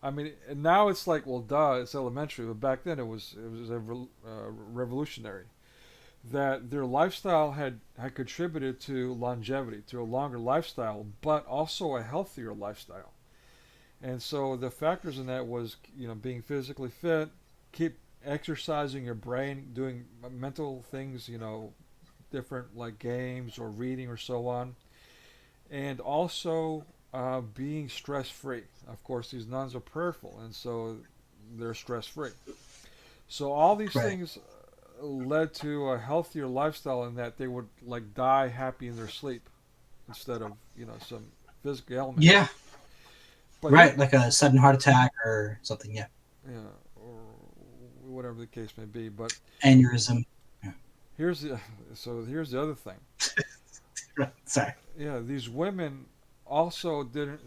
I mean, and now it's like, well, duh, it's elementary, but back then it was revolutionary. That their lifestyle had contributed to longevity, to a longer lifestyle, but also a healthier lifestyle. And so the factors in that was, being physically fit, keep exercising your brain, doing mental things, different like games or reading or so on, and also being stress free. Of course, these nuns are prayerful, and so they're stress free. So all these Right. things led to a healthier lifestyle in that they would like die happy in their sleep instead of some physical ailment. Yeah. But here, Right. Like a sudden heart attack or something. Yeah. yeah, or whatever the case may be. But Aneurysm. Yeah. here's the here's the other thing. Right. Sorry. Yeah, these women also didn't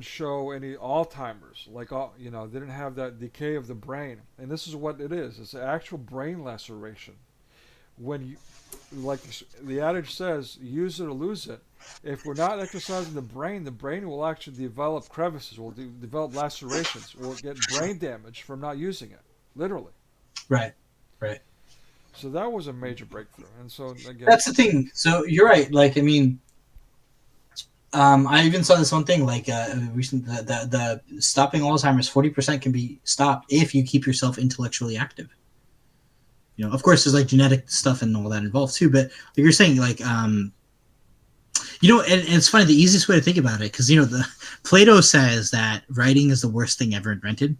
show any Alzheimer's, like didn't have that decay of the brain. And this is what it is. It's an actual brain laceration. When you, like the adage says, use it or lose it. If we're not exercising the brain will actually develop crevices, will develop lacerations, will get brain damage from not using it, literally. Right. Right. So that was a major breakthrough. And so again, That's the thing. So you're right. Like, I mean, I even saw this one thing, like recent the stopping Alzheimer's 40% can be stopped if you keep yourself intellectually active. Of course, there's like genetic stuff and all that involved too. But like you're saying, like, and it's funny. The easiest way to think about it, because the Plato says that writing is the worst thing ever invented,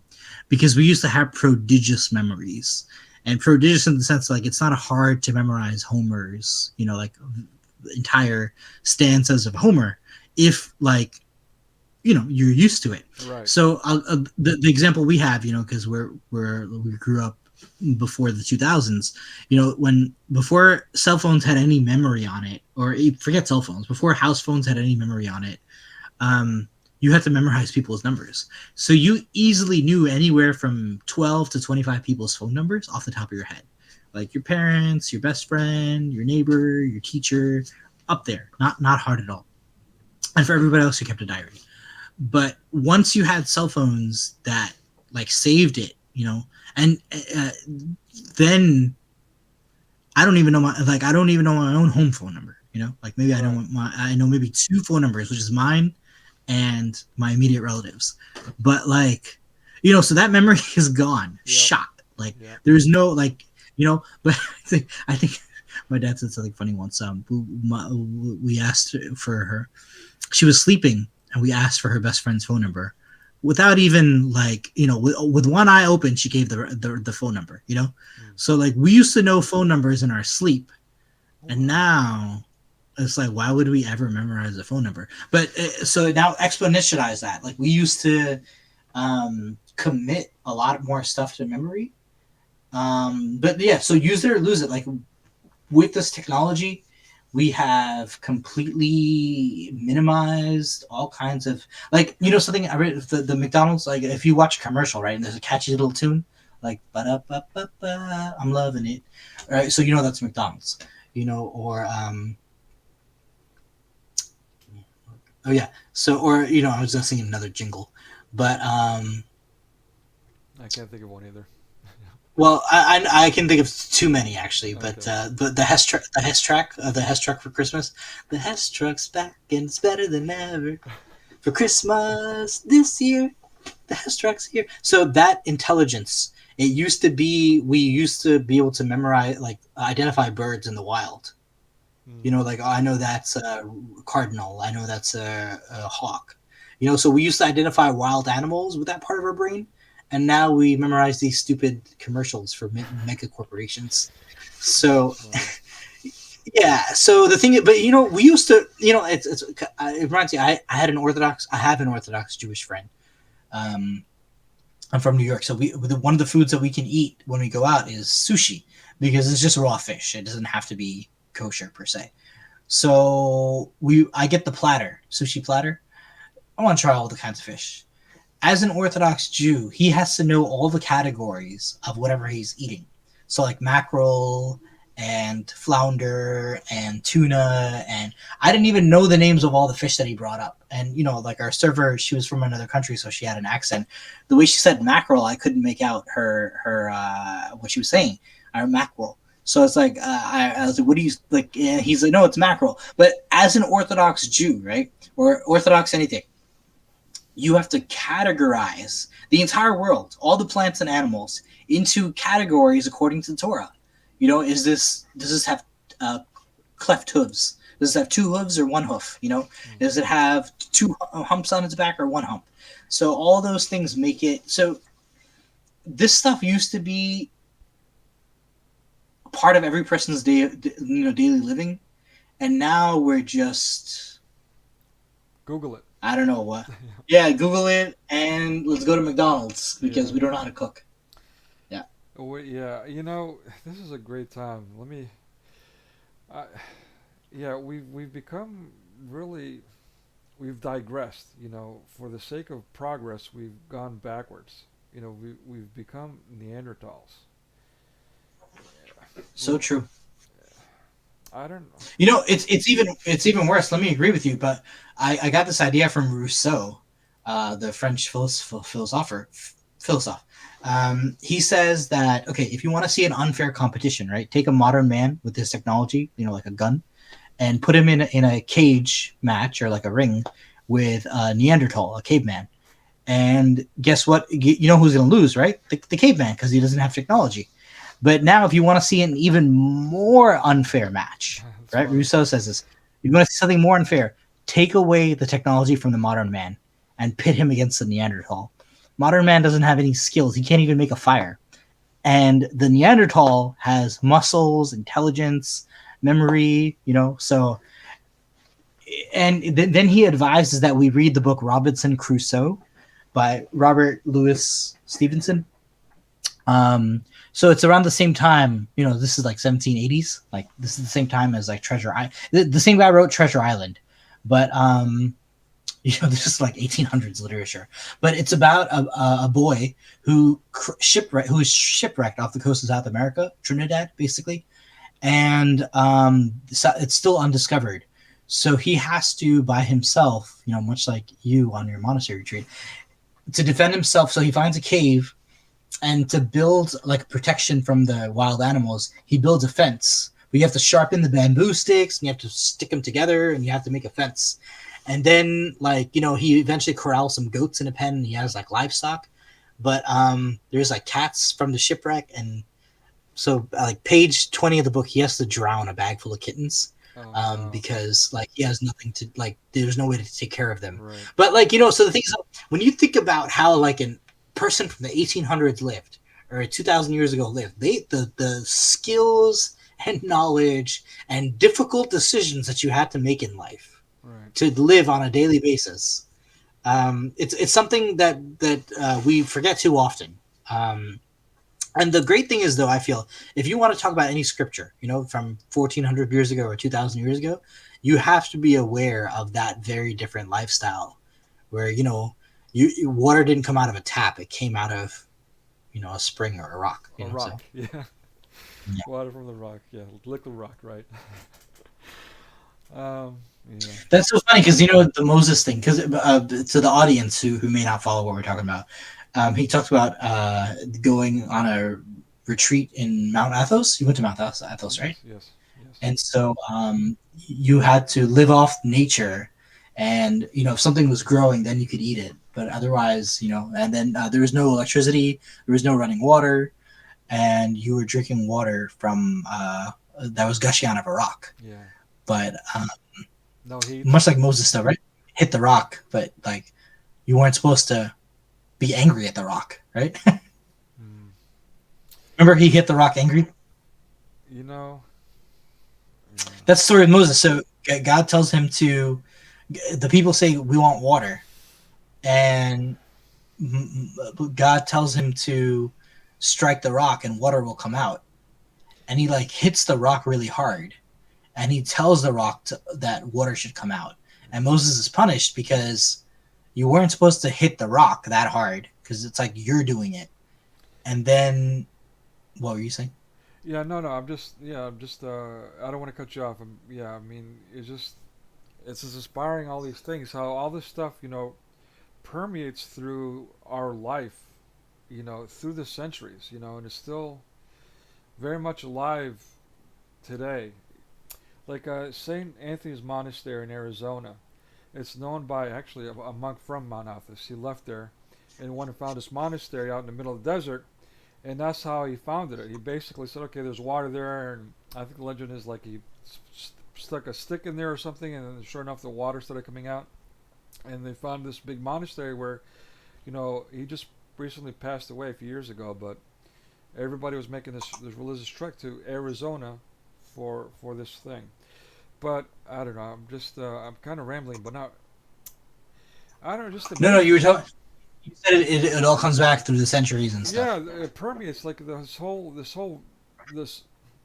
because we used to have prodigious memories, and prodigious in the sense like it's not hard to memorize Homer's, like entire stanzas of Homer, if like you're used to it. right, So the example we have, because we grew up before the 2000s, when before cell phones had any memory on it, or forget cell phones, before house phones had any memory on it, you had to memorize people's numbers. So you easily knew anywhere from 12 to 25 people's phone numbers off the top of your head, like your parents, your best friend, your neighbor, your teacher, up there. Not hard at all. And for everybody else, you kept a diary. But once you had cell phones that like saved it, and then I don't even know my own home phone number. Like maybe right, I know maybe two phone numbers, which is mine and my immediate relatives. But like, so that memory is gone, yep, shot. Like yep, there's no like, But I think my dad said something funny once. We asked for her. She was sleeping, and we asked for her best friend's phone number, without even like with one eye open. She gave the phone number. mm. So like we used to know phone numbers in our sleep, Oh, and wow, now it's like, why would we ever memorize a phone number? But so now exponentialize that. Like we used to commit a lot more stuff to memory. But yeah, so use it or lose it. Like with this technology, We have completely minimized all kinds of, like, something I read, the McDonald's, like, if you watch a commercial, right, and there's a catchy little tune like ba da ba ba ba, I'm loving it, right? So that's McDonald's, or oh yeah, so, or I was just singing another jingle, but I can't think of one either. well, I can think of too many actually, but Okay. the Hess truck for Christmas, the Hess truck's back and it's better than ever for Christmas this year. The Hess truck's here. So that intelligence, it used to be, we used to be able to memorize, like, identify birds in the wild. Hmm. Like, oh, I know that's a cardinal. I know that's a hawk. So we used to identify wild animals with that part of our brain, and now we memorize these stupid commercials for mega corporations. So Wow. yeah. So the thing, but we used to, it reminds me. I have an Orthodox Jewish friend. Um, I'm from New York, so one of the foods that we can eat when we go out is sushi, because it's just raw fish. It doesn't have to be kosher per se. So I get the platter, sushi platter. I want to try all the kinds of fish. As an Orthodox Jew, he has to know all the categories of whatever he's eating. So like mackerel and flounder and tuna, and I didn't even know the names of all the fish that he brought up. And like our server, she was from another country, so she had an accent. The way she said mackerel, I couldn't make out her what she was saying. Our mackerel. So it's like I was like, "What do you like?" Yeah, he's like, "No, it's mackerel." But as an Orthodox Jew, right, or Orthodox anything, you have to categorize the entire world, all the plants and animals, into categories according to the Torah. Does this have cleft hooves? Does it have two hooves or one hoof? Hmm. Does it have two humps on its back or one hump? So all those things make it so. This stuff used to be part of every person's daily living, and now we're just, Google it. I don't know what. Yeah, Google it and let's go to McDonald's because Yeah. we don't know how to cook. Yeah. Oh, yeah. This is a great time. I, yeah, we've become really, we've digressed. For the sake of progress, we've gone backwards. We've become Neanderthals. So We, true. I don't know. It's even worse. Let me agree with you, but I got this idea from Rousseau, the French philosopher. Philosopher. He says that, okay, if you want to see an unfair competition, right, take a modern man with his technology, like a gun, and put him in a cage match or like a ring with a Neanderthal, a caveman. And guess what? You know who's going to lose, right? The caveman, because he doesn't have technology. But now, if you want to see an even more unfair match, That's right? funny. Rousseau says this. You want to see something more unfair? Take away the technology from the modern man and pit him against the Neanderthal. Modern man doesn't have any skills. He can't even make a fire. And the Neanderthal has muscles, intelligence, memory, So, and then he advises that we read the book Robinson Crusoe by Robert Louis Stevenson. So it's around the same time, this is like 1780s. Like, this is the same time as like Treasure Island. The same guy wrote Treasure Island, but this is like 1800s literature. But it's about a boy who is shipwrecked off the coast of South America, Trinidad, basically, and so it's still undiscovered. So he has to, by himself, much like you on your monastery retreat, to defend himself. So he finds a cave, and to build like protection from the wild animals, he builds a fence. But you have to sharpen the bamboo sticks, and you have to stick them together, and you have to make a fence. And then, like, he eventually corrals some goats in a pen, and he has like livestock. But there's like cats from the shipwreck, and so like page 20 of the book, he has to drown a bag full of kittens, Oh no. because like he has nothing to, like, there's no way to take care of them. Right. But like, so the thing is, when you think about how like an person from the 1800s lived, or 2000 years ago lived, the skills and knowledge and difficult decisions that you had to make in life Right. to live on a daily basis, it's something that we forget too often. And the great thing is, though, I feel if you want to talk about any scripture, from 1400 years ago or 2000 years ago, you have to be aware of that very different lifestyle where, water didn't come out of a tap. It came out of, a spring or a rock, A so. rock, yeah. Yeah. Water from the rock, yeah. Liquid rock, right? um, yeah. That's so funny because, the Moses thing, because to the audience who may not follow what we're talking about, he talked about going on a retreat in Mount Athos. You went to Mount Athos, right? Yes, yes, yes. And so you had to live off nature, and if something was growing, then you could eat it, but otherwise, and then there was no electricity, there was no running water, and you were drinking water from that was gushing out of a rock. Yeah. But No heat. much like Moses, though, right? Hit the rock, but like you weren't supposed to be angry at the rock, right? Mm. Remember, he hit the rock angry. You know. Yeah. That's the story of Moses. So God tells him to. The people say we want water, and God tells him to strike the rock, and water will come out. And he hits the rock really hard, and he tells the rock that water should come out. And Moses is punished because you weren't supposed to hit the rock that hard because it's like you're doing it. And then, what were you saying? Yeah, no, no. I'm just, yeah, I'm just. I don't want to cut you off. Yeah, I mean, it's just inspiring all these things. How all this stuff, permeates through our life, through the centuries, and it's still very much alive today. Like Saint Anthony's Monastery in Arizona, it's known by actually a monk from Mount Athos. He left there and went and found this monastery out in the middle of the desert, and that's how he founded it. He basically said, okay, there's water there, and I think the legend is like he stuck a stick in there or something, and then sure enough, the water started coming out. And they found this big monastery where, he just recently passed away a few years ago, but everybody was making this religious trek to Arizona for this thing. But I don't know. I'm kind of rambling, but not. I don't know. Just No, amazing. you were talking. You said it all comes back through the centuries and Yeah, stuff. it permeates like this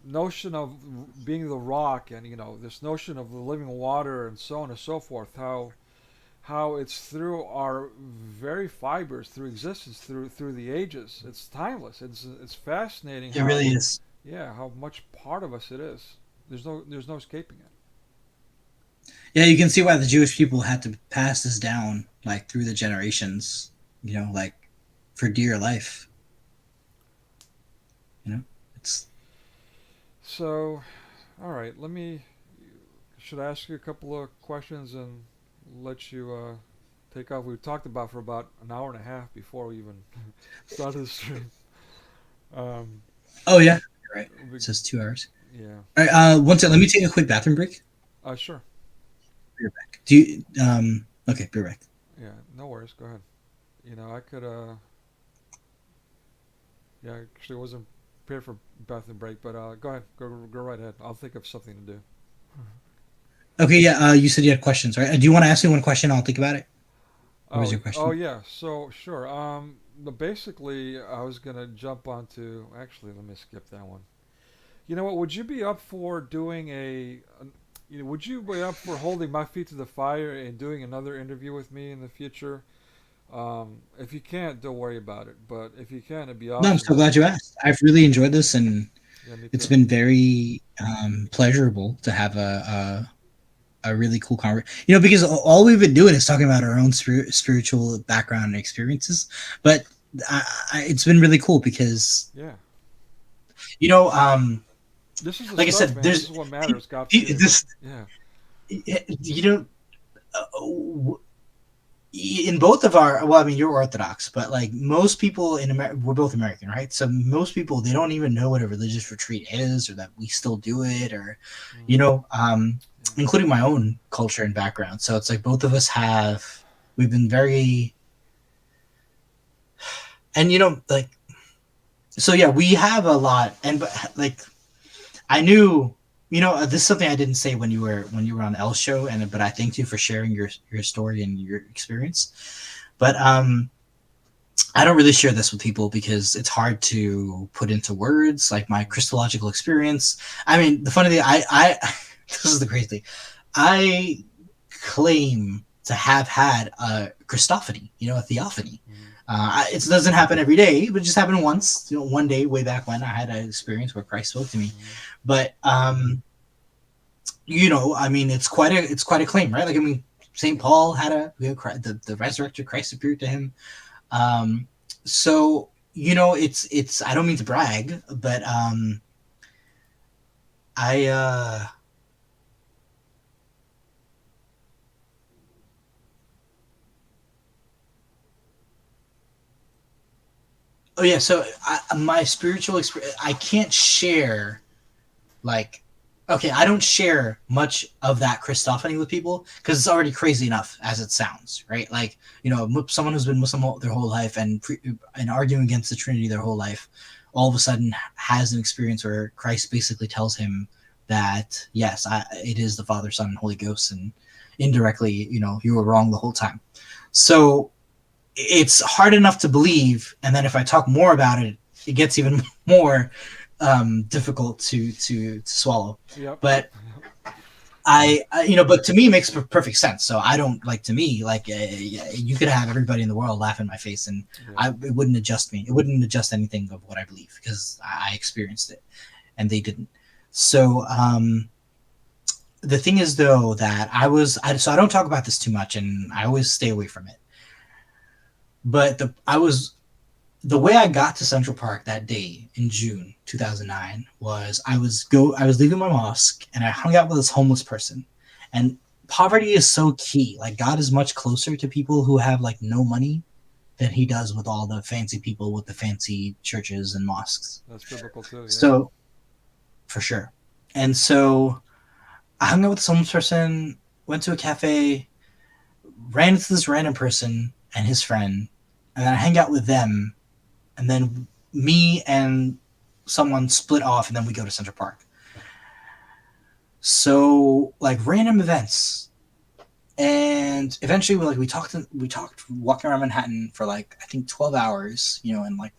notion of being the rock, and this notion of the living water, and so on and so forth. How it's through our very fibers, through existence, through the ages. It's timeless. It's fascinating It really is. yeah, how much part of us it is. There's no escaping it. Yeah, you can see why the Jewish people had to pass this down through the generations. For dear life. It's So, all right, should I ask you a couple of questions and let you take off? We talked about for about an hour and a half before we even started the stream. Um, Oh yeah, you're right. we, It says 2 hours. yeah. All right. One second. Let me take a quick bathroom break. Sure. Be right back. Do you? Okay. Be right back. Yeah. No worries. Go ahead. I could. Yeah. Actually, wasn't prepared for bathroom break, but go ahead. Go right ahead. I'll think of something to do. Okay. Yeah. You said you had questions, right? Do you want to ask me one question? I'll think about it. What was Oh, your oh question? yeah. So sure. But basically, I was gonna jump onto. Actually, let me skip that one. You know what? Would you be up for doing would you be up for holding my feet to the fire and doing another interview with me in the future? If you can't, don't worry about it. But if you can, it'd be No, I'm awesome. so glad you asked. I've really enjoyed this, and Yeah, me it's too. been very pleasurable to have a really cool conversation. Because all we've been doing is talking about our own spiritual background and experiences. But it's been really cool because Yeah. you know, um, This is the like I stuff, said, man. This is what matters. God forbid. this Yeah. you know in both of our, well, I mean, you're Orthodox, but most people in America, we're both American, right? So most people, they don't even know what a religious retreat is, or that we still do it, or you Mm, know yeah. including my own culture and background. So it's both of us we've been very, and so yeah, we have a lot. And but I knew, this is something I didn't say when you were on L's show, but I thank you for sharing your story and your experience. But I don't really share this with people because it's hard to put into words, like my Mm. Christological experience. I mean, the funny thing, I this is the crazy thing. I claim to have had a Christophany, a theophany. Mm. It doesn't happen every day, but it just happened once. One day way back when I had an experience where Christ spoke to me. Mm. But I mean, it's quite a claim, right? Like, I mean, Saint Paul had the resurrected Christ appeared to him. Um, so it's I don't mean to brag, but I oh yeah, so my spiritual experience, I can't share, like, okay, I don't share much of that Christophany with people because it's already crazy enough as it sounds, right? Like, someone who's been Muslim their whole life and arguing against the Trinity their whole life, all of a sudden has an experience where Christ basically tells him that yes, it is the Father, Son, and Holy Ghost, and indirectly, you were wrong the whole time. So it's hard enough to believe, and then if I talk more about it, it gets even more difficult to swallow. Yep. But Yep. but to me, it makes perfect sense. So I don't like to me like you could have everybody in the world laugh in my face, and Yeah. it wouldn't adjust me. It wouldn't adjust anything of what I believe because I experienced it, and they didn't. So the thing is though that so I don't talk about this too much, and I always stay away from it. But the way I got to Central Park that day in June 2009 was I was leaving my mosque and I hung out with this homeless person. And poverty is so key. Like, God is much closer to people who have like no money than he does with all the fancy people with the fancy churches and mosques. That's biblical too. Yeah. So for sure. And so I hung out with this homeless person, went to a cafe, ran into this random person and his friend, and then I hang out with them, and then me and someone split off, and then we go to Central Park. So like random events, and eventually we talked walking around Manhattan for like I think 12 hours, and like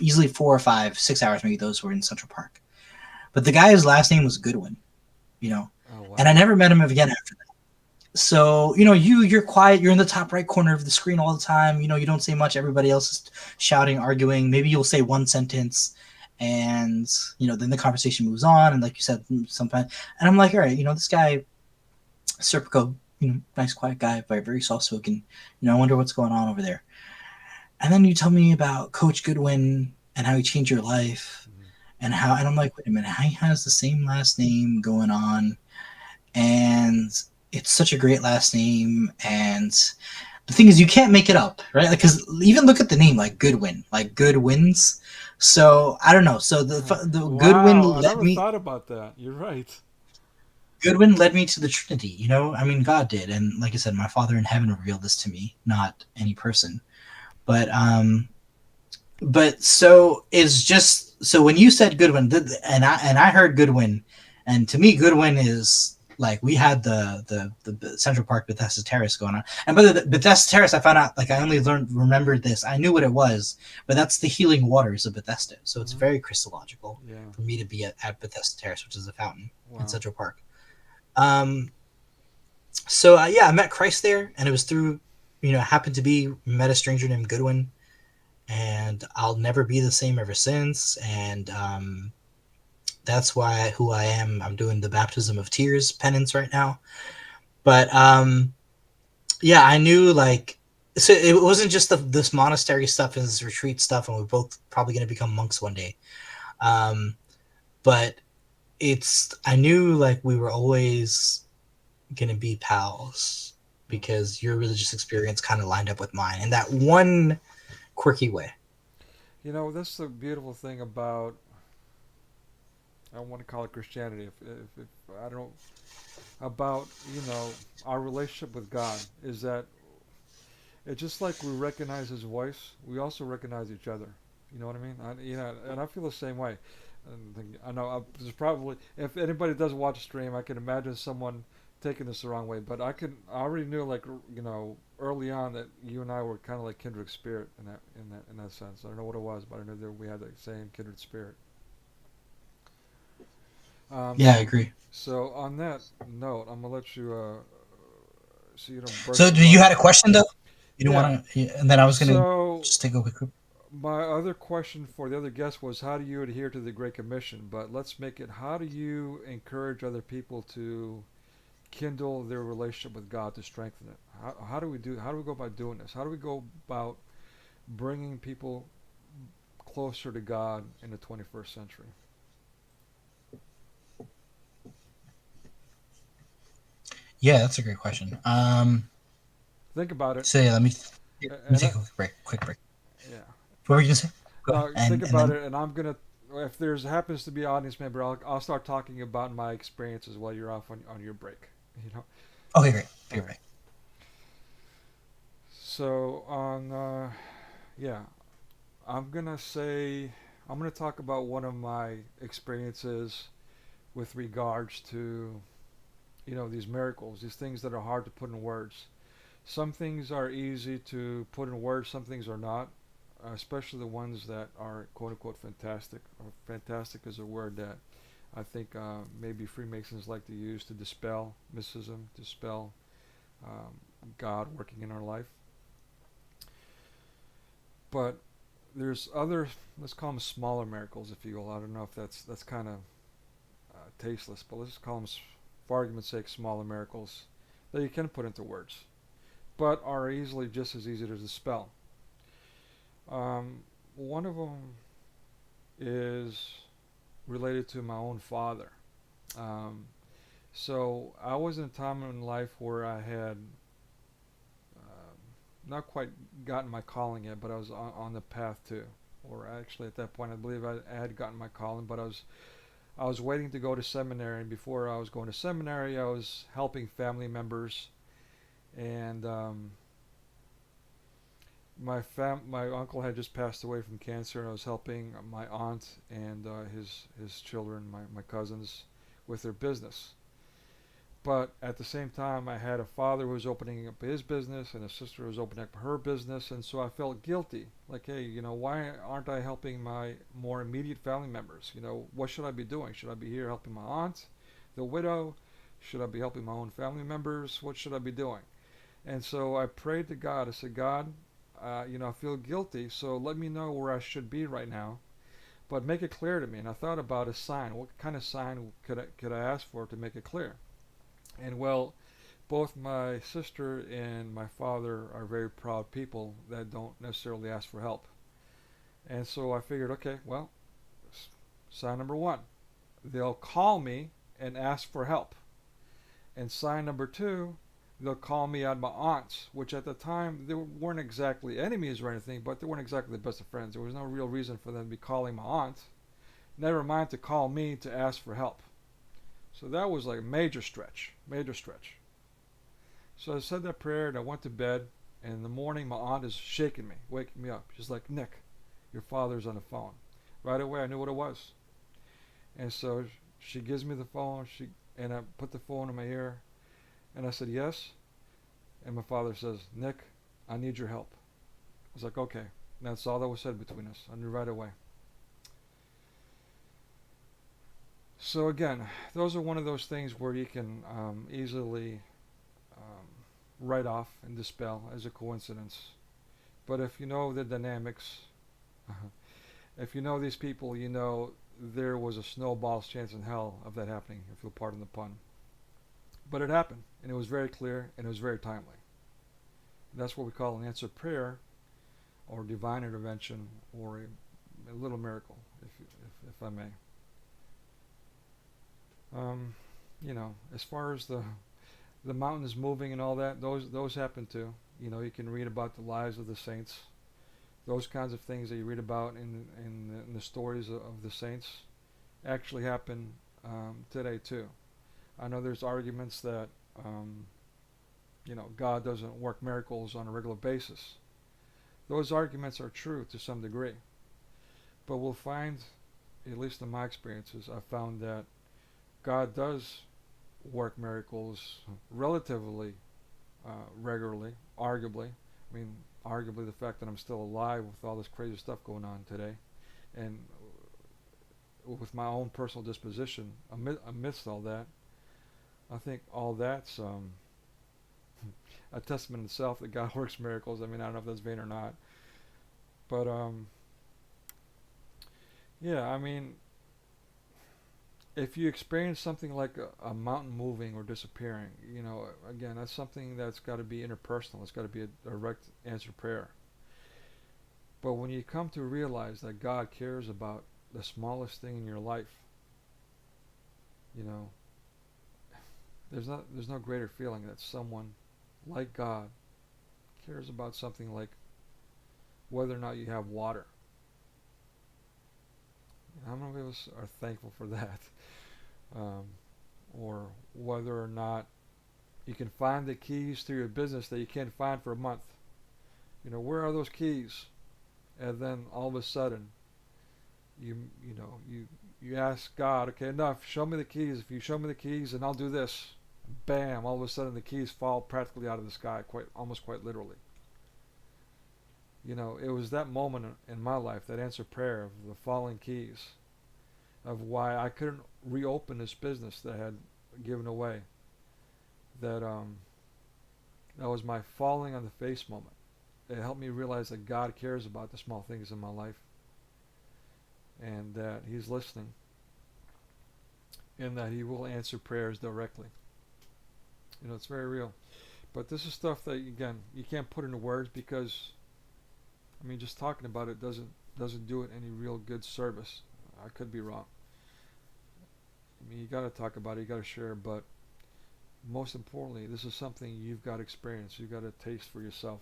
easily 4 or 5, 6 hours maybe those were in Central Park. But the guy's last name was Goodwin, you know, Oh and I wow. never met him again after that. So you're quiet, you're in the top right corner of the screen all the time, you don't say much, everybody else is shouting, arguing, maybe you'll say one sentence, and then the conversation moves on, and like you said, sometimes, and I'm like, all right, this guy Serpico, nice quiet guy, but very soft spoken, I wonder what's going on over there. And then you tell me about Coach Goodwin and how he changed your life, Mm. and I'm like, wait a minute, he has the same last name going on, and it's such a great last name. And the thing is, you can't make it up, right? Like, because even look at the name, like Goodwin, like good wins. So I don't know. So the Wow. I never thought about that. You're right. Goodwin led me to the Trinity. I mean, God did, and like I said, my Father in heaven revealed this to me, not any person. But so it's just so when you said Goodwin, and I heard Goodwin, and to me Goodwin is like we had the Central Park Bethesda Terrace going on, and by the Bethesda Terrace, I found out, like, I only remembered this. I knew what it was, but that's the healing waters of Bethesda, so it's Hmm. very Christological Yeah. for me to be at Bethesda Terrace, which is a fountain in Wow. Central Park. Um, so yeah, I met Christ there, and it was through, happened to be met a stranger named Goodwin, and I'll never be the same ever since. And that's who I am. I'm doing the baptism of tears penance right now. But yeah, I knew, like, so it wasn't just this monastery stuff and this retreat stuff, and we're both probably going to become monks one day. Um, but I knew, like, we were always going to be pals because your religious experience kind of lined up with mine in that one quirky way. That's the beautiful thing about, I don't want to call it Christianity. If I don't, about, our relationship with God is that it's just like we recognize His voice, we also recognize each other. You know what I mean? And I feel the same way. And I know there's probably, if anybody does watch a stream, I can imagine someone taking this the wrong way, but I already knew, like, early on, that you and I were kind of like kindred spirit in that sense. I don't know what it was, but I knew that we had the same kindred spirit. Yeah, Um, I agree. so on that note, I'm gonna let you so you don't burst So, your do you had a bubble. question though? You don't Yeah. want to, and then I was gonna So just take a quick. my other question for the other guest was, how do you adhere to the Great Commission? But let's make it, how do you encourage other people to kindle their relationship with God, to strengthen it? How do we go about doing this? How do we go about bringing people closer to God in the 21st century? Yeah, that's a great question. Think about it, So yeah, let me and take a quick break. Quick break. yeah. What were you gonna say? Go ahead. No, think And about then it, and I'm gonna. If there's happens to be an audience member, I'll start talking about my experiences while you're off on your break. You know. okay, great. All Be right. right. So on, yeah, I'm gonna say I'm gonna talk about one of my experiences with regards to these miracles, these things that are hard to put in words. Some things are easy to put in words, some things are not, especially the ones that are quote unquote fantastic. Or fantastic is a word that I think maybe Freemasons like to use to dispel mysticism, dispel um, God working in our life. But there's other, let's call them smaller miracles, if you will. I don't know if that's kind of tasteless, but let's call them, for argument's sake, smaller miracles that you can put into words, but are easily just as easy to dispel. One of them is related to my own father. Um, so I was in a time in life where I had not quite gotten my calling yet, but I was on the path to. Or actually, at that point, I believe I had gotten my calling, but I was waiting to go to seminary. And before I was going to seminary, I was helping family members, and my uncle had just passed away from cancer, and I was helping my aunt and his children, my cousins, with their business. But at the same time, I had a father who was opening up his business and a sister who was opening up her business, and so I felt guilty. Like, hey, why aren't I helping my more immediate family members? What should I be doing? Should I be here helping my aunt, the widow? Should I be helping my own family members? What should I be doing? And so I prayed to God. I said, God, I feel guilty, so let me know where I should be right now, but make it clear to me. And I thought about a sign. What kind of sign could I ask for to make it clear? And well, both my sister and my father are very proud people that don't necessarily ask for help. And so I figured, okay, well, sign number one, they'll call me and ask for help. And sign number two, they'll call me on my aunts, which at the time they weren't exactly enemies or anything, but they weren't exactly the best of friends. There was no real reason for them to be calling my aunt, never mind to call me to ask for help. So that was like a major stretch, major stretch. So I said that prayer and I went to bed. And in the morning, my aunt is shaking me, waking me up. She's like, Nick, your father's on the phone. Right away, I knew what it was. And so she gives me the phone. And I put the phone in my ear. And I said, yes. And my father says, Nick, I need your help. I was like, okay. And that's all that was said between us. I knew right away. So again, those are one of those things where you can easily write off and dispel as a coincidence. But if you know the dynamics, if you know these people, there was a snowball's chance in hell of that happening, if you'll pardon the pun. But it happened, and it was very clear, and it was very timely. And that's what we call an answered prayer, or divine intervention, or a little miracle, if I may. As far as the mountains moving and all that, those happen too. You can read about the lives of the saints, those kinds of things that you read about in the stories of the saints actually happen today too. I know there's arguments that God doesn't work miracles on a regular basis. Those arguments are true to some degree, but we'll find, at least in my experiences, I've found that God does work miracles relatively regularly, arguably. I mean, arguably the fact that I'm still alive with all this crazy stuff going on today, and with my own personal disposition amidst all that, I think all that's a testament in itself that God works miracles. I mean, I don't know if that's vain or not, but yeah, I mean, if you experience something like a mountain moving or disappearing, you know, again, that's something that's got to be interpersonal. It's got to be a direct answered prayer. But when you come to realize that God cares about the smallest thing in your life, you know, there's no greater feeling that someone like God cares about something like whether or not you have water. How many of us are thankful for that? Um, or whether or not you can find the keys to your business that you can't find for a month. You know, where are those keys? And then all of a sudden, you ask God, okay, enough. Show me the keys. If you show me the keys, then I'll do this. Bam! All of a sudden, the keys fall practically out of the sky, almost quite literally. You know, it was that moment in my life, that answered prayer of the falling keys, of why I couldn't reopen this business that I had given away. That was my falling on the face moment. It helped me realize that God cares about the small things in my life, and that He's listening, and that He will answer prayers directly. You know, it's very real. But this is stuff that, again, you can't put into words because, I mean, just talking about it doesn't do it any real good service. I could be wrong. I mean, you got to talk about it, you got to share, but most importantly, this is something you've got to experience. You've got to taste for yourself.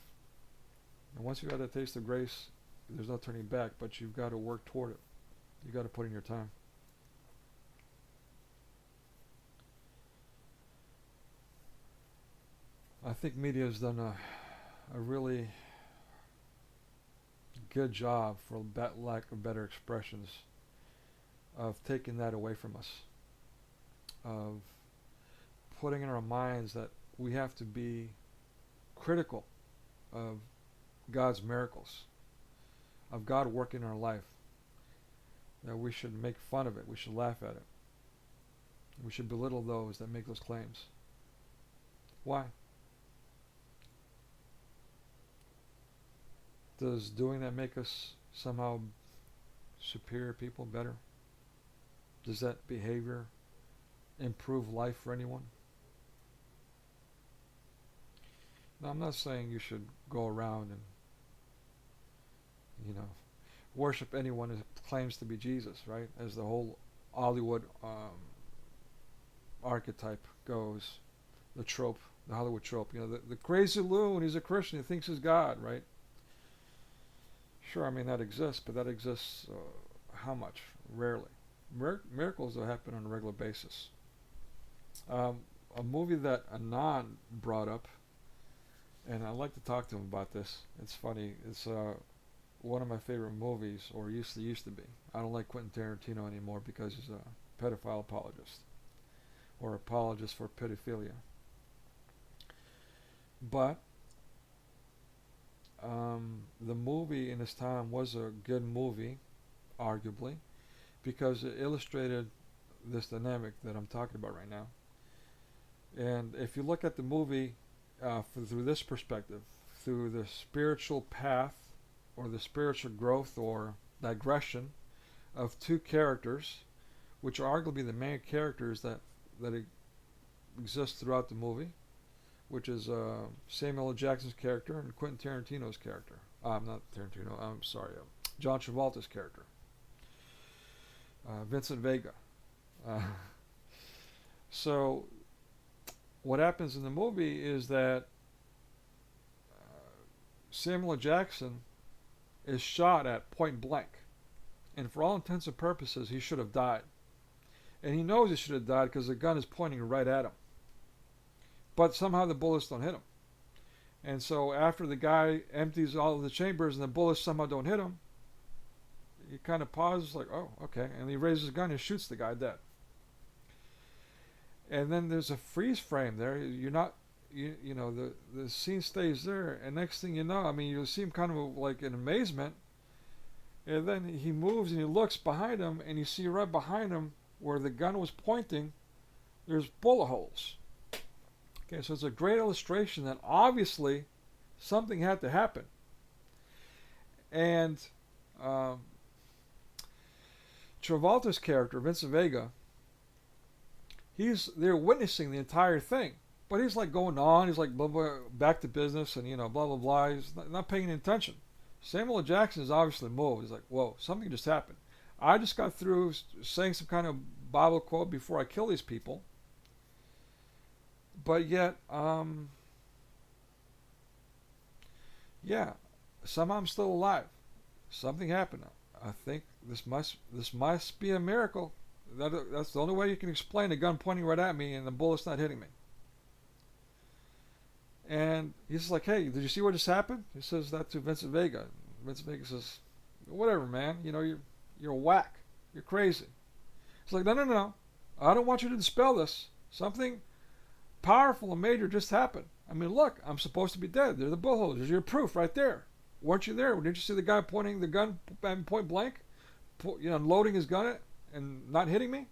And once you've got that taste of grace, there's no turning back, but you've got to work toward it. You've got to put in your time. I think media has done a really good job, for lack of better expressions, of taking that away from us, of putting in our minds that we have to be critical of God's miracles, of God working in our life, that we should make fun of it, we should laugh at it, we should belittle those that make those claims. Why? Does doing that make us somehow superior people, better? Does that behavior improve life for anyone? Now, I'm not saying you should go around and, worship anyone who claims to be Jesus, right? As the whole Hollywood archetype goes, the trope, the Hollywood trope. The crazy loon, he's a Christian, he thinks he's God, right? Sure, I mean, that exists, but that exists how much? Rarely. Miracles that happen on a regular basis. A movie that Anam brought up, and I'd like to talk to him about this. It's funny. It's one of my favorite movies, or used to be. I don't like Quentin Tarantino anymore because he's a pedophile apologist, or apologist for pedophilia. But the movie in its time was a good movie, arguably, because it illustrated this dynamic that I'm talking about right now. And if you look at the movie through this perspective, through the spiritual path, or the spiritual growth or digression of two characters, which are arguably the main characters that exist throughout the movie, which is Samuel L. Jackson's character and Quentin Tarantino's character. Not Tarantino, I'm sorry, John Travolta's character. Vincent Vega. So what happens in the movie is that Samuel L. Jackson is shot at point blank. And for all intents and purposes, he should have died. And he knows he should have died because the gun is pointing right at him. But somehow the bullets don't hit him. And so after the guy empties all of the chambers and the bullets somehow don't hit him, he kind of pauses like, oh, okay. And he raises his gun and shoots the guy dead. and then there's a freeze frame there. You're not, you know, the scene stays there, and next thing you know, I mean, you see him kind of like in amazement, and then he moves and he looks behind him, and you see right behind him where the gun was pointing, there's bullet holes. Okay, so it's a great illustration that obviously something had to happen, and um, Travolta's character, Vincent Vega, they're witnessing the entire thing, but he's like going on. He's like blah blah, back to business, and blah blah blah. He's not paying any attention. Samuel L. Jackson is obviously moved. He's like, whoa, something just happened. I just got through saying some kind of Bible quote before I kill these people, but yet, yeah, somehow I'm still alive. Something happened. I think this must be a miracle. That's the only way you can explain a gun pointing right at me and the bullet's not hitting me. And he's like, hey, did you see what just happened? He says that to Vincent Vega. Vincent Vega says, whatever, man. You're a whack. You're crazy. He's like, no, no, no. I don't want you to dispel this. Something powerful and major just happened. I mean, look, I'm supposed to be dead. There's the bullet holes. There's your proof right there. Weren't you there? Didn't you see the guy pointing the gun point blank? Loading his gun and not hitting me?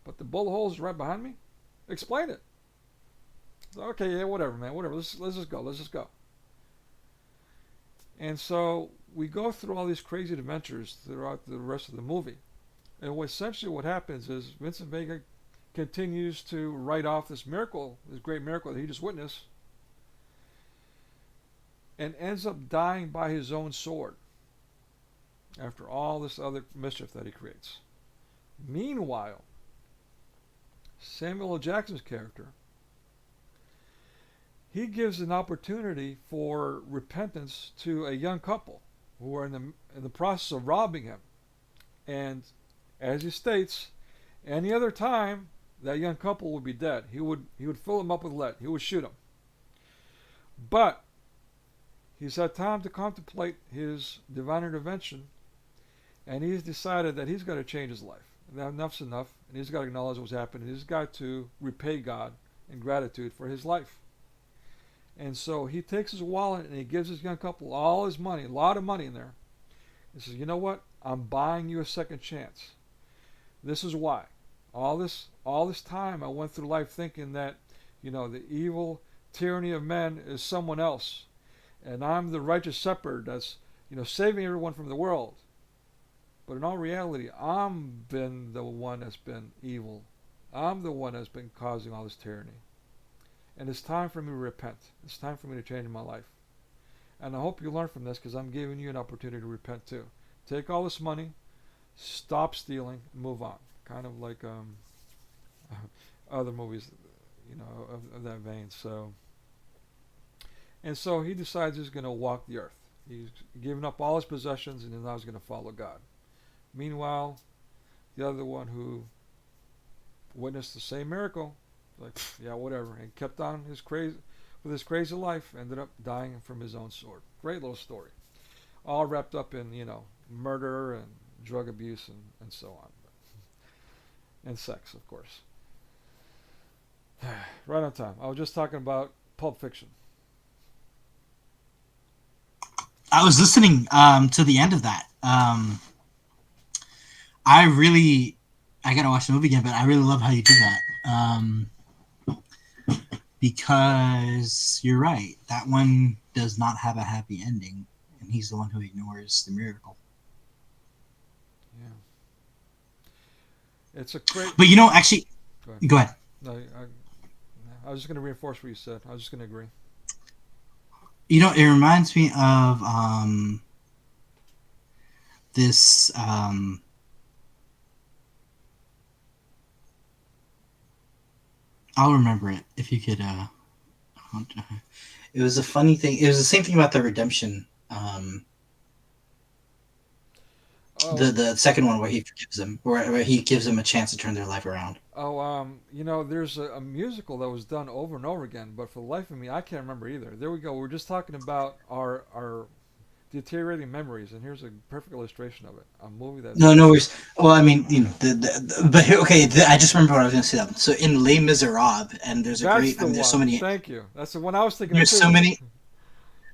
But the bullet holes right behind me? Explain it. Okay, yeah, whatever, man, whatever. Let's just go. Let's just go. And so we go through all these crazy adventures throughout the rest of the movie. And essentially what happens is Vincent Vega continues to write off this miracle, this great miracle that he just witnessed, and ends up dying by his own sword after all this other mischief that he creates. Meanwhile, Samuel L. Jackson's character, he gives an opportunity for repentance to a young couple who are in the process of robbing him. And as he states, any other time that young couple would be dead. He would fill them up with lead. He would shoot them. But he's had time to contemplate his divine intervention, and he's decided that he's got to change his life. That enough's enough, and he's got to acknowledge what's happened. He's got to repay God in gratitude for his life. And so he takes his wallet and he gives his young couple all his money, a lot of money in there. He says, you know what? I'm buying you a second chance. This is why. All this time I went through life thinking that, the evil tyranny of men is someone else. And I'm the righteous shepherd that's, saving everyone from the world. But in all reality, I'm been the one that's been evil. I'm the one that's been causing all this tyranny. And it's time for me to repent. It's time for me to change my life. And I hope you learn from this because I'm giving you an opportunity to repent too. Take all this money, stop stealing, and move on. Kind of like other movies, of that vein. So he decides he's going to walk the earth. He's given up all his possessions and now he's going to follow God. Meanwhile, the other one who witnessed the same miracle, like, yeah, whatever, and kept on his crazy life, ended up dying from his own sword. Great little story. All wrapped up in, murder and drug abuse and so on. And sex, of course. Right on time. I was just talking about Pulp Fiction. I was listening to the end of that. I gotta watch the movie again, but I really love how you did that. Because you're right, that one does not have a happy ending, and he's the one who ignores the miracle. Yeah. It's a great... But actually... Go ahead. No, I was just going to reinforce what you said. I was just going to agree. It reminds me of this... I'll remember it if you could. It was a funny thing. It was the same thing about the redemption. The second one where he forgives them, where he gives them a chance to turn their life around. There's a musical that was done over and over again, but for the life of me, I can't remember either. There we go. We're just talking about the deteriorating memories, and here's a perfect illustration of it. A movie that's No, no worries. Well, I mean, but here, okay, I just remember what I was going to say. So in Les Miserables, and there's a that's great. I the mean, one. Thank you. That's the one I was thinking of there's so too. many,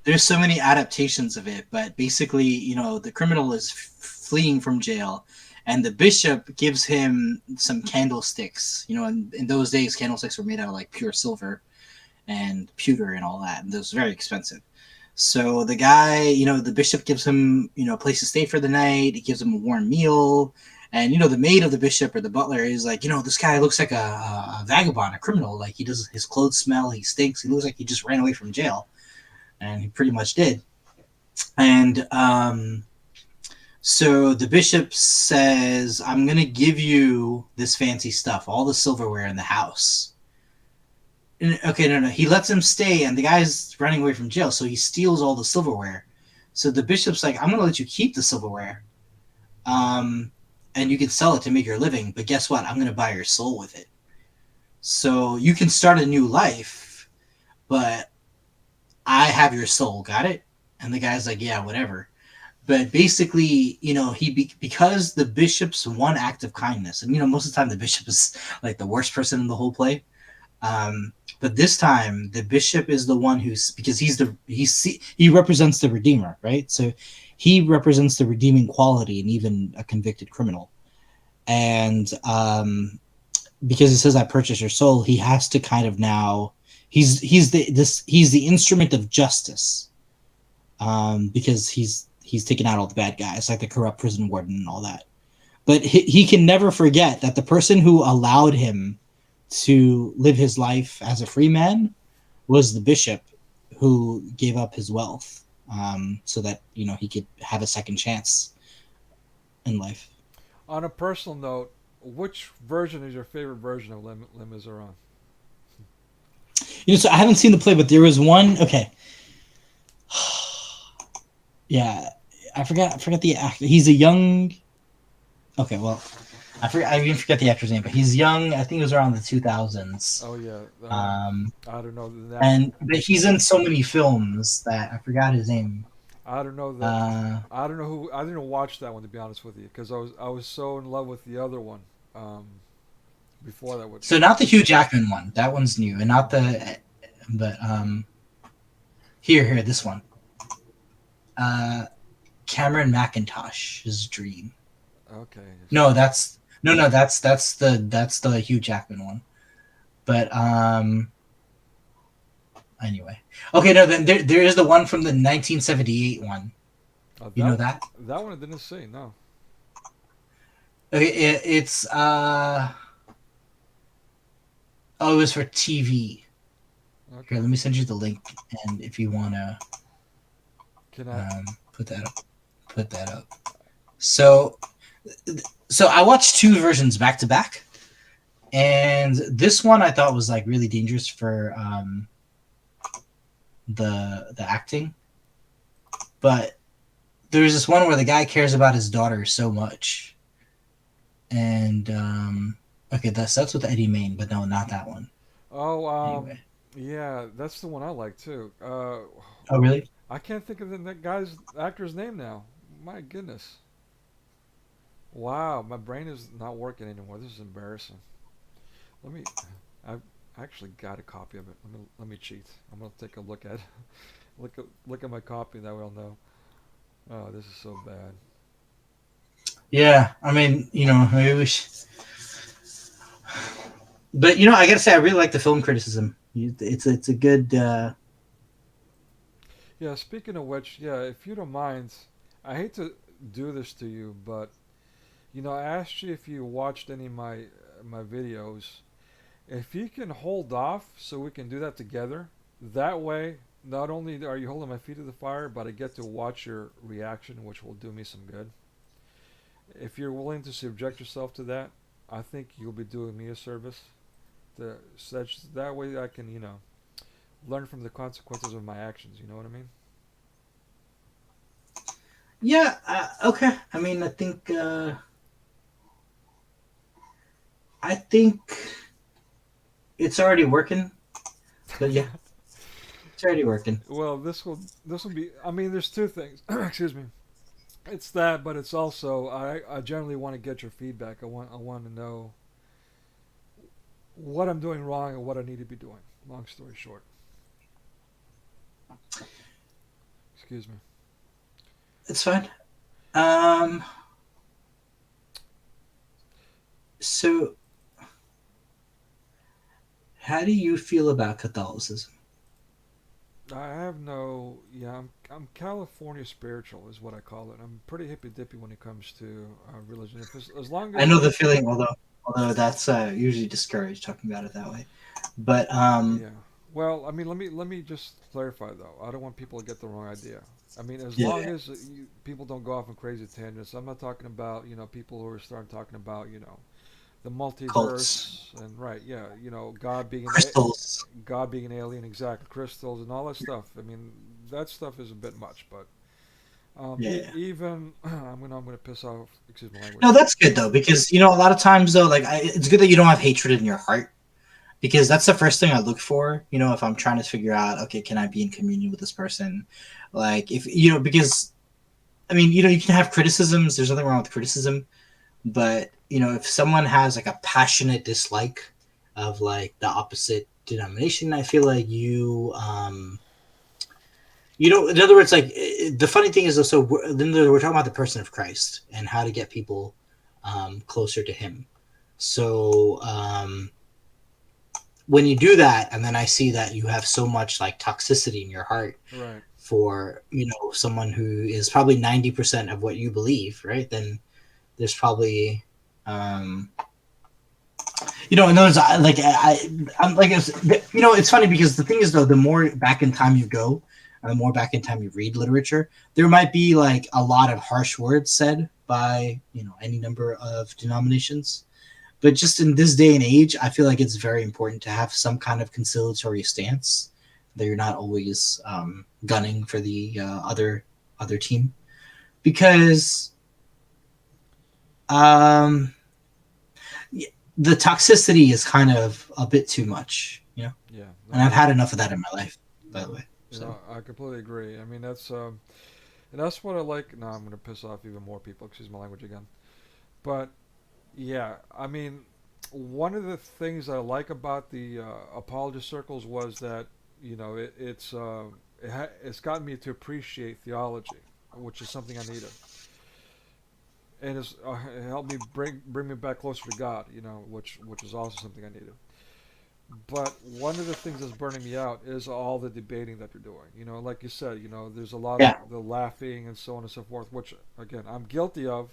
there's so many adaptations of it. But basically, the criminal is fleeing from jail, and the bishop gives him some candlesticks. In those days, candlesticks were made out of like pure silver and pewter and all that, and it was very expensive. So the guy, the bishop gives him, a place to stay for the night. He gives him a warm meal. And, the maid of the bishop or the butler is like, this guy looks like a vagabond, a criminal. Like, he does, his clothes smell, he stinks. He looks like he just ran away from jail. And he pretty much did. And so the bishop says, I'm going to give you this fancy stuff, all the silverware in the house. Okay, no. He lets him stay, and the guy's running away from jail, so he steals all the silverware. So the bishop's like, I'm going to let you keep the silverware, and you can sell it to make your living, but guess what? I'm going to buy your soul with it. So you can start a new life, but I have your soul, got it? And the guy's like, yeah, whatever. But basically, because the bishop's one act of kindness, and, most of the time the bishop is like the worst person in the whole play. But this time the bishop is the one because he represents the redeemer, right? So he represents the redeeming quality in even a convicted criminal. And because it says I purchase your soul, he has to kind of now he's the instrument of justice. Because he's taken out all the bad guys, like the corrupt prison warden and all that. But he can never forget that the person who allowed him to live his life as a free man was the bishop, who gave up his wealth so that he could have a second chance in life. On a personal note, which version is your favorite version of Les Miserables? So I haven't seen the play, but there was one. Okay, yeah, I forgot the actor. He's a young. Okay, well, I even forget the actor's name, but he's young. I think it was around the 2000s. Oh yeah. I don't know but he's in so many films that I forgot his name. I don't know that. I don't know who. I didn't watch that one, to be honest with you, because I was so in love with the other one. Before that one. So not the Hugh Jackman one. That one's new, and not the. But here, this one. Cameron McIntosh's Dream. Okay. No, that's the Hugh Jackman one. But anyway. Okay, no, then there is the one from the 1978 one. You know that? That one I didn't see, no. Okay, it's it was for TV. Okay. Here, let me send you the link, and if you wanna Can I put that up. So I watched two versions back to back, and this one I thought was like really dangerous for the acting. But there's this one where the guy cares about his daughter so much, and okay, that's with Eddie Main, but no, not that one. Anyway. Yeah, that's the one I like too. Oh really? I can't think of that actor's name now. My goodness. Wow, my brain is not working anymore. This is embarrassing. I actually got a copy of it. Let me cheat. I'm gonna take a look at look at my copy. That way I'll know. Oh, this is so bad. Yeah, I mean, maybe we should. But I gotta say, I really like the film criticism. It's a good. Yeah, speaking of which, yeah, if you don't mind, I hate to do this to you, but I asked you if you watched any of my videos. If you can hold off so we can do that together, that way not only are you holding my feet to the fire, but I get to watch your reaction, which will do me some good. If you're willing to subject yourself to that, I think you'll be doing me a service. That way I can, learn from the consequences of my actions. You know what I mean? Yeah. Okay. I mean, I think it's already working. But yeah. It's already working. Well, this will be. I mean, there's two things. Excuse me. It's that, but it's also I generally want to get your feedback. I want to know what I'm doing wrong and what I need to be doing. Long story short. Excuse me. It's fine. Um, so how do you feel about Catholicism? I have no. Yeah, I'm California spiritual is what I call it. I'm pretty hippy dippy when it comes to religion. If as long I as know the feeling, although that's usually discouraged talking about it that way. But yeah. Well, I mean, let me just clarify though. I don't want people to get the wrong idea. I mean, as long yeah, as people don't go off on crazy tangents, I'm not talking about people who are starting talking about the cults, multiverse and right, yeah, God being crystals. God being an alien, exactly, crystals and all that stuff. I mean, that stuff is a bit much, but Yeah. even I'm gonna piss off. Excuse my No, language. that's good though, because a lot of times though, like it's good that you don't have hatred in your heart, because that's the first thing I look for. If I'm trying to figure out, okay, can I be in communion with this person? Like if because I mean, you can have criticisms. There's nothing wrong with criticism, but if someone has like a passionate dislike of like the opposite denomination, I feel like in other words, like the funny thing is, so then we're talking about the person of Christ and how to get people closer to Him. So when you do that, and then I see that you have so much like toxicity in your heart Right. for someone who is probably 90% of what you believe, right? Then there's probably in other words, I'm like it's funny because the thing is though, the more back in time you go, and the more back in time you read literature, there might be like a lot of harsh words said by any number of denominations. But just in this day and age, I feel like it's very important to have some kind of conciliatory stance. That you're not always gunning for the other team, because um, the toxicity is kind of a bit too much, Yeah. and I've had enough of that in my life, by the way. So I completely agree. I mean, and that's what I like. No, I'm gonna piss off even more people. Excuse my language again. But yeah, I mean, one of the things I like about the apologist circles was that it's gotten me to appreciate theology, which is something I needed, and it helped me bring me back closer to God. Which is also something I needed. But one of the things that's burning me out is all the debating that they're doing. Like you said, there's a lot of yeah, the laughing and so on and so forth, which again I'm guilty of.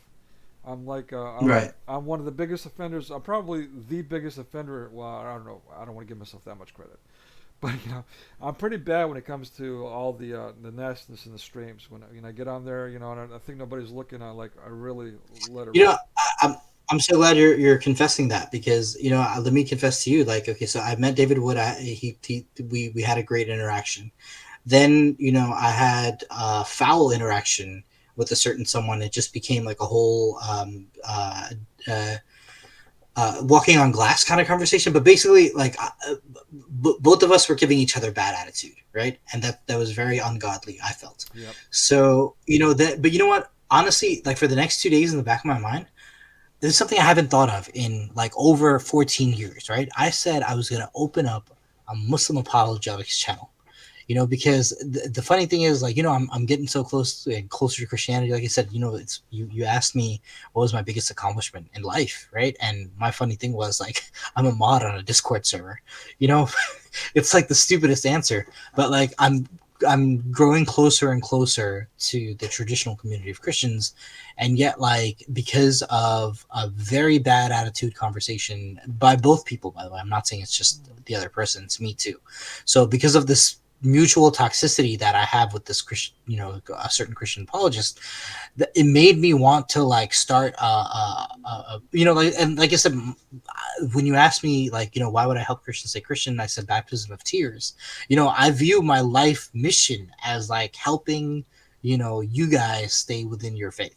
I'm like right. I'm one of the biggest offenders. I'm probably the biggest offender. Well, I don't know. I don't want to give myself that much credit, but I'm pretty bad when it comes to all the nastiness in the streams. When I get on there, and I think nobody's looking. I really let it You rip. know, I'm so glad you're confessing that, because let me confess to you. Like, okay, so I met David Wood. We had a great interaction. Then I had a foul interaction with a certain someone. It just became like a whole uh, walking on glass kind of conversation. But basically, like both of us were giving each other bad attitude, right? And that was very ungodly, I felt. Yep. So that. But you know what? Honestly, like for the next 2 days in the back of my mind, this is something I haven't thought of in like over 14 years, right? I said I was going to open up a Muslim apologetics channel, because the funny thing is, like, I'm getting so close and closer to Christianity. Like I said, you asked me what was my biggest accomplishment in life, right? And my funny thing was, like, I'm a mod on a Discord server, you know, it's like the stupidest answer, but like I'm growing closer and closer to the traditional community of Christians, and yet, like, because of a very bad attitude conversation by both people, by the way, I'm not saying it's just the other person, it's me too. So because of this mutual toxicity that I have with this Christian, a certain Christian apologist, it made me want to like start, like, and like I said, when you asked me, like, why would I help Christians stay Christian? I said baptism of tears. I view my life mission as like helping, you guys stay within your faith.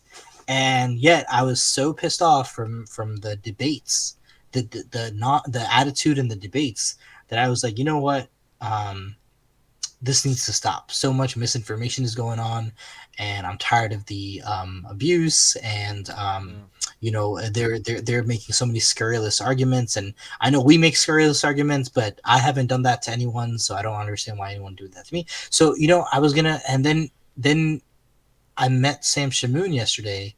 And yet I was so pissed off from the debates, the not the attitude in the debates, that I was like, you know what? this needs to stop. So much misinformation is going on, and I'm tired of the abuse. And Yeah. they're making so many scurrilous arguments, and I know we make scurrilous arguments, but I haven't done that to anyone, so I don't understand why anyone do that to me. So I was gonna, and then I met Sam Shamoon yesterday,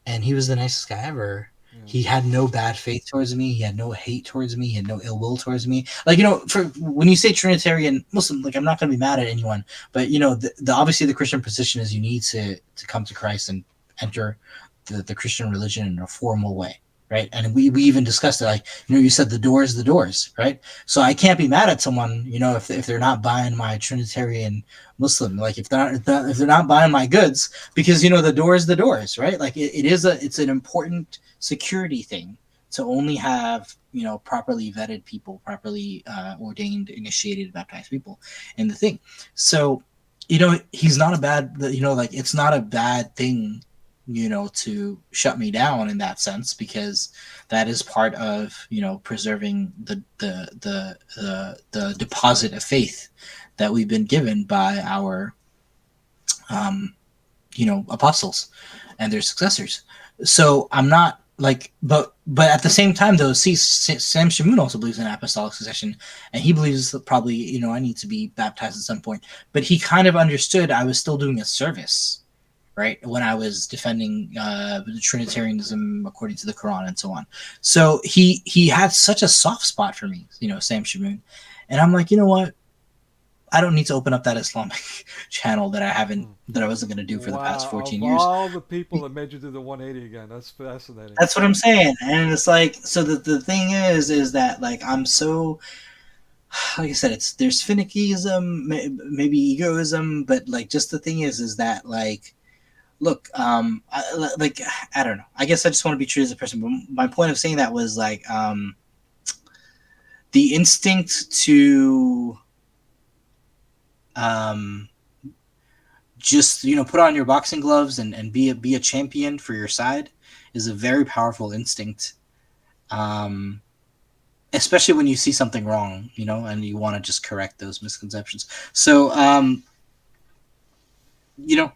and he was the nicest guy ever. Yeah. He had no bad faith towards me. He had no hate towards me. He had no ill will towards me. Like, for when you say Trinitarian Muslim, like, I'm not going to be mad at anyone, but the obviously the Christian position is you need to come to Christ and enter the Christian religion in a formal way, right? And we even discussed it. Like, you said the doors, right? So I can't be mad at someone, if they're not buying my Trinitarian Muslim, like if they're not buying my goods, because the doors, right? Like it's an important security thing to only have properly vetted people, properly ordained, initiated, baptized people in the thing. So he's not a bad, like it's not a bad thing to shut me down in that sense, because that is part of preserving the deposit of faith that we've been given by our apostles and their successors. So I'm not like, but at the same time though, see, Sam Shamoon also believes in apostolic succession, and he believes that probably I need to be baptized at some point, but he kind of understood I was still doing a service, right, when I was defending Trinitarianism according to the Quran and so on. So he had such a soft spot for me, Sam Shamoon, and I'm like, you know what, I don't need to open up that Islamic channel that I wasn't going to do for the past 14 Of years. all the people that made you do the 180 again, that's fascinating. That's what I'm saying. And it's like, so the thing is that, like, I'm so, like I said, there's finicky-ism, maybe egoism, but like, just the thing is that, like, look, I don't know. I guess I just want to be true as a person. But my point of saying that was like, the instinct to, just put on your boxing gloves and be a champion for your side is a very powerful instinct. Especially when you see something wrong, and you want to just correct those misconceptions. So,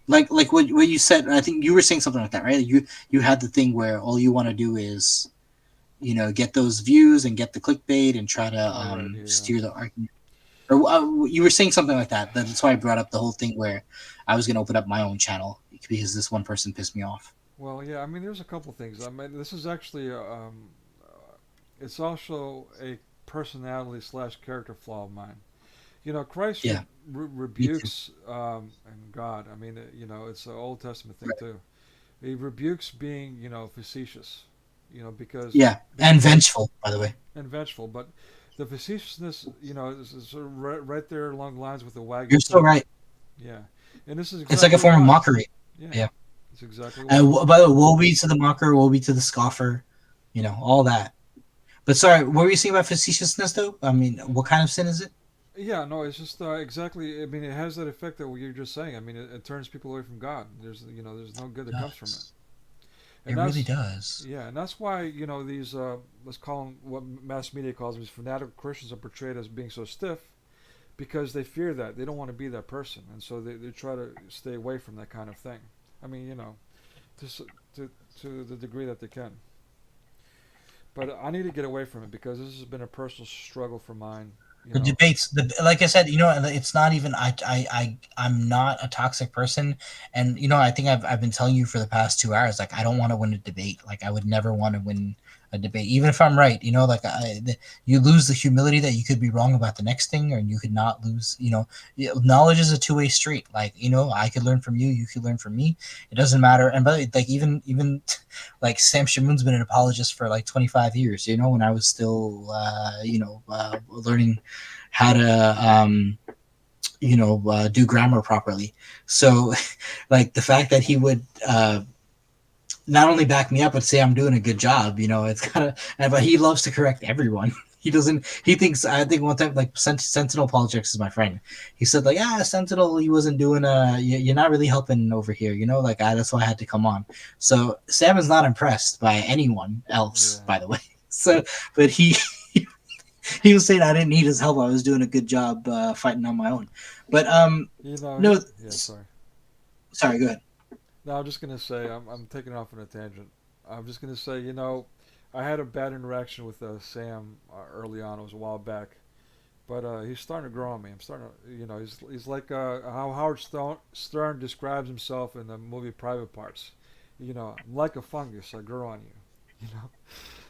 like what you said, I think you were saying something like that, right? You had the thing where all you want to do is, get those views and get the clickbait and try to steer the argument. Or you were saying something like that. That's why I brought up the whole thing where I was going to open up my own channel because this one person pissed me off. Well, yeah, I mean, there's a couple things. I mean, this is actually, it's also a personality / character flaw of mine. Christ Yeah, rebukes and God. I mean, it's an Old Testament thing too. He rebukes being, facetious, because yeah, and vengeful, by the way. and vengeful. But the facetiousness, is sort of right there along the lines with the wagging You're so tongue. right. Yeah, and this is It's like a exactly form of why. mockery. Yeah, Yeah. it's exactly And why. by the way, woe be to the mocker, woe be to the scoffer, all that. But sorry, what were you saying about facetiousness, though? I mean, what kind of sin is it? Yeah, no, it's just exactly. I mean, it has that effect that what you're just saying. I mean, it turns people away from God. There's no good It that comes from it, does. It and really that's does. yeah, and that's why these let's call them what mass media calls them, these fanatical Christians are portrayed as being so stiff because they fear that they don't want to be that person, and so they try to stay away from that kind of thing. I mean, to s- to the degree that they can. But I need to get away from it because this has been a personal struggle for mine. You The know, debates, like I said, it's not even, I'm not a toxic person. And I think I've been telling you for the past 2 hours, like, I don't want to win a debate. Like, I would never want to win a debate, even if I'm right. Like, you lose the humility that you could be wrong about the next thing, or you could not lose. Knowledge is a two-way street. Like, I could learn from you, you could learn from me. It doesn't matter. And but like, even like, Sam Shamoon's been an apologist for like 25 years. When I was still learning how to do grammar properly. So like, the fact that he would not only back me up but say I'm doing a good job, it's kind of, but he loves to correct everyone. He thinks, I think one time, like, Sentinel Apologetics is my friend. He said, like, Sentinel, he wasn't doing you're not really helping over here, like, that's why I had to come on. So Sam is not impressed by anyone else, yeah. by the way. So, but he He was saying I didn't need his help. I was doing a good job fighting on my own. But You know, no, yeah, sorry. sorry. Go ahead. No, I'm just gonna say I'm taking off on a tangent. I'm just gonna say, you know, I had a bad interaction with Sam early on. It was a while back, but he's starting to grow on me. I'm starting to, you know, he's like how Stern describes himself in the movie Private Parts. You know, I'm like a fungus. I grow on you. You know,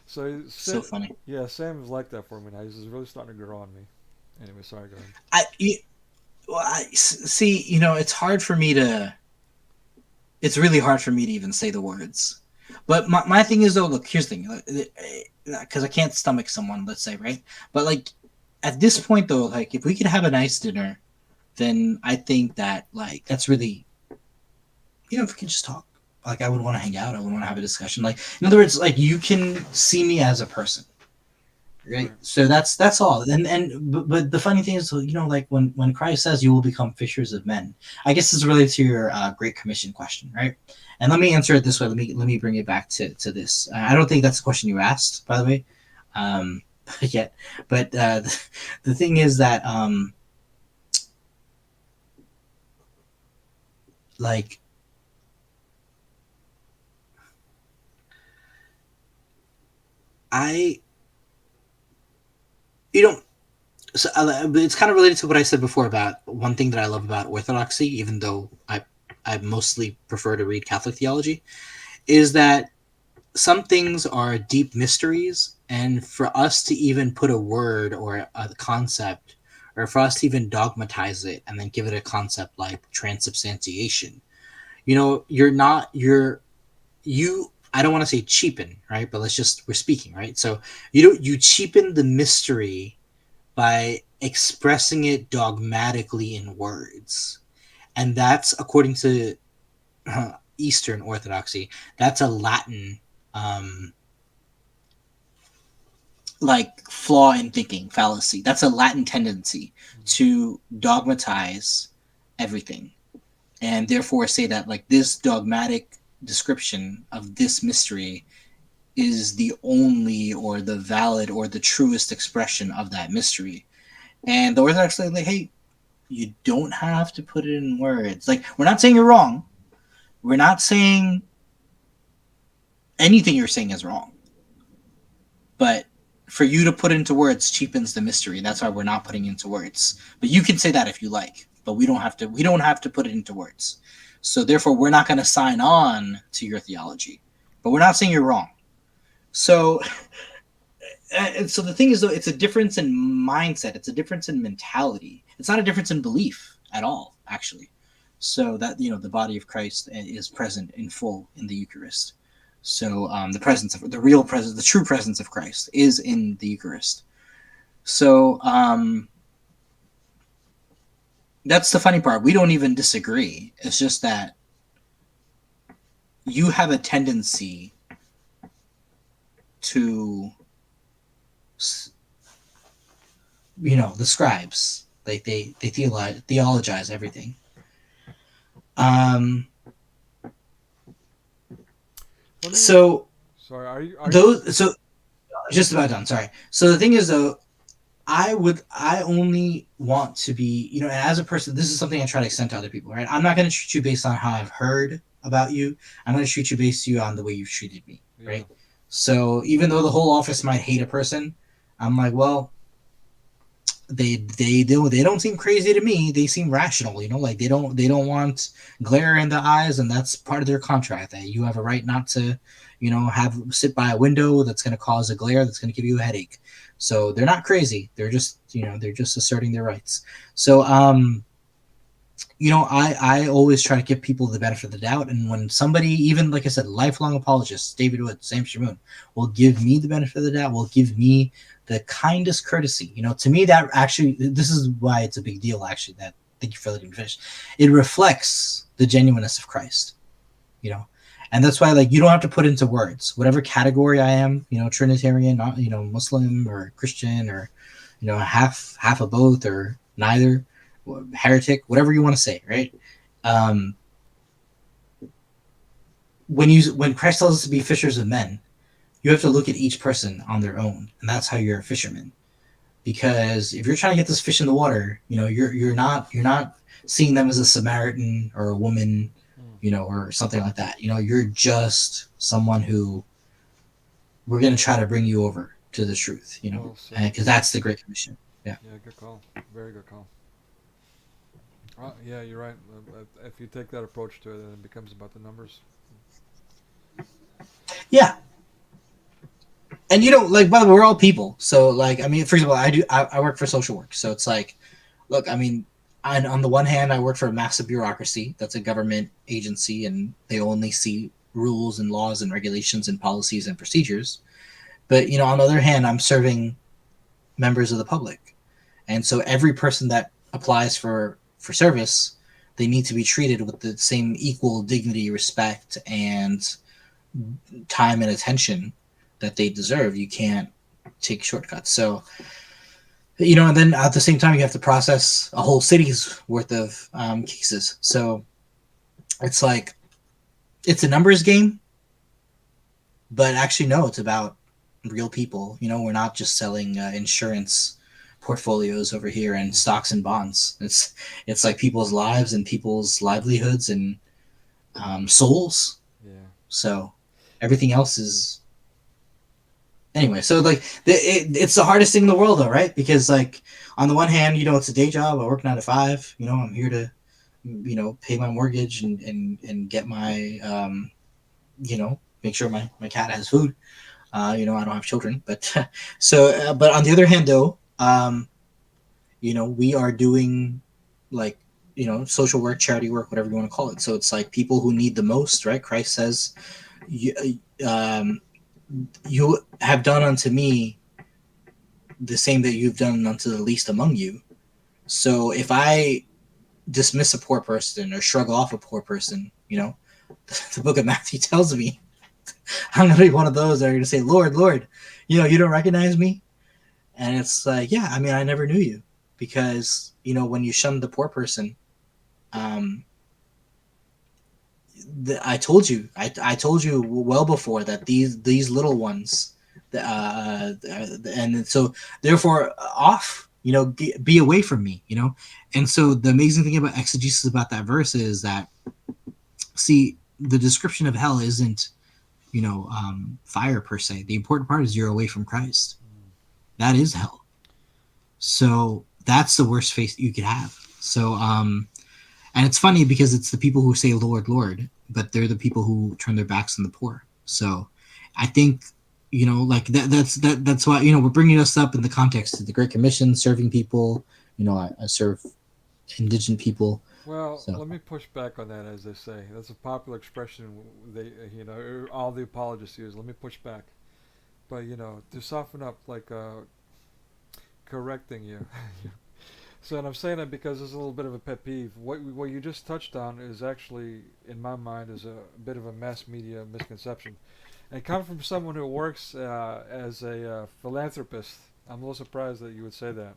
so So funny. yeah, Sam is like that for me now. He's really starting to grow on me. Anyway, sorry, go ahead. I, you, well, I see. You know, it's hard for me to. It's really hard for me to even say the words. But my thing is though. Look, here's the thing. Because I can't stomach someone. Let's say, right. But like at this point though, like if we could have a nice dinner, then I think that like that's really, if we could just talk. Like I would want to hang out. I would want to have a discussion. Like in other words, like you can see me as a person, right? Right. So that's all. But the funny thing is, like when Christ says you will become fishers of men, I guess this is related to your Great Commission question, right? And let me answer it this way. Let me bring it back to this. I don't think that's the question you asked, by the way, um, yet. But the thing is that like I you know so it's kind of related to what I said before about one thing that I love about Orthodoxy, even though I mostly prefer to read Catholic theology, is that some things are deep mysteries, and for us to even put a word or a concept, or for us to even dogmatize it and then give it a concept like transubstantiation, you're not you I don't want to say cheapen, right? But we're speaking, right? So you cheapen the mystery by expressing it dogmatically in words. And that's according to Eastern Orthodoxy. That's a Latin like flaw in thinking, fallacy. That's a Latin tendency to dogmatize everything, and therefore say that like this dogmatic description of this mystery is the only or the valid or the truest expression of that mystery. And the Orthodox are like, hey, you don't have to put it in words. Like, we're not saying you're wrong. We're not saying anything you're saying is wrong. But for you to put into words cheapens the mystery. That's why we're not putting into words. But you can say that if you like. But we don't have to. We don't have to put it into words. So therefore, we're not going to sign on to your theology. But we're not saying you're wrong. So, and so the thing is, though, it's a difference in mindset. It's a difference in mentality. It's not a difference in belief at all, actually. So that the body of Christ is present in full in the Eucharist. So the presence of the real presence, the true presence of Christ, is in the Eucharist. So that's the funny part. We don't even disagree. It's just that you have a tendency to, the scribes, like they theologize everything. So Sorry, are you? those so just about done. Sorry. So the thing is though, I only want to be, as a person, this is something I try to extend to other people, right? I'm not going to treat you based on how I've heard about you. I'm going to treat you based on the way you've treated me, right? Yeah. So even though the whole office might hate a person, I'm like, well, they don't seem crazy to me. They seem rational, like they don't want glare in the eyes, and that's part of their contract. That you have a right not to, have sit by a window that's going to cause a glare that's going to give you a headache. So they're not crazy. They're just they're just asserting their rights. So I always try to give people the benefit of the doubt, and when somebody, even like I said, lifelong apologists, David Wood, Sam Shamoon, will give me the benefit of the doubt, will give me the kindest courtesy. To me, that actually, this is why it's a big deal. Actually, that thank you for letting me finish. It reflects the genuineness of Christ. And that's why, like, you don't have to put into words whatever category I am. Trinitarian, not Muslim or Christian or half of both or neither, heretic, whatever you want to say, right? When Christ tells us to be fishers of men, you have to look at each person on their own, and that's how you're a fisherman. because if you're trying to get this fish in the water, you're not seeing them as a Samaritan or a woman, Mm. or something like that. You're just someone who we're going to try to bring you over to the truth, Well said. because that's the Great Commission. Yeah. Yeah, good call. Very good call. Yeah, you're right. If you take that approach to it, then it becomes about the numbers. Yeah. And like, by the way, we're all people. So, like, I mean, for example, I work for social work. So it's like, look, I mean, on the one hand, I work for a massive bureaucracy that's a government agency, and they only see rules and laws and regulations and policies and procedures. But on the other hand, I'm serving members of the public, and so every person that applies for service, they need to be treated with the same equal dignity, respect, and time and attention that they deserve. You can't take shortcuts. So, and then at the same time, you have to process a whole city's worth of cases. So it's like it's a numbers game, but actually, no, it's about real people. We're not just selling insurance portfolios over here and Mm-hmm. stocks and bonds. It's like people's lives and people's livelihoods and souls. Yeah. So everything else is anyway. So like it's the hardest thing in the world, though, right? Because like on the one hand, it's a day job. I work 9 to 5. I'm here to pay my mortgage and get my make sure my cat has food. I don't have children, but but on the other hand, though, we are doing like social work, charity work, whatever you want to call it. So it's like people who need the most, right? Christ says, you, um, you have done unto me the same that you've done unto the least among you. So if I dismiss a poor person or shrug off a poor person, the book of Matthew tells me I'm going to be one of those that are going to say, Lord, Lord, you don't recognize me? And it's like, yeah, I mean, I never knew you. Because, when you shun the poor person, um, I told you well before that these little ones, and so therefore off, be away from me, And so the amazing thing about exegesis about that verse is that, see, the description of hell isn't, fire per se. The important part is you're away from Christ. Mm. That is hell. So that's the worst fate you could have. So, and it's funny because it's the people who say Lord, Lord, but they're the people who turn their backs on the poor. So I think, like that's why, we're bringing us up in the context of the Great Commission, serving people. I serve indigent people. Well, So, let me push back on that, as they say. That's a popular expression. They, all the apologists use. Let me push back, but to soften up, like correcting you. So, and I'm saying that because it's a little bit of a pet peeve. What you just touched on is actually, in my mind, is a bit of a mass media misconception. And coming from someone who works as a philanthropist, I'm a little surprised that you would say that.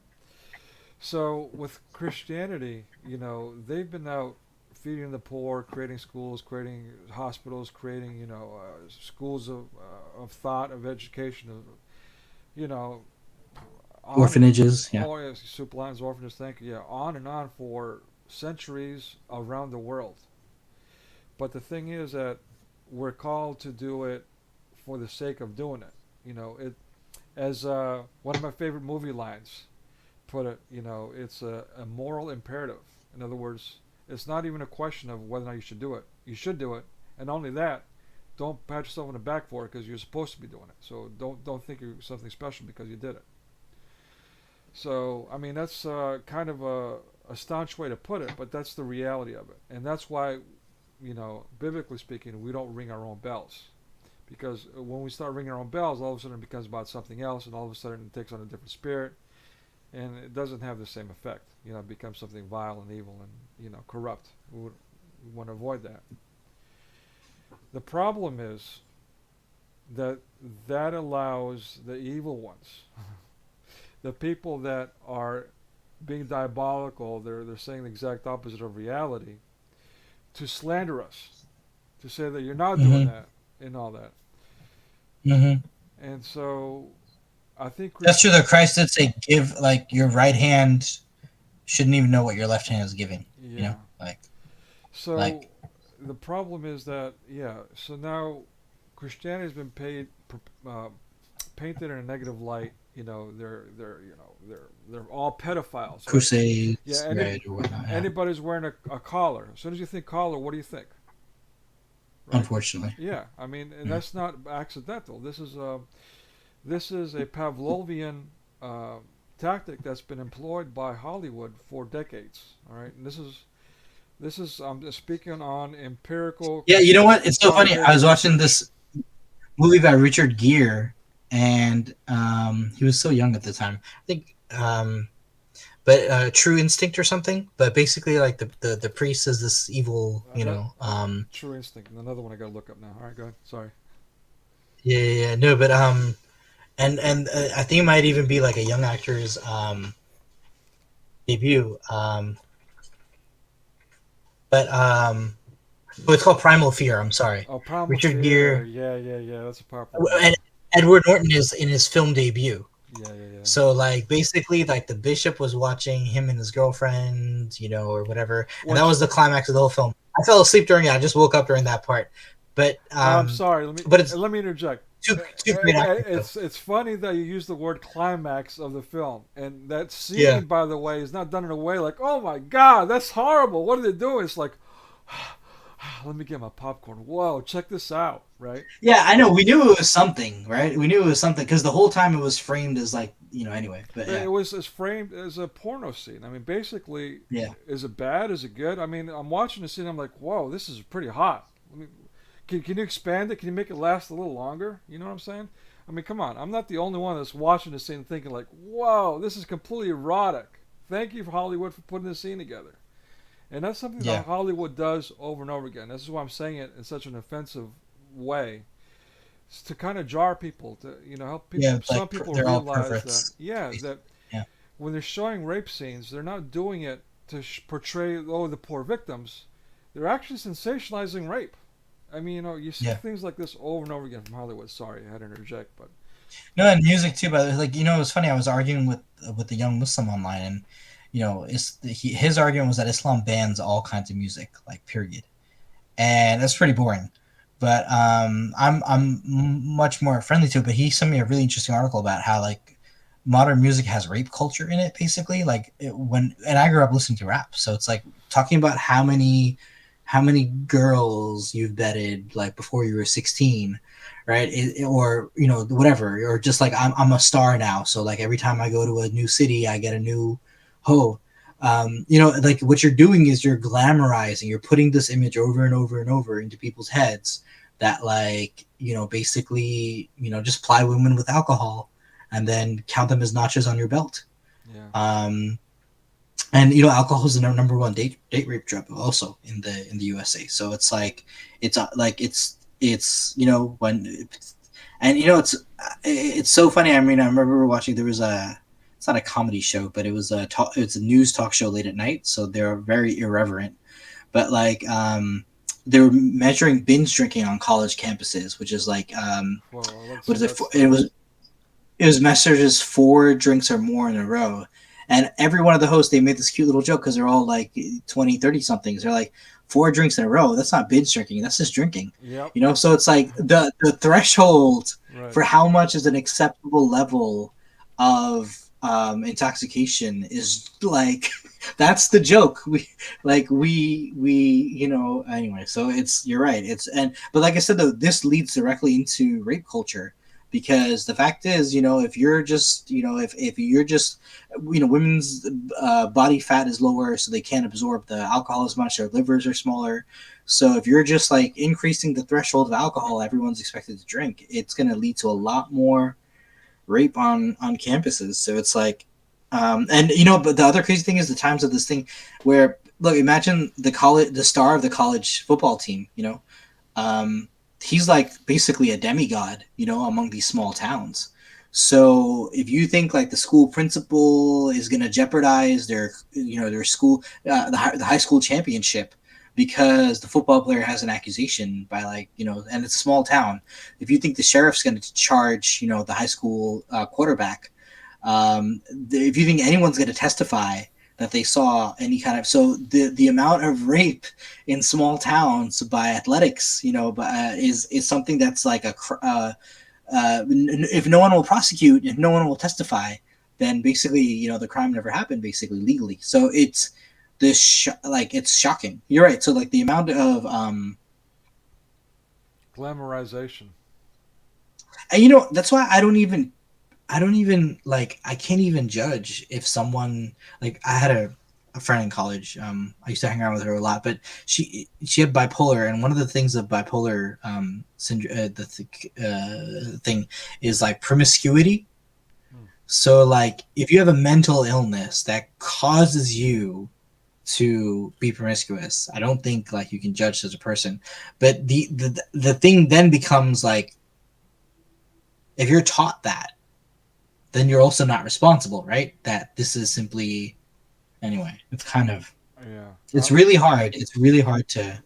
So with Christianity, they've been out feeding the poor, creating schools, creating hospitals, creating schools of thought, of education, of you know on orphanages, yeah. oh yes, soup lines, orphanages, thank you, yeah, on and on for centuries around the world. But the thing is that we're called to do it for the sake of doing it. It as one of my favorite movie lines put it, it's a moral imperative. In other words, it's not even a question of whether or not you should do it. You should do it, and only that. Don't pat yourself on the back for it because you're supposed to be doing it. So don't think you're something special because you did it. So I mean that's kind of a staunch way to put it, but that's the reality of it, and that's why biblically speaking, we don't ring our own bells. Because when we start ringing our own bells, all of a sudden it becomes about something else, and all of a sudden it takes on a different spirit, and it doesn't have the same effect. It becomes something vile and evil and corrupt. We want to avoid that. The problem is that that allows the evil ones, the people that are being diabolical, they're saying the exact opposite of reality, to slander us, to say that you're not doing Mm-hmm. that and all that. Mm-hmm. And so I think That's true. The Christ did say, "Give like your right hand shouldn't even know what your left hand is giving." You yeah. know, like So the problem is that yeah. So now Christianity has been painted in a negative light. They're they're all pedophiles, right? Yeah. Crusades, right, or whatnot. Yeah. Anybody's wearing a collar. As soon as you think collar, what do you think? Right? Unfortunately. Yeah. I mean, and Mm. that's not accidental. This is a Pavlovian uh, tactic that's been employed by Hollywood for decades. All right, and this is I'm just speaking on empirical Yeah, you know what? It's so funny. I quantitative was watching research. this movie by Richard Gere, and he was so young at the time. I think, but True Instinct or something. But basically, like the priest is this evil, That True Instinct, another one I got to look up now. All right, go ahead. Sorry. yeah, yeah, yeah. No, but and I think it might even be like a young actor's debut. But oh, it's called Primal Fear. I'm sorry, Oh, Primal Richard Fear. Gere, Yeah, yeah, yeah. That's a powerful movie. and Edward Norton is in his film debut. Yeah, yeah, yeah. So like basically like the bishop was watching him and his girlfriend, or whatever, and that Which was the climax of the whole film. I fell asleep during it. I just woke up during that part. But I'm sorry. Let me but it's let me interject. two great actors though. It's funny that you use the word climax of the film, and that Yeah. scene, by the way, is not done in a way like, "Oh my God, that's horrible. What are they doing?" It's like, let me get my popcorn. Whoa, check this out, right? Yeah, I know. We knew it was something, right? We knew it was something because the whole time it was framed as like, anyway. But It yeah. was as framed as a porno scene. I mean, basically, Yeah. is it bad? Is it good? I mean, I'm watching the scene. I'm like, whoa, this is pretty hot. Can you expand it? Can you make it last a little longer? You know what I'm saying? I mean, come on. I'm not the only one that's watching the scene thinking like, whoa, this is completely erotic. Thank you for Hollywood for putting this scene together. And that's something that Yeah. Hollywood does over and over again. This is why I'm saying it in such an offensive way. It's to kind of jar people, to help Yeah, people. Some like people they're all realize that perverts. yeah, that Yeah. when they're showing rape scenes, they're not doing it to portray the poor victims. They're actually sensationalizing rape. I mean, you see Yeah. things like this over and over again from Hollywood. Sorry, I had to interject, but No, and music too. But like, it was funny. I was arguing with the young Muslim online, and his argument was that Islam bans all kinds of music, like period, and that's pretty boring. But I'm much more friendly to it. But he sent me a really interesting article about how like modern music has rape culture in it, basically. Like and I grew up listening to rap, so it's like talking about how many girls you've betted like before you were 16, right? Or whatever, or just like I'm a star now, so like every time I go to a new city I get a new hoe. Like what you're doing is you're glamorizing, you're putting this image over and over and over into people's heads that like basically just ply women with alcohol and then count them as notches on your belt. yeah, And alcohol is the number one date rape drug also in the USA. So it's like it's when and it's so funny. I mean, I remember watching, there was it's not a comedy show, but it's a news talk show late at night. So they're very irreverent, but like they were measuring binge drinking on college campuses, which is like well, let's what see is it? that stuff. It was measured as 4 drinks or more in a row. And every one of the hosts, they made this cute little joke because they're all like 20, 30 somethings. They're like, 4 drinks in a row. That's not binge drinking. That's just drinking. Yep, So it's like the threshold right. for how much is an acceptable level of intoxication is like, that's the joke. Anyway, so you're right. But like I said, though, this leads directly into rape culture. Because the fact is, if you're just, if you're just, women's body fat is lower, so they can't absorb the alcohol as much. Their livers are smaller. So if you're just like increasing the threshold of alcohol everyone's expected to drink, it's going to lead to a lot more rape on campuses. So it's like, but the other crazy thing is the times of this thing where, look, imagine the star of the college football team, um, he's like basically a demigod, among these small towns. So if you think like the school principal is going to jeopardize their school, the high school championship because the football player has an accusation by like, and it's a small town. If you think the sheriff's going to charge, the high school quarterback, if you think anyone's going to testify that they saw any kind of, so the amount of rape in small towns by athletics, is something that's like if no one will prosecute, if no one will testify, then basically, the crime never happened, basically legally. So it's it's shocking. You're right. So like the amount of glamorization. and that's why I don't even like, I can't even judge if someone, like, I had a friend in college. I used to hang around with her a lot, but she had bipolar, and one of the things of bipolar syndrome, thing is like promiscuity. So like if you have a mental illness that causes you to be promiscuous, I don't think like you can judge such a person. But the thing then becomes like, if you're taught that, then you're also not responsible, right? That this is simply, anyway, it's kind of, it's really hard. It's really hard to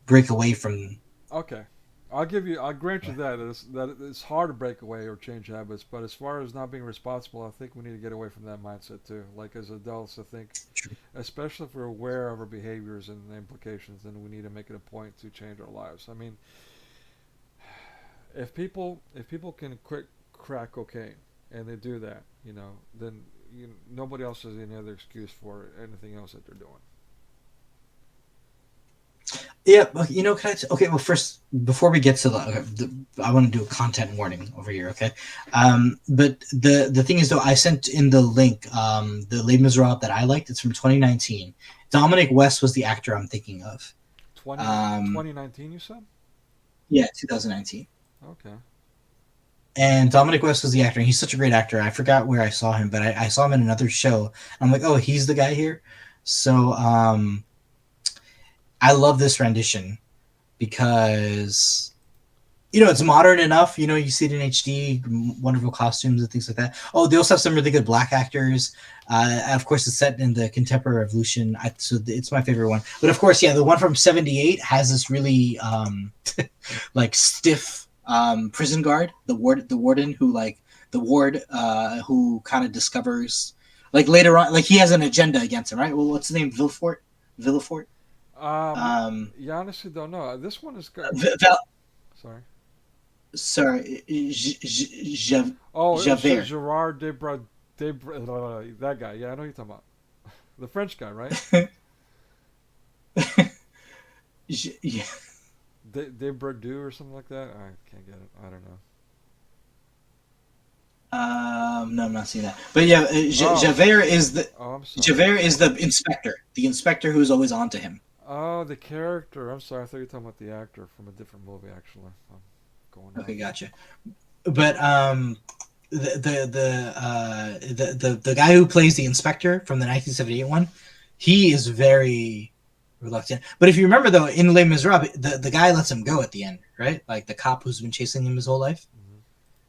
break away from. Okay, I'll grant you that it's hard to break away or change habits. But as far as not being responsible, I think we need to get away from that mindset too. Like as adults, I think, especially if we're aware of our behaviors and the implications, then we need to make it a point to change our lives. I mean, if people can quit crack cocaine and they do that, then nobody else has any other excuse for anything else that they're doing. Yeah, okay, well, first, before we get to I want to do a content warning over here, okay? But the thing is, though, I sent in the link, the Les Miserables that I liked. It's from 2019. Dominic West was the actor I'm thinking of. 2019, you said? Yeah, 2019. Okay. And Dominic West was the actor, and he's such a great actor. I forgot where I saw him, but I saw him in another show. I'm like, oh, he's the guy here? So, I love this rendition because, it's modern enough. You see it in HD, wonderful costumes and things like that. Oh, they also have some really good black actors. Of course, it's set in the contemporary revolution, so it's my favorite one. But of course, yeah, the one from '78 has this really like stiff prison guard, the warden who who kind of discovers, like, later on, like, he has an agenda against him, right? Well, what's the name? Villefort. Yeah, I honestly don't know. This one is good. Sorry. Javert. Gerard that guy. Yeah, I know you're talking about. The French guy, right? Yeah. Debradu or something like that. I can't get it. I don't know. No, I'm not seeing that. But yeah, Javert is the Javert is the inspector who's always on to him. Oh, the character. I'm sorry. I thought you were talking about the actor from a different movie. Actually, I'm going. Okay, gotcha. But the guy who plays the inspector from the 1978 one, he is very reluctant. But if you remember, though, in Les Miserables, the guy lets him go at the end, right? Like the cop who's been chasing him his whole life. Mm-hmm.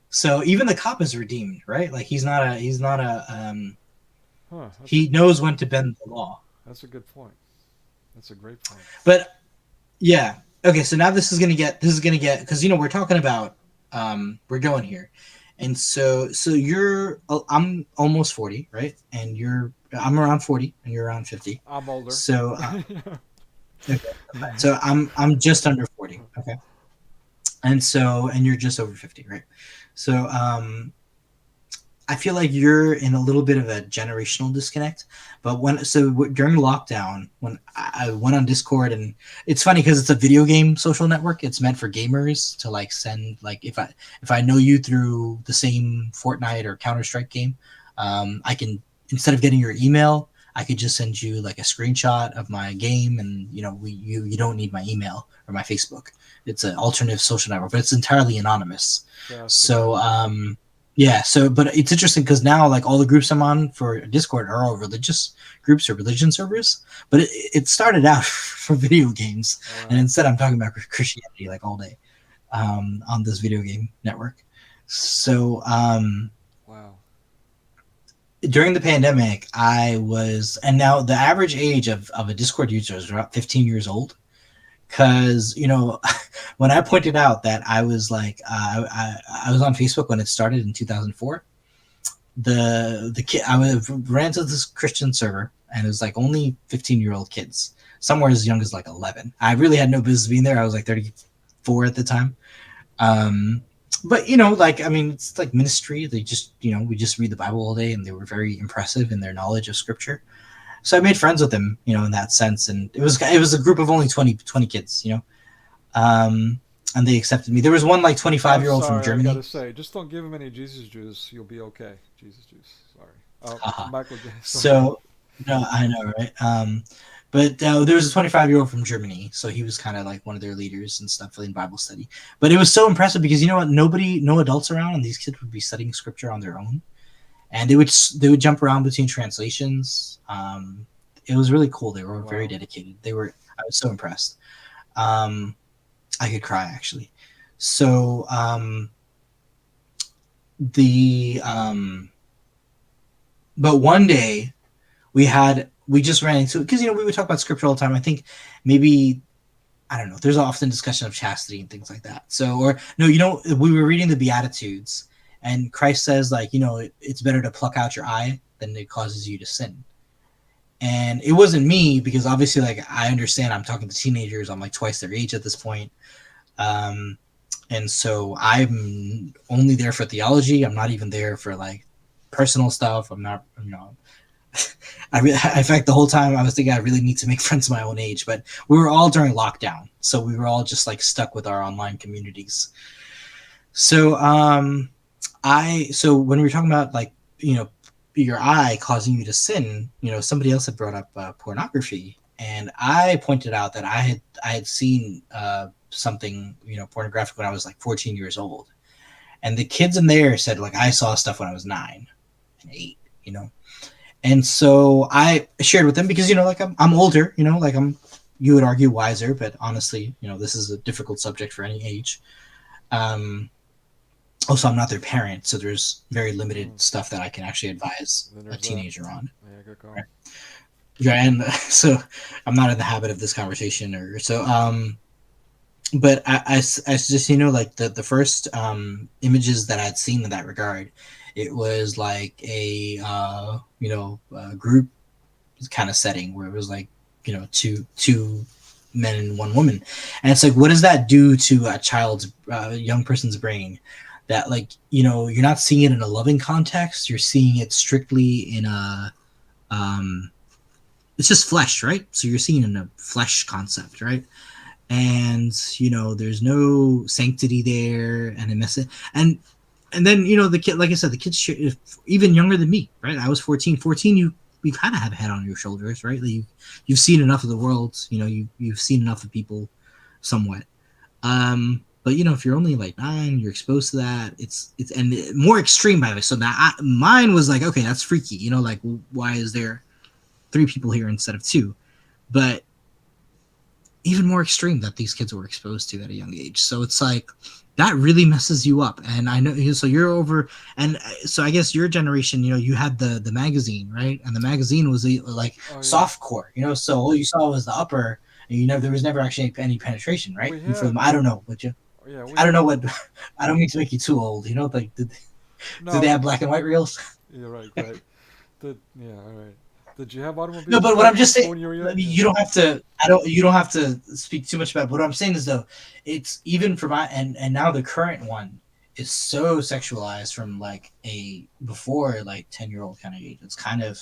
So even the cop is redeemed, right? Like he knows when to bend the law. That's a good point. That's a great point. But yeah, okay. So now this is gonna get because we're talking about we're going here, and so I'm almost 40, right? And I'm around 40, and you're around 50. I'm older. So okay. So I'm just under 40, okay. And you're just over 50, right? So I feel like you're in a little bit of a generational disconnect. But during lockdown, when I went on Discord, and it's funny because it's a video game social network. It's meant for gamers to like send, like, if I know you through the same Fortnite or Counter-Strike game, I can, instead of getting your email, I could just send you like a screenshot of my game, and you don't need my email or my Facebook. It's an alternative social network, but it's entirely anonymous. Yeah, so but it's interesting because now, like, all the groups I'm on for Discord are all religious groups or religion servers, but it started out for video games, and instead I'm talking about Christianity like all day on this video game network. So wow. during the pandemic, I was, and now the average age of a Discord user is about 15 years old. Because when I pointed out that I was like, I was on Facebook when it started in 2004. The kid ran to this Christian server, and it was like only 15-year-old kids, somewhere as young as like 11. I really had no business being there. I was like 34 at the time. But like, I mean, it's like ministry. They just, we just read the Bible all day, and they were very impressive in their knowledge of scripture. So I made friends with them, in that sense. And it was a group of only 20 kids, and they accepted me. There was one like 25-year-old from Germany. I gotta say, just don't give him any Jesus juice. You'll be okay. Jesus juice. Sorry. Michael J. So, no, I know, right? But there was a 25-year-old from Germany, so he was kind of like one of their leaders and stuff in Bible study. But it was so impressive because you know what? No adults around, and these kids would be studying scripture on their own, and they would jump around between translations. It was really cool. They were very dedicated. I was so impressed. I could cry actually. So but one day we just ran into, because we would talk about scripture all the time. I think maybe, I don't know, there's often discussion of chastity and things like that. So, or no, we were reading the Beatitudes, and Christ says, like, it's better to pluck out your eye than it causes you to sin. And it wasn't me, because obviously, like, I understand I'm talking to teenagers. I'm like twice their age at this point. And so I'm only there for theology. I'm not even there for like personal stuff. I'm not, in fact, the whole time I was thinking I really need to make friends my own age, but we were all during lockdown. So we were all just like stuck with our online communities. So, so when we were talking about like, your eye causing you to sin, somebody else had brought up pornography, and I pointed out that I had seen something pornographic when I was like 14 years old, and the kids in there said, like, I saw stuff when I was 9 and 8, and so I shared with them because like I'm older, like you would argue wiser, but honestly, this is a difficult subject for any age. Also, I'm not their parent, so there's very limited stuff that I can actually advise a teenager on. Yeah, good call. Right? Yeah, and so I'm not in the habit of this conversation, or so. But I just like the first images that I'd seen in that regard, it was like a group kind of setting where it was like two men and one woman, and it's like, what does that do to a young person's brain? That, like, you're not seeing it in a loving context. You're seeing it strictly in a, it's just flesh, right? So you're seeing it in a flesh concept, right? And, there's no sanctity there, and it messes. And then, the kid, like I said, the kids even younger than me, right? I was 14. 14, you kind of have a head on your shoulders, right? Like you've seen enough of the world, you've seen enough of people somewhat. But if you're only like 9, you're exposed to that. It's and more extreme, by the way. So that mine was like, okay, that's freaky. Like, why is there 3 people here instead of 2? But even more extreme that these kids were exposed to at a young age. So it's like that really messes you up. And I know, so you're over, and so I guess your generation, you had the magazine, right? And the magazine was like softcore, so all you saw was the upper, and there was never actually any penetration, right? And for them, I don't know, but I don't know what. I don't mean to make you too old. Like, did they have black and white reels? Yeah, right. All right. Did you have automobiles? No, but what I'm just saying, you don't have to. You don't have to speak too much about it. But what I'm saying is, though, it's even for my and now the current one is so sexualized from like a before like 10-year-old kind of age. It's kind of,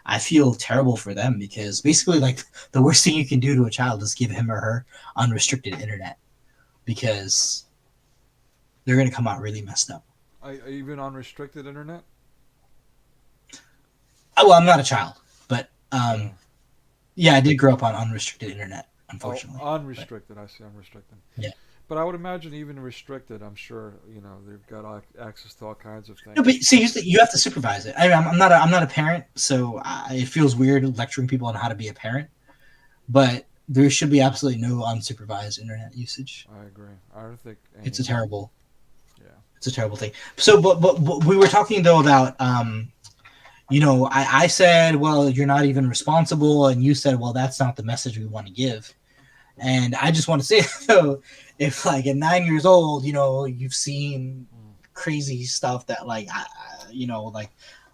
I feel terrible for them, because basically, like, the worst thing you can do to a child is give him or her unrestricted internet, because they're going to come out really messed up. Even unrestricted internet? Well, I'm not a child, but yeah, I did grow up on unrestricted internet, unfortunately. Unrestricted, I see, unrestricted. Yeah. But I would imagine even restricted, I'm sure, they've got access to all kinds of things. No, but see, you have to supervise it. I'm not a parent, so it feels weird lecturing people on how to be a parent. But there should be absolutely no unsupervised internet usage. I agree. I don't think it's a terrible. Yeah. It's a terrible thing. So, but we were talking though about I said, well, you're not even responsible, and you said, well, that's not the message we want to give. And I just want to say, though, if like at 9 years old, you've seen Mm. crazy stuff that like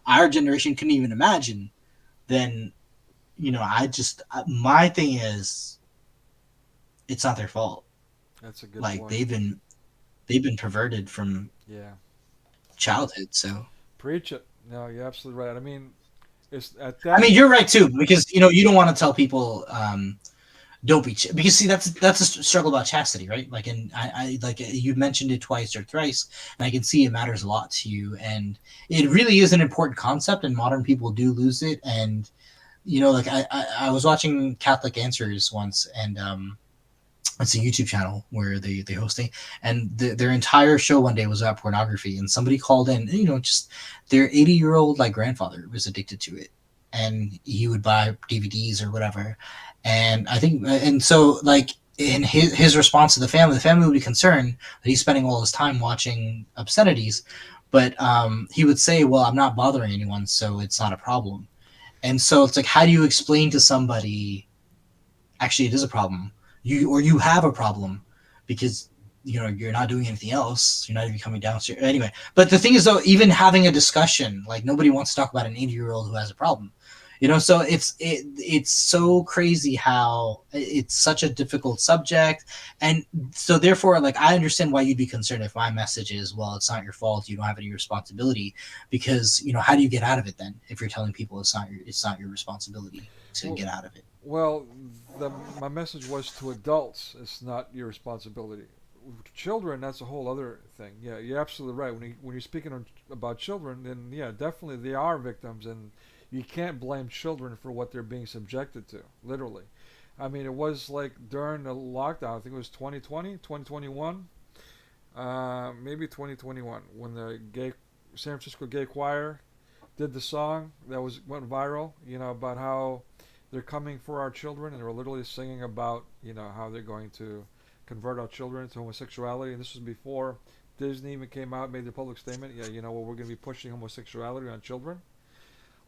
our generation couldn't even imagine, then my thing is, it's not their fault. That's a good Like point. they've been perverted from Yeah. childhood. So Preach it. No, you're absolutely right. I mean, it's at I that. mean, you're right too, because you don't want to tell people don't be because see that's a struggle about chastity, right? Like, and I like you mentioned it twice or thrice, and I can see it matters a lot to you, and it really is an important concept, and modern people do lose it. And like I was watching Catholic Answers once, and it's a YouTube channel where they hosting, and their entire show one day was about pornography, and somebody called in, just their 80-year-old like grandfather was addicted to it, and he would buy DVDs or whatever, and I think, and so like in his response to the family would be concerned that he's spending all his time watching obscenities, but he would say, well, I'm not bothering anyone, so it's not a problem. And so it's like, how do you explain to somebody actually it is a problem, you have a problem, because you're not doing anything else, you're not even coming downstairs anyway. But the thing is, though, even having a discussion, like nobody wants to talk about an 80-year-old who has a problem, so it's so crazy how it's such a difficult subject. And so therefore, like, I understand why you'd be concerned if my message is, well, it's not your fault, you don't have any responsibility, because how do you get out of it then if you're telling people it's not your responsibility to Well, get out of it? well, my message was to adults. It's not your responsibility. Children, that's a whole other thing. Yeah, you're absolutely right. When you're speaking about children, then yeah, definitely they are victims, and you can't blame children for what they're being subjected to. Literally, I mean, it was like during the lockdown. I think it was 2020, 2021, maybe 2021, when the San Francisco gay choir did the song that went viral. About how they're coming for our children, and they're literally singing about how they're going to convert our children to homosexuality. And this was before Disney even came out and made the public statement. Yeah, well, we're going to be pushing homosexuality on children.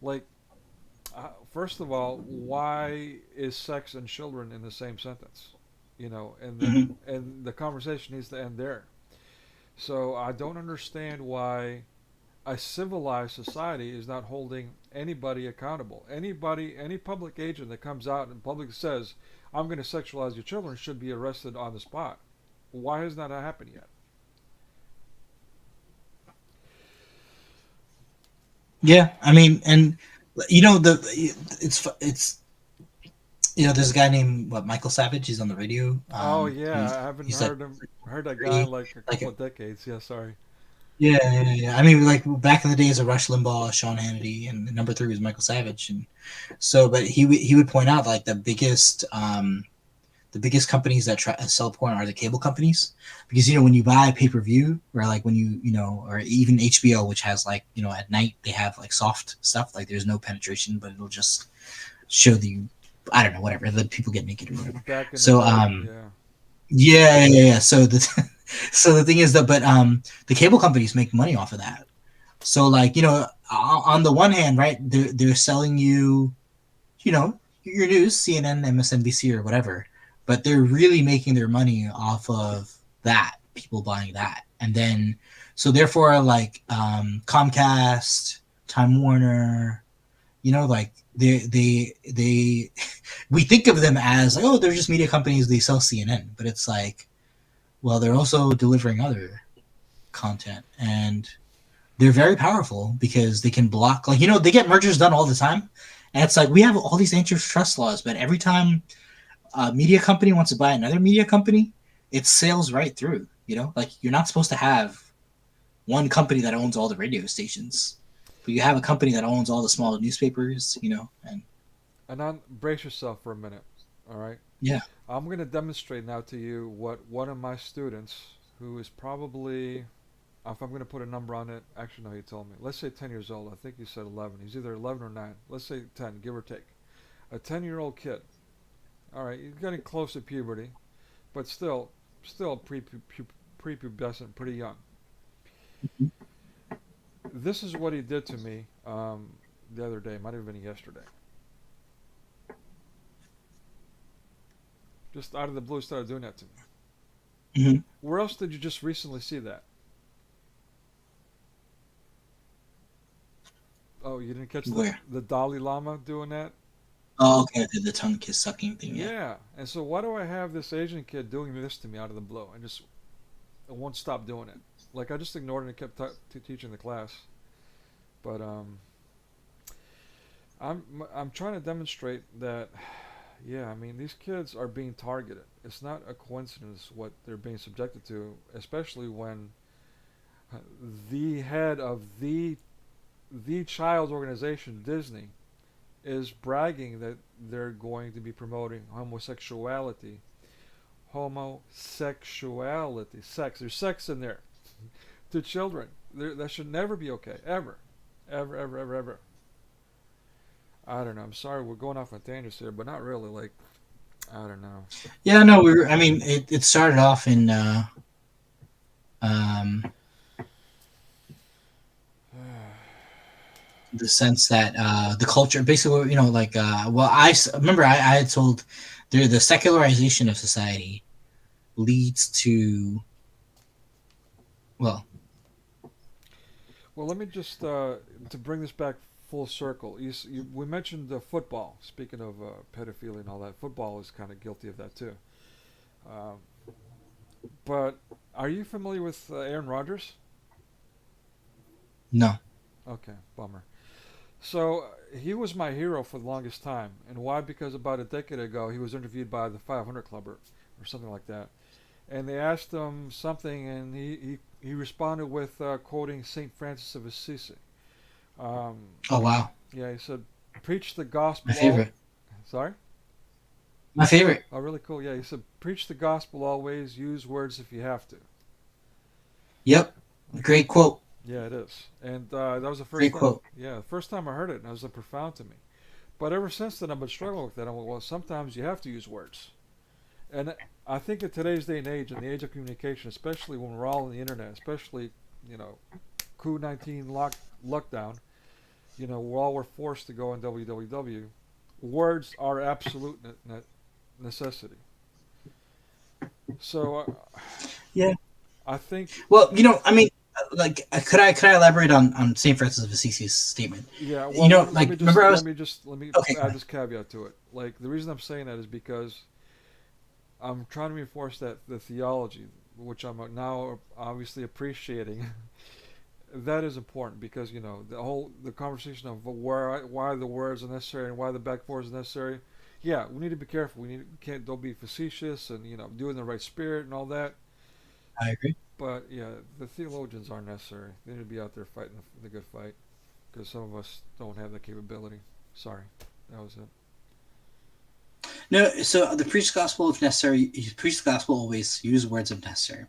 Like, first of all, why is sex and children in the same sentence? Mm-hmm. And the conversation needs to end there. So I don't understand why a civilized society is not holding anybody accountable. Any public agent that comes out and publicly says, I'm going to sexualize your children, should be arrested on the spot. Why has that not happened yet? Yeah, I mean, and the it's there's a guy named Michael Savage. He's on the radio. Oh yeah, I haven't He's like heard that guy in pretty like a like couple of decades. Yeah, sorry. yeah. I mean, like back in the days of Rush Limbaugh, Sean Hannity, and number three was Michael Savage, and so but he would point out like the biggest companies that try to sell porn are the cable companies, because when you buy pay per view, or like when or even HBO, which has like at night they have like soft stuff, like there's no penetration, but it'll just show the, I don't know, whatever, the people get naked or whatever. Back in the So day, yeah. yeah. So the so the thing is that, but the cable companies make money off of that. So like on the one hand, right, they're selling you your news, CNN, MSNBC, or whatever, but they're really making their money off of that, people buying that. And then, so therefore, like Comcast, Time Warner, like they we think of them as like, oh, they're just media companies, they sell CNN, but it's like, well, they're also delivering other content, and they're very powerful because they can block, like they get mergers done all the time, and it's like we have all these antitrust laws, but every time a media company wants to buy another media company, it sails right through. Like you're not supposed to have one company that owns all the radio stations, but you have a company that owns all the small newspapers. And And now brace yourself for a minute. All right. yeah. I'm going to demonstrate now to you what one of my students, who is probably, if I'm going to put a number on it, actually, no, he told me. Let's say 10 years old. I think he said 11. He's either 11 or 9. Let's say 10, give or take. A 10-year-old kid. All right, he's getting close to puberty, but still prepubescent, pretty young. This is what he did to me the other day. Might have been yesterday. Just out of the blue, started doing that to me. Hmm. Where else did you just recently see that? Oh, you didn't catch Where? the Dalai Lama doing that? Oh, okay, the tongue kiss sucking thing. Yeah. Yeah. And so why do I have this Asian kid doing this to me out of the blue? I won't stop doing it. Like I just ignored it and kept teaching the class. But I'm trying to demonstrate that. Yeah, I mean these kids are being targeted. It's not a coincidence what they're being subjected to, especially when the head of the child organization Disney is bragging that they're going to be promoting homosexuality. Homosexuality, sex. There's sex in there to children. That should never be okay, ever, ever, ever, ever, ever. I don't know. I'm sorry, we're going off on tangents here, but not really. Like, I don't know. Yeah, no, we were. I mean, it started off in um, the sense that the culture, basically, like, well, remember I had told the secularization of society leads to, well, Well, let me just to bring this back full circle. We mentioned football. Speaking of pedophilia and all that, football is kind of guilty of that too. Um, but are you familiar with Aaron Rodgers? no. Okay, bummer. So he was my hero for the longest time, and why? Because about a decade ago he was interviewed by the 500 Club or something like that, and they asked him something, and he responded with quoting Saint Francis of Assisi. Um, Oh, wow. yeah, he said, "Preach the gospel." My favorite. Sorry. My favorite. Oh, really cool. Yeah, he said, "Preach the gospel always. Use words if you have to." Yep. Great quote. Yeah, it is, and that was the first Great time. quote. Yeah, the first time I heard it, and it was profound to me. But ever since then, I've been struggling with that. I'm like, well, sometimes you have to use words, and I think in today's day and age, in the age of communication, especially when we're all on the internet, especially COVID-19 lockdown, we're forced to go on www. Words are absolute necessity. So Yeah. I think, Well, I mean, like, could I elaborate on Saint Francis of Assisi's statement? yeah. Well, let Like, me just remember I let was me just let me okay. Go add ahead. this caveat to it. Like the reason I'm saying that is because I'm trying to reinforce that the theology, which I'm now obviously appreciating, that is important because the conversation of why the words are necessary and why the back four is necessary. Yeah, we need to be careful. Don't be facetious and do it in the right spirit and all that. I agree. But yeah, the theologians are necessary. They need to be out there fighting the good fight because some of us don't have that capability. Sorry, that was it. No, so the preach gospel if necessary. Preach the gospel always. Use words if necessary.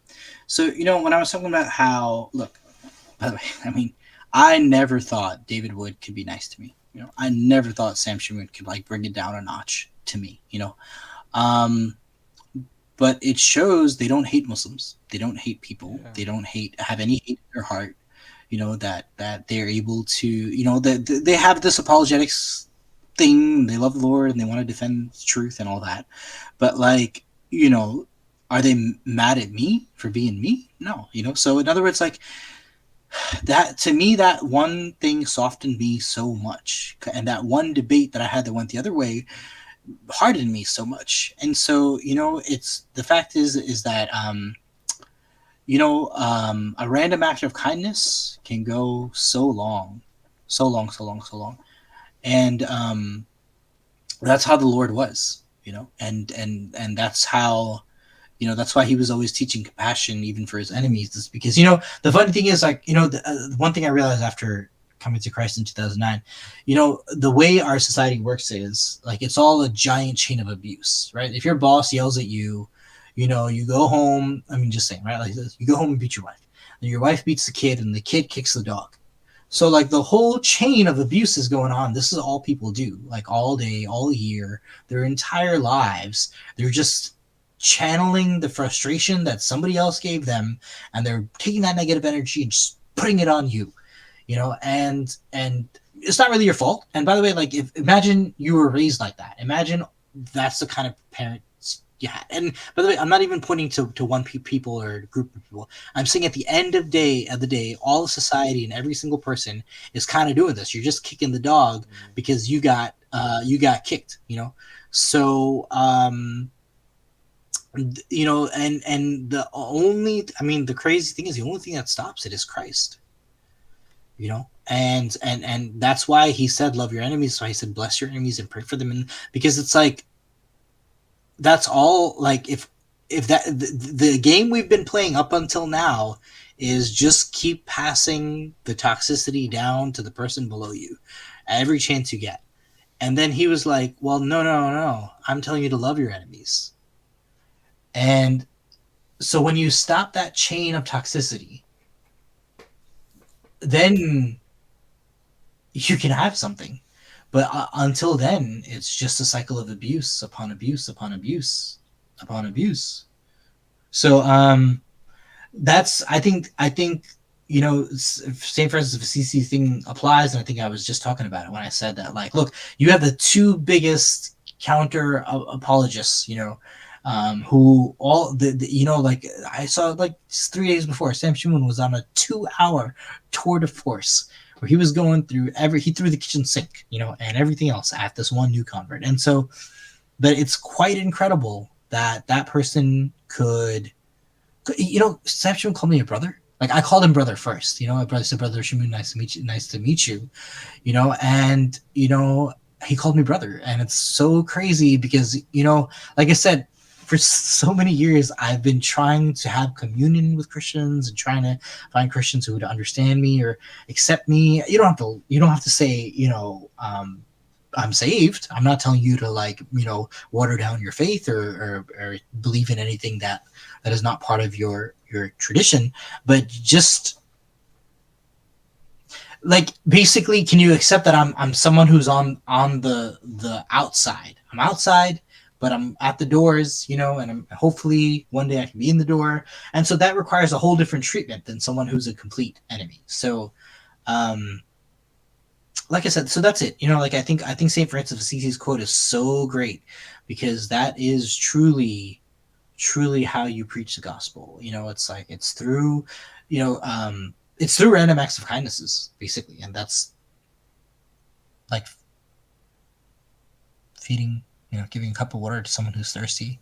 So when I was talking about how, look, by the way, I mean, I never thought David Wood could be nice to me. I never thought Sam Shamoon could like bring it down a notch to me. Um, but it shows they don't hate Muslims. They don't hate people. Yeah. They don't have any hate in their heart. That they're able to. That they have this apologetics thing. They love the Lord and they want to defend truth and all that. But like, are they mad at me for being me? No. So in other words, like, that to me, that one thing softened me so much, and that one debate that I had that went the other way hardened me so much. And so it's the fact is that a random act of kindness can go so long, so long, so long, so long. And that's how the Lord was, and that's how, that's why he was always teaching compassion even for his enemies. Is because the funny thing is, like, the one thing I realized after coming to Christ in 2009, the way our society works is like it's all a giant chain of abuse, right? If your boss yells at you, you go home. I mean, just saying, right? Like this, you go home and beat your wife, and your wife beats the kid, and the kid kicks the dog. So like the whole chain of abuse is going on. This is all people do, like all day, all year, their entire lives. They're just channeling the frustration that somebody else gave them, and they're taking that negative energy and just putting it on you, and it's not really your fault. And by the way, like, if imagine you were raised like that. Imagine that's the kind of parents you had. And by the way, I'm not even pointing to one people or a group of people. I'm saying at the end of the day, all of society and every single person is kind of doing this. You're just kicking the dog because you got kicked, you know. So you know, and the only, I mean, the crazy thing is the only thing that stops it is Christ, you know. And that's why he said love your enemies. So he said bless your enemies and pray for them, and because it's like, that's all. Like, if that the game we've been playing up until now is just keep passing the toxicity down to the person below you every chance you get. And then he was like, well, no, I'm telling you to love your enemies. And so when you stop that chain of toxicity, then you can have something. But until then, it's just a cycle of abuse upon abuse upon abuse upon abuse. So that's, I think you know, St. Francis of Assisi thing applies, and I think I was just talking about it when I said that, like, look, you have the two biggest counter apologists, you know, who all the you know, like, I saw, like, 3 days before, Sam Shuman was on a 2-hour tour de force where he was going through he threw the kitchen sink, you know, and everything else at this one new convert. And so, but it's quite incredible that that person could, you know, Sam Shuman called me a brother. Like, I called him brother first, you know. My brother said, brother Shuman, nice to meet you, you know. And, you know, he called me brother, and it's so crazy because, you know, like I said, for so many years I've been trying to have communion with Christians and trying to find Christians who would understand me or accept me. You don't have to say, you know, I'm saved. I'm not telling you to, like, you know, water down your faith or believe in anything that is not part of your tradition, but just, like, basically, can you accept that I'm someone who's on the outside? I'm outside, but I'm at the doors, you know, and I'm, hopefully one day I can be in the door. And so that requires a whole different treatment than someone who's a complete enemy. So, like I said, so that's it. You know, like, I think St. Francis of Assisi's quote is so great because that is truly how you preach the gospel. You know, it's like, it's through, you know, it's through random acts of kindnesses, basically. And that's like feeding, you know, giving a cup of water to someone who's thirsty.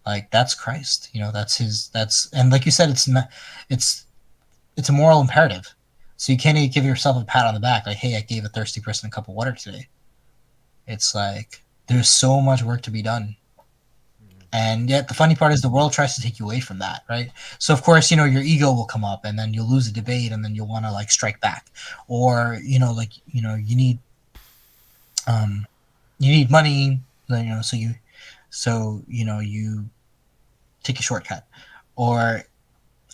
Like, that's Christ, you know, and like you said, it's a moral imperative. So you can't even give yourself a pat on the back, like, hey, I gave a thirsty person a cup of water today. It's like, there's so much work to be done. And yet the funny part is the world tries to take you away from that, right? So, of course, you know, your ego will come up, and then you'll lose a debate, and then you'll want to, like, strike back. Or, you know, like, you know, you need money, you know, so you know, you take a shortcut, or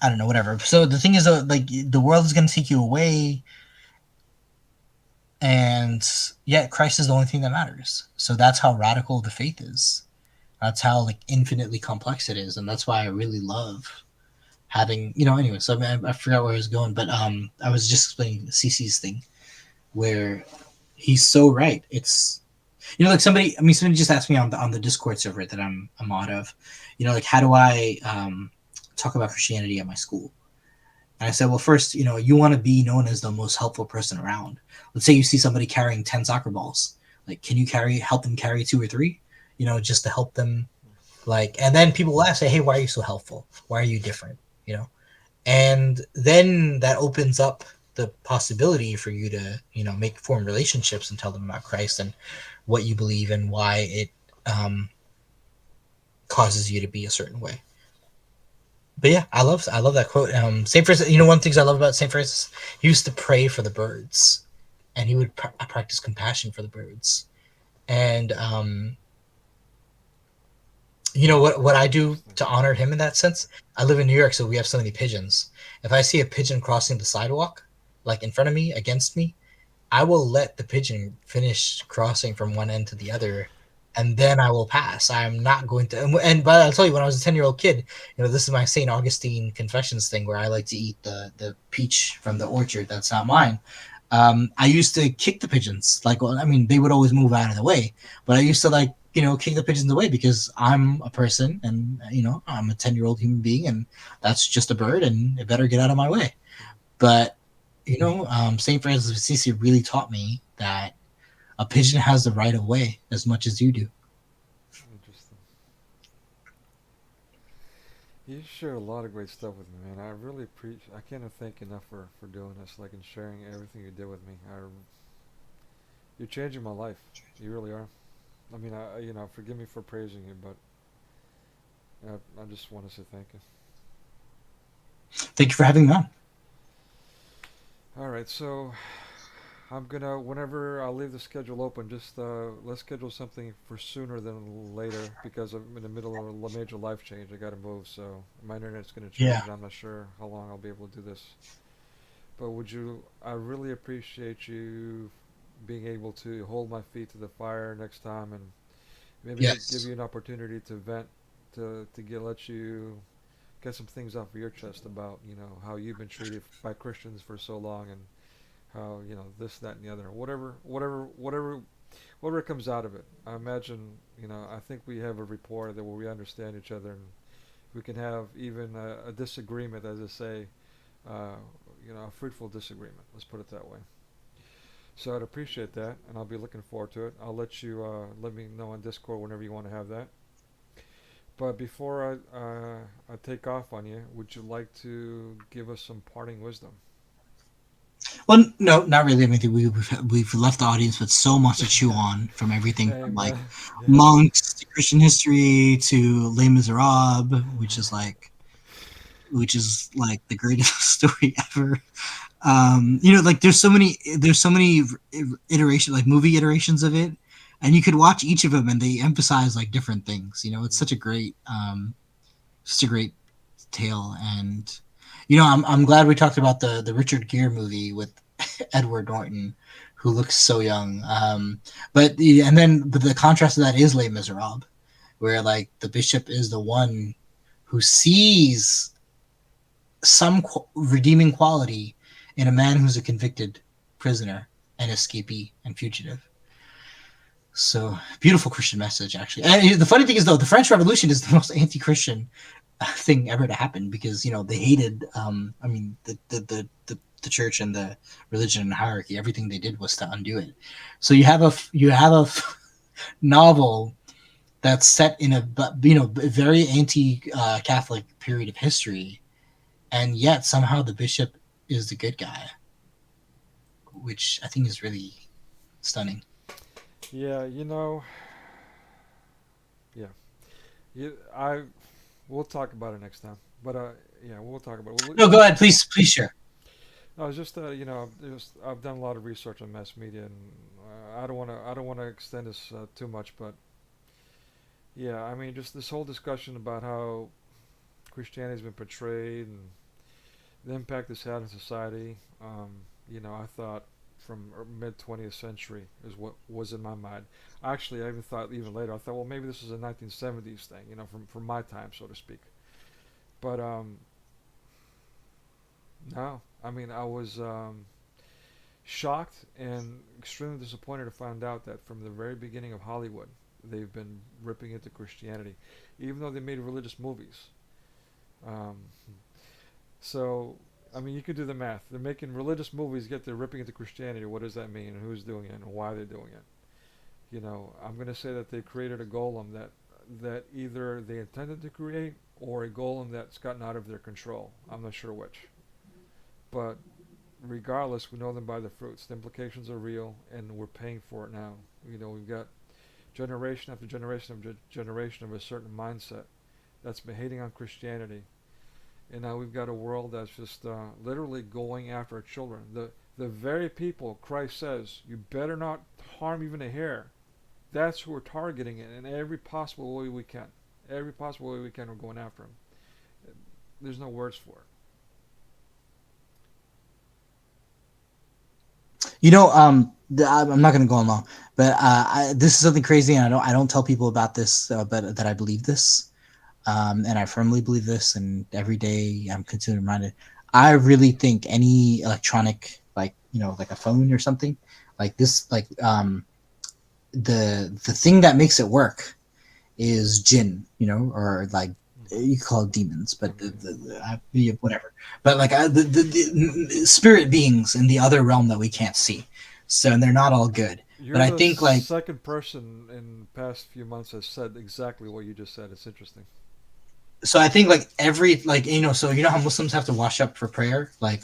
I don't know, whatever. So the thing is, like, the world is going to take you away, and yet Christ is the only thing that matters. So that's how radical the faith is. That's how, like, infinitely complex it is, and that's why I really love having, you know. Anyway, so I forgot where I was going, but I was just explaining Cece's thing, where he's so right. It's, you know, like, somebody just asked me on the Discord server that I'm a mod of, you know, like, how do I talk about Christianity at my school? And I said, well, first, you know, you want to be known as the most helpful person around. Let's say you see somebody carrying 10 soccer balls, like, can you help them carry 2 or 3? You know, just to help them, like, and then people will ask, say, hey, why are you so helpful? Why are you different? You know, and then that opens up the possibility for you to, you know, form relationships and tell them about Christ and what you believe and why it causes you to be a certain way. But yeah, I love that quote. St. Francis, you know, one of the things I love about St. Francis, he used to pray for the birds, and he would practice compassion for the birds. And you know what I do to honor him in that sense? I live in New York, so we have so many pigeons. If I see a pigeon crossing the sidewalk, like in front of me, against me, I will let the pigeon finish crossing from one end to the other, and then I will pass. I'm not going to. But I'll tell you, when I was a 10-year-old kid, you know, this is my St. Augustine Confessions thing where I like to eat the peach from the orchard that's not mine. I used to kick the pigeons. Like, well, I mean, they would always move out of the way, but I used to like, kick the pigeons away because I'm a person and, I'm a 10-year-old human being and that's just a bird and it better get out of my way. But, St. Francis of Assisi really taught me that a pigeon has the right of way as much as you do. Interesting. You share a lot of great stuff with me, man. I really appreciate. I can't thank you enough for doing this, like, and sharing everything you did with me. You're changing my life. You really are. I mean, forgive me for praising you, but I just want to say thank you. Thank you for having me on. All right, so I'm gonna whenever I'll leave the schedule open. Just let's schedule something for sooner than later because I'm in the middle of a major life change. I got to move, so my internet's gonna Yeah. change. And I'm not sure how long I'll be able to do this. But would you? I really appreciate you being able to hold my feet to the fire next time, and maybe give Yes. you an opportunity to vent, let you get some things off of your chest about how you've been treated by Christians for so long and how this, that, and the other, whatever comes out of it. I imagine I think we have a rapport that where we understand each other and we can have even a disagreement, as I say, uh, a fruitful disagreement. Let's put it that way. So I'd appreciate that, and I'll be looking forward to it. I'll let you let me know on Discord whenever you want to have that. But before I take off on you, would you like to give us some parting wisdom? Well, no, not really. I mean, we've left the audience with so much to chew on, from everything Hey from like man, yeah. monks to Christian history to Les Miserables, which is like the greatest story ever. Like there's so many iterations, like movie iterations of it, and you could watch each of them and they emphasize like different things. It's Mm, such a great tale. And I'm glad we talked about the Richard Gere movie with Edward Norton, who looks so young. But the contrast to that is Les Miserables, where like the bishop is the one who sees some redeeming quality in a man who's a convicted prisoner and escapee and fugitive. So beautiful Christian message, actually. And the funny thing is, though, the French Revolution is the most anti-Christian thing ever to happen because they hated. I mean, the church and the religion and hierarchy. Everything they did was to undo it. So you have a novel that's set in a very anti-Catholic period of history, and yet somehow the bishop is the good guy, which I think is really stunning. yeah, yeah. I we'll talk about it next time. But yeah, we'll talk about it. No, go ahead, please share. No, it's just I've done a lot of research on mass media, and I don't want to extend this too much, but yeah, I mean, just this whole discussion about how Christianity has been portrayed and the impact it's had on society. I thought from mid 20th century is what was in my mind. Actually, I even thought even later. I thought, well, maybe this is a 1970s thing, from my time, so to speak. But no, I mean, I was shocked and extremely disappointed to find out that from the very beginning of Hollywood, they've been ripping into Christianity, even though they made religious movies. Um, so, I mean, you could do the math. They're making religious movies, yet they're ripping into Christianity. What does that mean, and who's doing it, and why they're doing it? I'm going to say that they created a golem that either they intended to create or a golem that's gotten out of their control. I'm not sure which. But regardless, we know them by the fruits. The implications are real, and we're paying for it now. We've got generation after generation after generation of a certain mindset that's been hating on Christianity, and now we've got a world that's just literally going after our children. The very people Christ says you better not harm even a hair. That's who we're targeting in every possible way we can. Every possible way we can, we're going after them. There's no words for it. I'm not going to go on long, but this is something crazy, and I don't tell people about this, but that I believe this, and I firmly believe this, and every day I'm continually reminded. I really think any electronic like like a phone or something, like this, like the thing that makes it work is jinn, or like you call it demons, but whatever. But like the spirit beings in the other realm that we can't see. So, and they're not all good. But You're I the think like second person in the past few months has said exactly what you just said. It's interesting. I think like every like so how Muslims have to wash up for prayer, like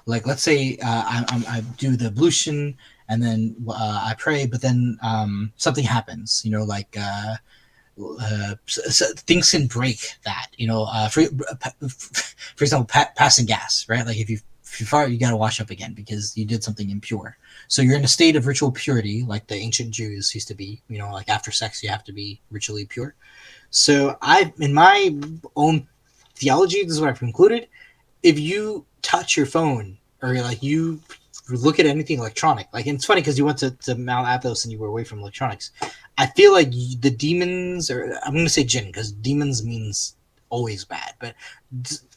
let's say I do the ablution and then I pray, but then something happens, things can break that, for example, passing gas, right? Like if you fart, you got to wash up again because you did something impure. So you're in a state of ritual purity, like the ancient Jews used to be. Like after sex, you have to be ritually pure. So in my own theology, this is what I've concluded: if you touch your phone or like you look at anything electronic, like, and it's funny because you went to Mount Athos and you were away from electronics. I feel like the demons, or I'm going to say jinn because demons means always bad, but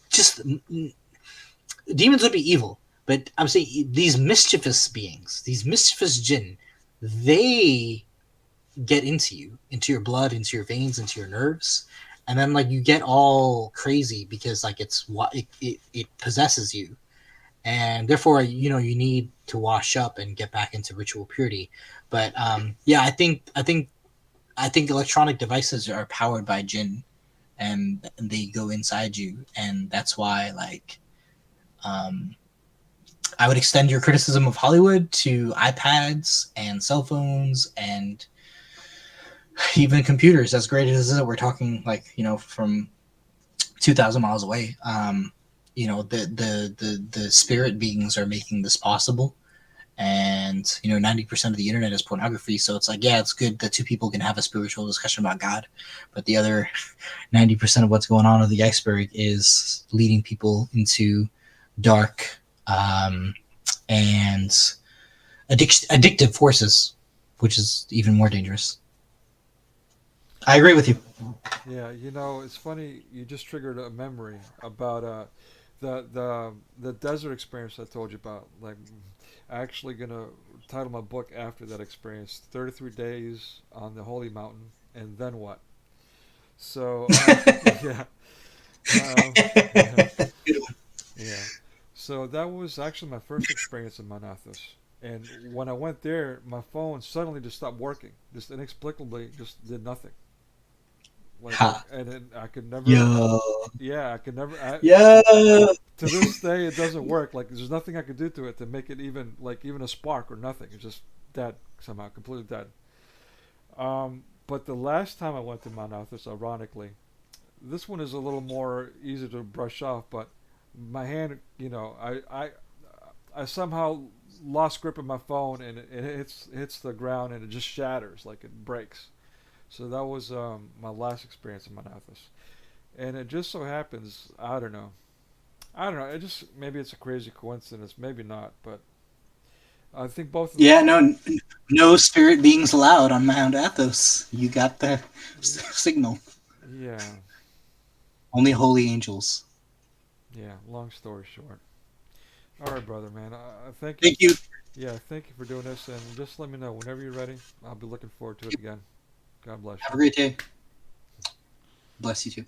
just demons would be evil. But I'm saying these mischievous beings, these mischievous jinn, they get into you, into your blood, into your veins, into your nerves, and then like you get all crazy because like it's what it possesses you, and therefore you need to wash up and get back into ritual purity. But yeah, I think electronic devices are powered by jinn, and they go inside you, and that's why like um I would extend your criticism of Hollywood to iPads and cell phones and even computers. As great as it is, we're talking like from 2,000 miles away. The spirit beings are making this possible, and 90% of the internet is pornography. So it's like, yeah, it's good that two people can have a spiritual discussion about God, but the other 90% of what's going on the iceberg is leading people into dark and addictive forces, which is even more dangerous. I agree with you. Yeah, it's funny. You just triggered a memory about the desert experience I told you about. Like, I'm actually gonna title my book after that experience: 33 Days on the Holy Mountain, and then what? So, yeah, yeah, yeah. So that was actually my first experience in Monathis. And when I went there, my phone suddenly just stopped working. Just inexplicably, just did nothing. Like, Ha. and then I could never, Yo. yeah, I could never. Yeah. To this day, it doesn't work. Like, there's nothing I could do to it to make it even a spark or nothing. It's just dead somehow, completely dead. But the last time I went to Mount Athos, ironically, this one is a little more easy to brush off. But my hand, I somehow lost grip of my phone and it hits the ground and it just shatters, like it breaks. So that was my last experience in Mount Athos, and it just so happens, I don't know. It just maybe it's a crazy coincidence, maybe not, but I think both of Yeah, those. no spirit beings allowed on Mount Athos. You got the signal. Yeah, Only holy angels. yeah. Long story short. All right, brother, man. Thank you. Thank you. Yeah, thank you for doing this, and just let me know whenever you're ready. I'll be looking forward to it again. God bless Have you. a great day. Bless you too.